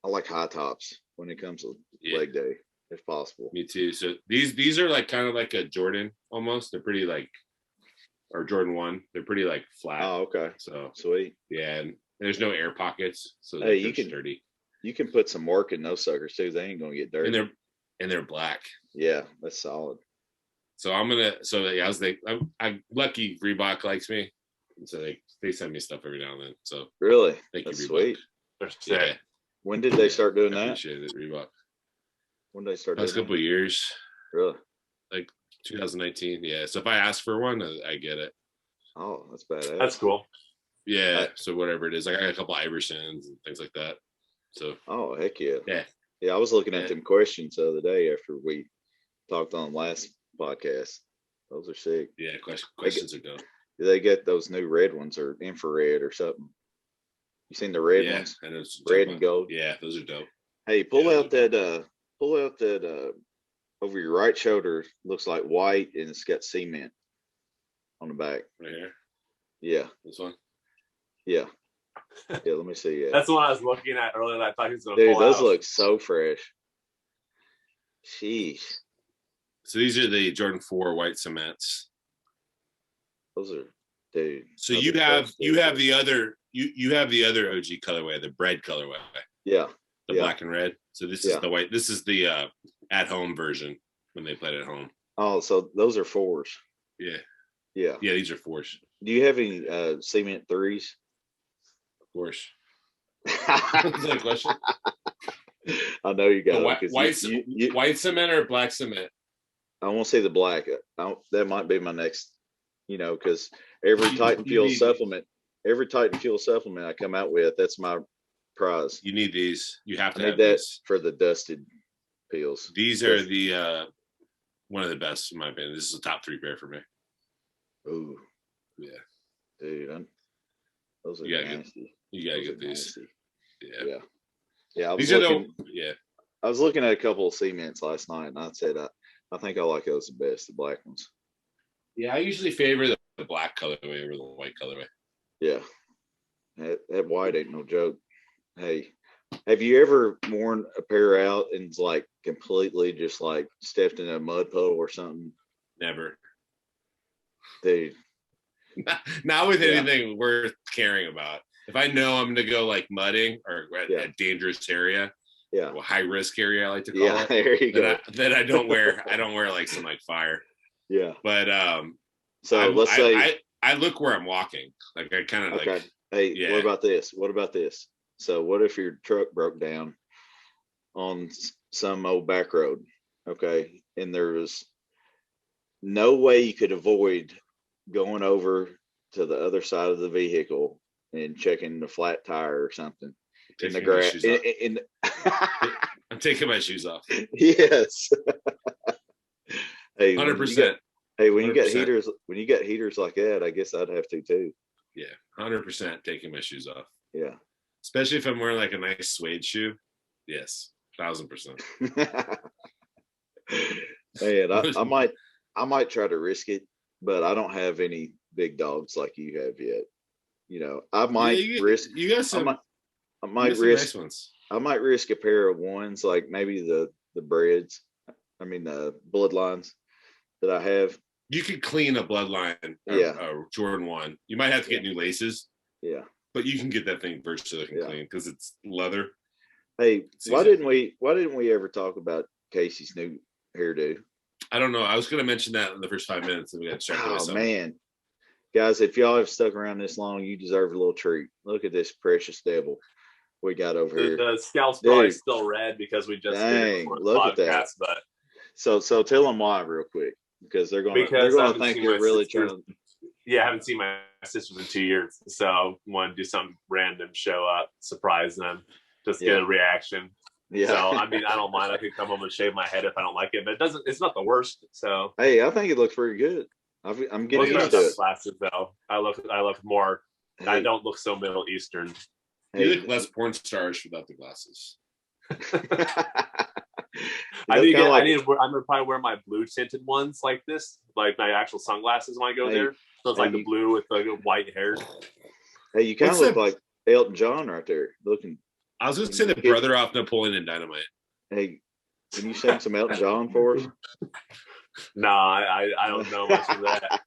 I like high tops when it comes to leg day, if possible. Me too. So these are like kind of like a Jordan almost. They're pretty like, or Jordan 1. They're pretty like flat. Oh, okay. So sweet. Yeah, and there's no air pockets, so they're sturdy. You can put some work in those suckers too. They ain't gonna get dirty. And they're black. Yeah, that's solid. So I'm lucky Reebok likes me. So they send me stuff every now and then. So really, thank you, Reebok. Sweet. Yeah. When did they start doing that? Appreciate it, Reebok. When did they start? Last couple of years. Really? Like 2019. Yeah. So if I ask for one, I get it. Oh, that's badass. That's cool. Yeah. So whatever it is, I got a couple Iversons and things like that. So. Oh heck yeah. Yeah. Yeah, I was looking at them questions the other day after we talked on last podcast. Those are sick. Yeah, questions are dope. They get those new red ones or infrared or something. You seen the red ones? Red and gold. Yeah, those are dope. Hey, pull out that over your right shoulder. Looks like white and it's got cement on the back. Right here. Yeah. This one. Yeah. Yeah. Let me see. Yeah. That's the one I was looking at earlier. I thought he was going to. Dude, those look so fresh. Sheesh. So these are the Jordan 4 white cements. Those are, dude. So you have the other OG colorway, the bread colorway. Yeah. The black and red. So this is the white. This is the at home version when they played at home. Oh, so those are 4s. Yeah. Yeah. Yeah, these are 4s. Do you have any cement 3s? Of course. Is that a question? I know you got white cement or black cement? I want to see the black. That might be my next, because every Titan Fuel supplement I come out with, that's my prize. You need these. You have to need have that these for the dusted peels. These are the one of the best in my opinion. This is a top 3 pair for me. Ooh, yeah, dude, those are nasty. You gotta get these. Yeah. I was these looking, are yeah. I was looking at a couple of cements last night, and I said I think I like those the best, the black ones. Yeah, I usually favor the black colorway over the white colorway. Yeah, that white ain't no joke. Hey, have you ever worn a pair out and it's like completely just like stepped in a mud puddle or something? Never. Dude. Not with anything worth caring about. If I know I'm gonna go like mudding or a dangerous area, a high risk area, I like to call it. There you go. Then I don't wear like some like fire. Yeah. But so let's say I look where I'm walking. Like I kind of like. Hey, what about this? So what if your truck broke down on some old back road? Okay, and there was no way you could avoid going over to the other side of the vehicle and checking the flat tire or something in the grass. I'm taking my shoes off. Yes. Hey, 100%. When you get heaters like that, I guess I'd have to too. Yeah, 100% taking my shoes off. Yeah, especially if I'm wearing like a nice suede shoe. Yes, 1000%. Man, I might try to risk it, but I don't have any big dogs like you have yet. I might risk. You got some. I might risk. Nice ones. I might risk a pair of ones, like maybe the breads. I mean the bloodlines that I have. You could clean a bloodline, Jordan 1. You might have to get new laces. Yeah, but you can get that thing versatile and clean because it's leather. Hey, why didn't we ever talk about Casey's new hairdo? I don't know. I was going to mention that in the first 5 minutes, and we got distracted. Oh man, guys, if y'all have stuck around this long, you deserve a little treat. Look at this precious devil we got over here. The scalp's probably still red because we just did it look at that. But so tell them why real quick, because they're going to think you're really trying to. Yeah, I haven't seen my sisters in 2 years, so want to do something random, show up, surprise them, just get a reaction. Yeah. So I mean, I don't mind. I could come home and shave my head if I don't like it, but it doesn't. It's not the worst. So hey, I think it looks pretty good. I'm getting used to it. Glasses though, I look more. Hey. I don't look so Middle Eastern. Hey. You look less porn stars without the glasses. I'm gonna probably wear my blue tinted ones like this, like my actual sunglasses when I go there. So it's like the blue with the white hair. Hey, you kind of look like Elton John right there. Looking. I was going to say the brother off Napoleon and Dynamite. Hey, can you sing some Elton John for us? No, I don't know much of that.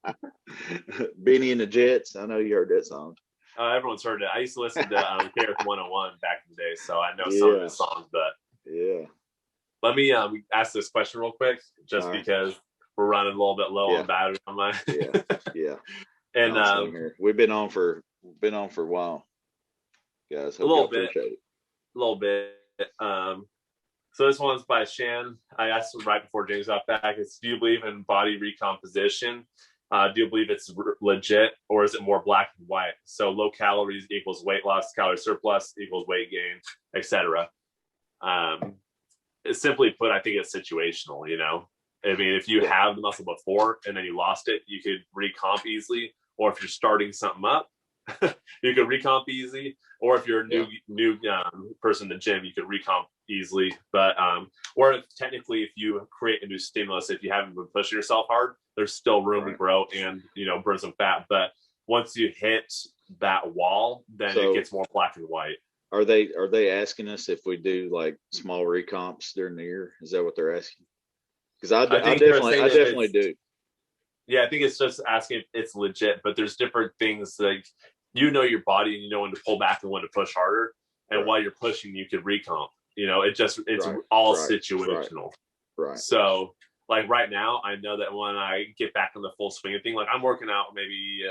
Benny and the Jets. I know you heard that song. Everyone's heard it. I used to listen to KRF 101 back in the day, so I know some of the songs. But let me ask this question real quick, just because we're running a little bit low on battery on my. And we've been on for a while, guys. A little bit. So this one's by Shan. I asked him right before James got back. It's, do you believe in body recomposition? Do you believe it's legit, or is it more black and white? So low calories equals weight loss, calorie surplus equals weight gain, etc. Simply put, I think it's situational. I mean, if you have the muscle before and then you lost it, you could recomp easily. Or if you're starting something up, you could recomp easy. Or if you're a new person in the gym, you could recomp easily. But or technically, if you create a new stimulus, if you haven't been pushing yourself hard, there's still room to grow and burn some fat. But once you hit that wall, then it gets more black and white. Are they asking us if we do like small recomps during the year? Is that what they're asking? Because I definitely do. Yeah, I think it's just asking if it's legit, but there's different things like your body and you know when to pull back and when to push harder. And while you're pushing, you could recomp. It's all situational. Right. So like right now, I know that when I get back in the full swing of thing, like I'm working out maybe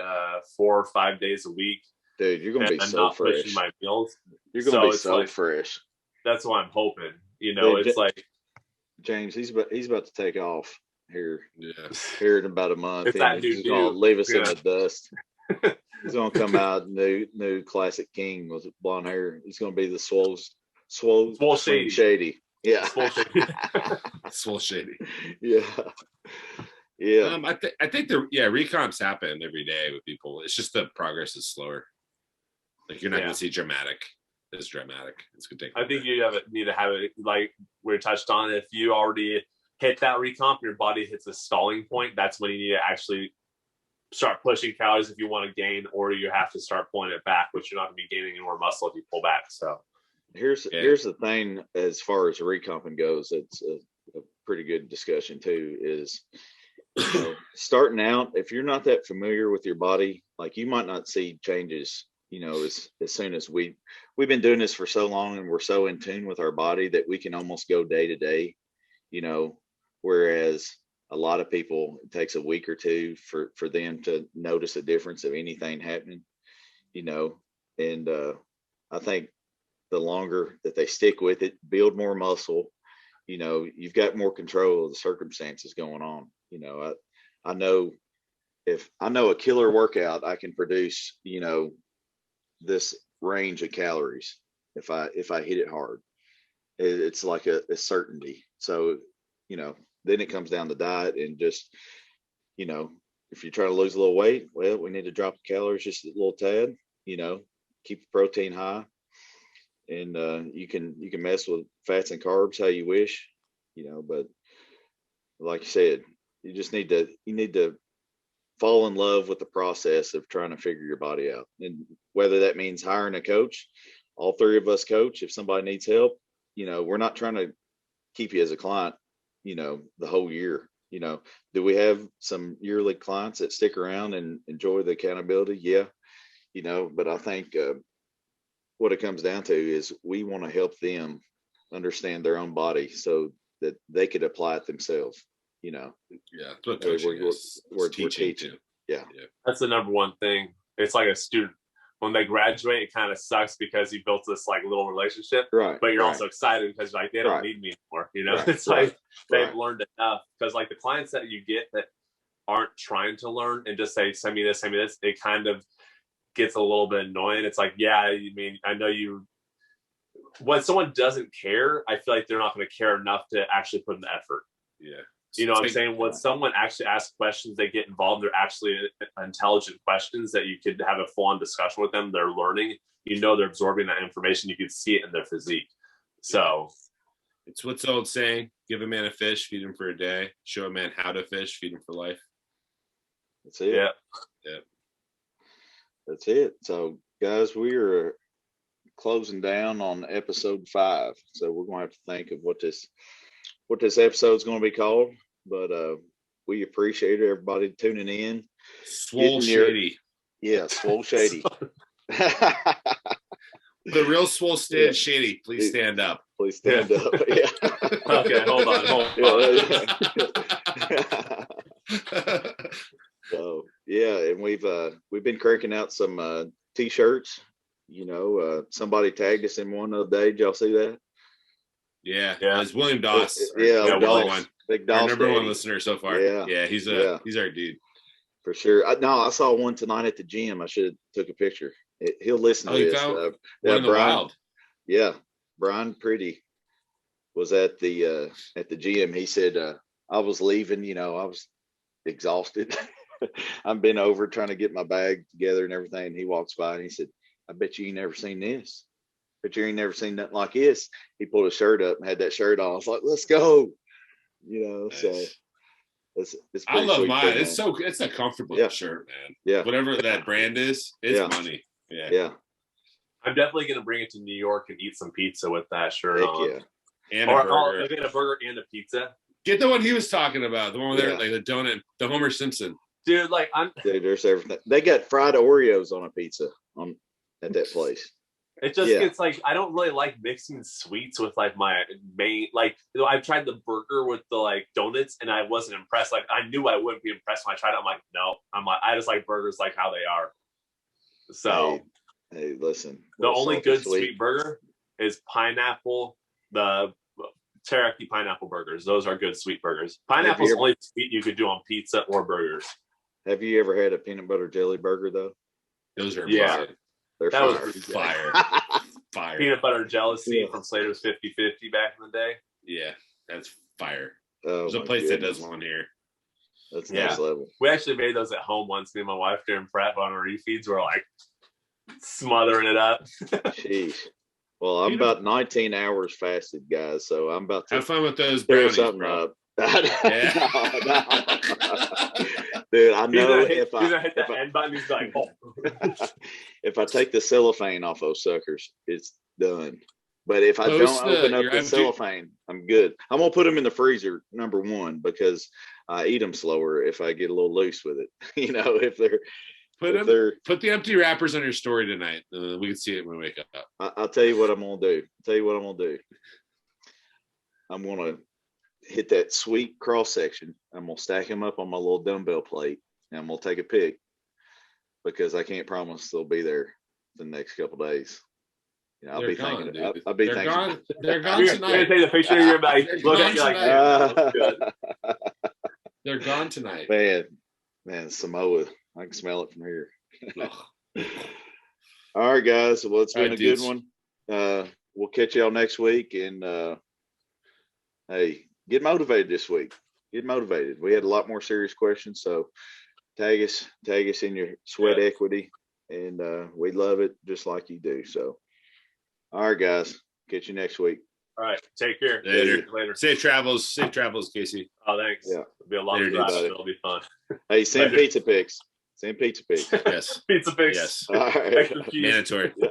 4 or 5 days a week. Dude, you're gonna be so not fresh. Pushing my meals. You're gonna be so fresh. That's what I'm hoping. It's like James, he's about to take off. here Yeah. here in about a month. It's that He's new gonna dude. leave us in Yeah. the dust. He's gonna come out new classic king with blonde hair. He's gonna be the swole Shady. shady. Yeah. Swole Shady. Swole shady. Yeah. Yeah. I think recomps happen every day with people. It's just the progress is slower. Like you're not going to see as dramatic. It's gonna take. I think you need to have it like we touched on. If you already hit that recomp, your body hits a stalling point. That's when you need to actually start pushing calories if you want to gain, or you have to start pulling it back, which you're not going to be gaining any more muscle if you pull back. So here's the thing as far as recomping goes. It's a pretty good discussion too. Is starting out, if you're not that familiar with your body, like you might not see changes, as soon as we've been doing this for so long and we're so in tune with our body that we can almost go day to day, whereas a lot of people, it takes a week or two for them to notice a difference of anything happening, and I think the longer that they stick with it, build more muscle, you've got more control of the circumstances going on. I know if I know a killer workout, I can produce, this range of calories if I hit it hard. It's like a certainty. So, then it comes down to diet and just, if you're trying to lose a little weight, well, we need to drop the calories just a little tad, keep the protein high, and you can mess with fats and carbs how you wish, but like you said, you need to fall in love with the process of trying to figure your body out. And whether that means hiring a coach, all three of us coach, if somebody needs help, we're not trying to keep you as a client, the whole year. Do we have some yearly clients that stick around and enjoy the accountability? Yeah. But I think what it comes down to is we want to help them understand their own body so that they could apply it themselves. Yeah, that's what coaching is. We're teaching too. Yeah, that's the number one thing. It's like a student when they graduate, it kind of sucks because you built this like little relationship, right? But you're also excited because like they don't need me anymore. Right. It's like they've learned enough. Because like the clients that you get that aren't trying to learn and just say send me this, it kind of gets a little bit annoying. It's like, yeah, I know you. When someone doesn't care, I feel like they're not going to care enough to actually put in the effort. Yeah. What I'm saying? When someone actually asks questions, they get involved. They're actually intelligent questions that you could have a full-on discussion with them. They're learning. They're absorbing that information. You can see it in their physique. So it's what's the old saying: give a man a fish, feed him for a day. Show a man how to fish, feed him for life. That's it. Yeah. That's it. So, guys, we are closing down on episode 5. So we're going to have to think of what this episode is going to be called, but we appreciate everybody tuning in. Swole Shady. Swole Shady. The real Swole Shady, please stand up. Please stand up. Yeah. Okay, hold on. So and we've been cranking out some t-shirts. Somebody tagged us in one the other day. Did y'all see that? Yeah. It's William Doss. Doss. Big Doss. Our number one listener so far. Yeah, he's our dude. For sure. I saw one tonight at the gym. I should have took a picture. He'll listen to this. One in the wild. Yeah. Brian Pretty was at the gym. He said, I was leaving, I was exhausted. I've been over trying to get my bag together and everything. And he walks by and he said, I bet you ain't never seen this. But you ain't never seen nothing like this. He pulled his shirt up and had that shirt on. I was like, let's go. Nice. So it's I love mine. It's a comfortable shirt, man. Yeah. Whatever that brand is, it's money. Yeah. I'm definitely gonna bring it to New York and eat some pizza with that shirt on. Yeah. And a burger. I'll get a burger and a pizza. Get the one he was talking about, the one with like the donut, the Homer Simpson. Dude, there's everything. They got fried Oreos on a pizza at that place. It just gets like, I don't really like mixing sweets with like my main, like, I've tried the burger with the like donuts and I wasn't impressed. Like I knew I wouldn't be impressed when I tried it. I'm like, no, I just like burgers like how they are. So hey listen, the only good sweet burger is pineapple, the teriyaki pineapple burgers. Those are good sweet burgers. Pineapple's only sweet you could do on pizza or burgers. Have you ever had a peanut butter jelly burger though? Those are Yeah. They're That fire. was fire. Fire. Peanut butter jealousy from Slater's 50-50 back in the day. Yeah, that's fire. Oh, There's a place that does one here. That's next level. We actually made those at home once. Me and my wife during prep on our refeeds were like smothering it up. Jeez. Well, I'm about 19 hours fasted, guys. So I'm about to have fun with those tear brownies, something bro. up. Yeah. No. Dude, I know he's gonna hit that end button. He's like, oh. if I take the cellophane off those suckers, it's done. But if I don't open up the cellophane, I'm good. I'm gonna put them in the freezer, number one, because I eat them slower if I get a little loose with it. You know, if they're put the empty wrappers on your story tonight. We can see it when we wake up. I'll tell you what I'm gonna do. I'm gonna hit that sweet cross section. I'm gonna stack them up on my little dumbbell plate, and I'm gonna take a pic because I can't promise they'll be there the next couple of days. You know, I'll be thinking. They're gone tonight. You're gonna take the picture of your like, look at you like, they're gone tonight. Man, Samoa. I can smell it from here. All right, guys. Well, it's been a good one. We'll catch y'all next week, and hey, get motivated this week. Get motivated. We had a lot more serious questions, so tag us in your sweat equity, and we love it just like you do. So, all right, guys. Catch you next week. All right. Take care. Later. Safe travels, Casey. Oh, thanks. Yeah. It'll be a long drive. It'll be fun. Hey, send pizza pics. Send pizza pics. Yes. Pizza pics. Yes. All right. Mandatory. Yeah.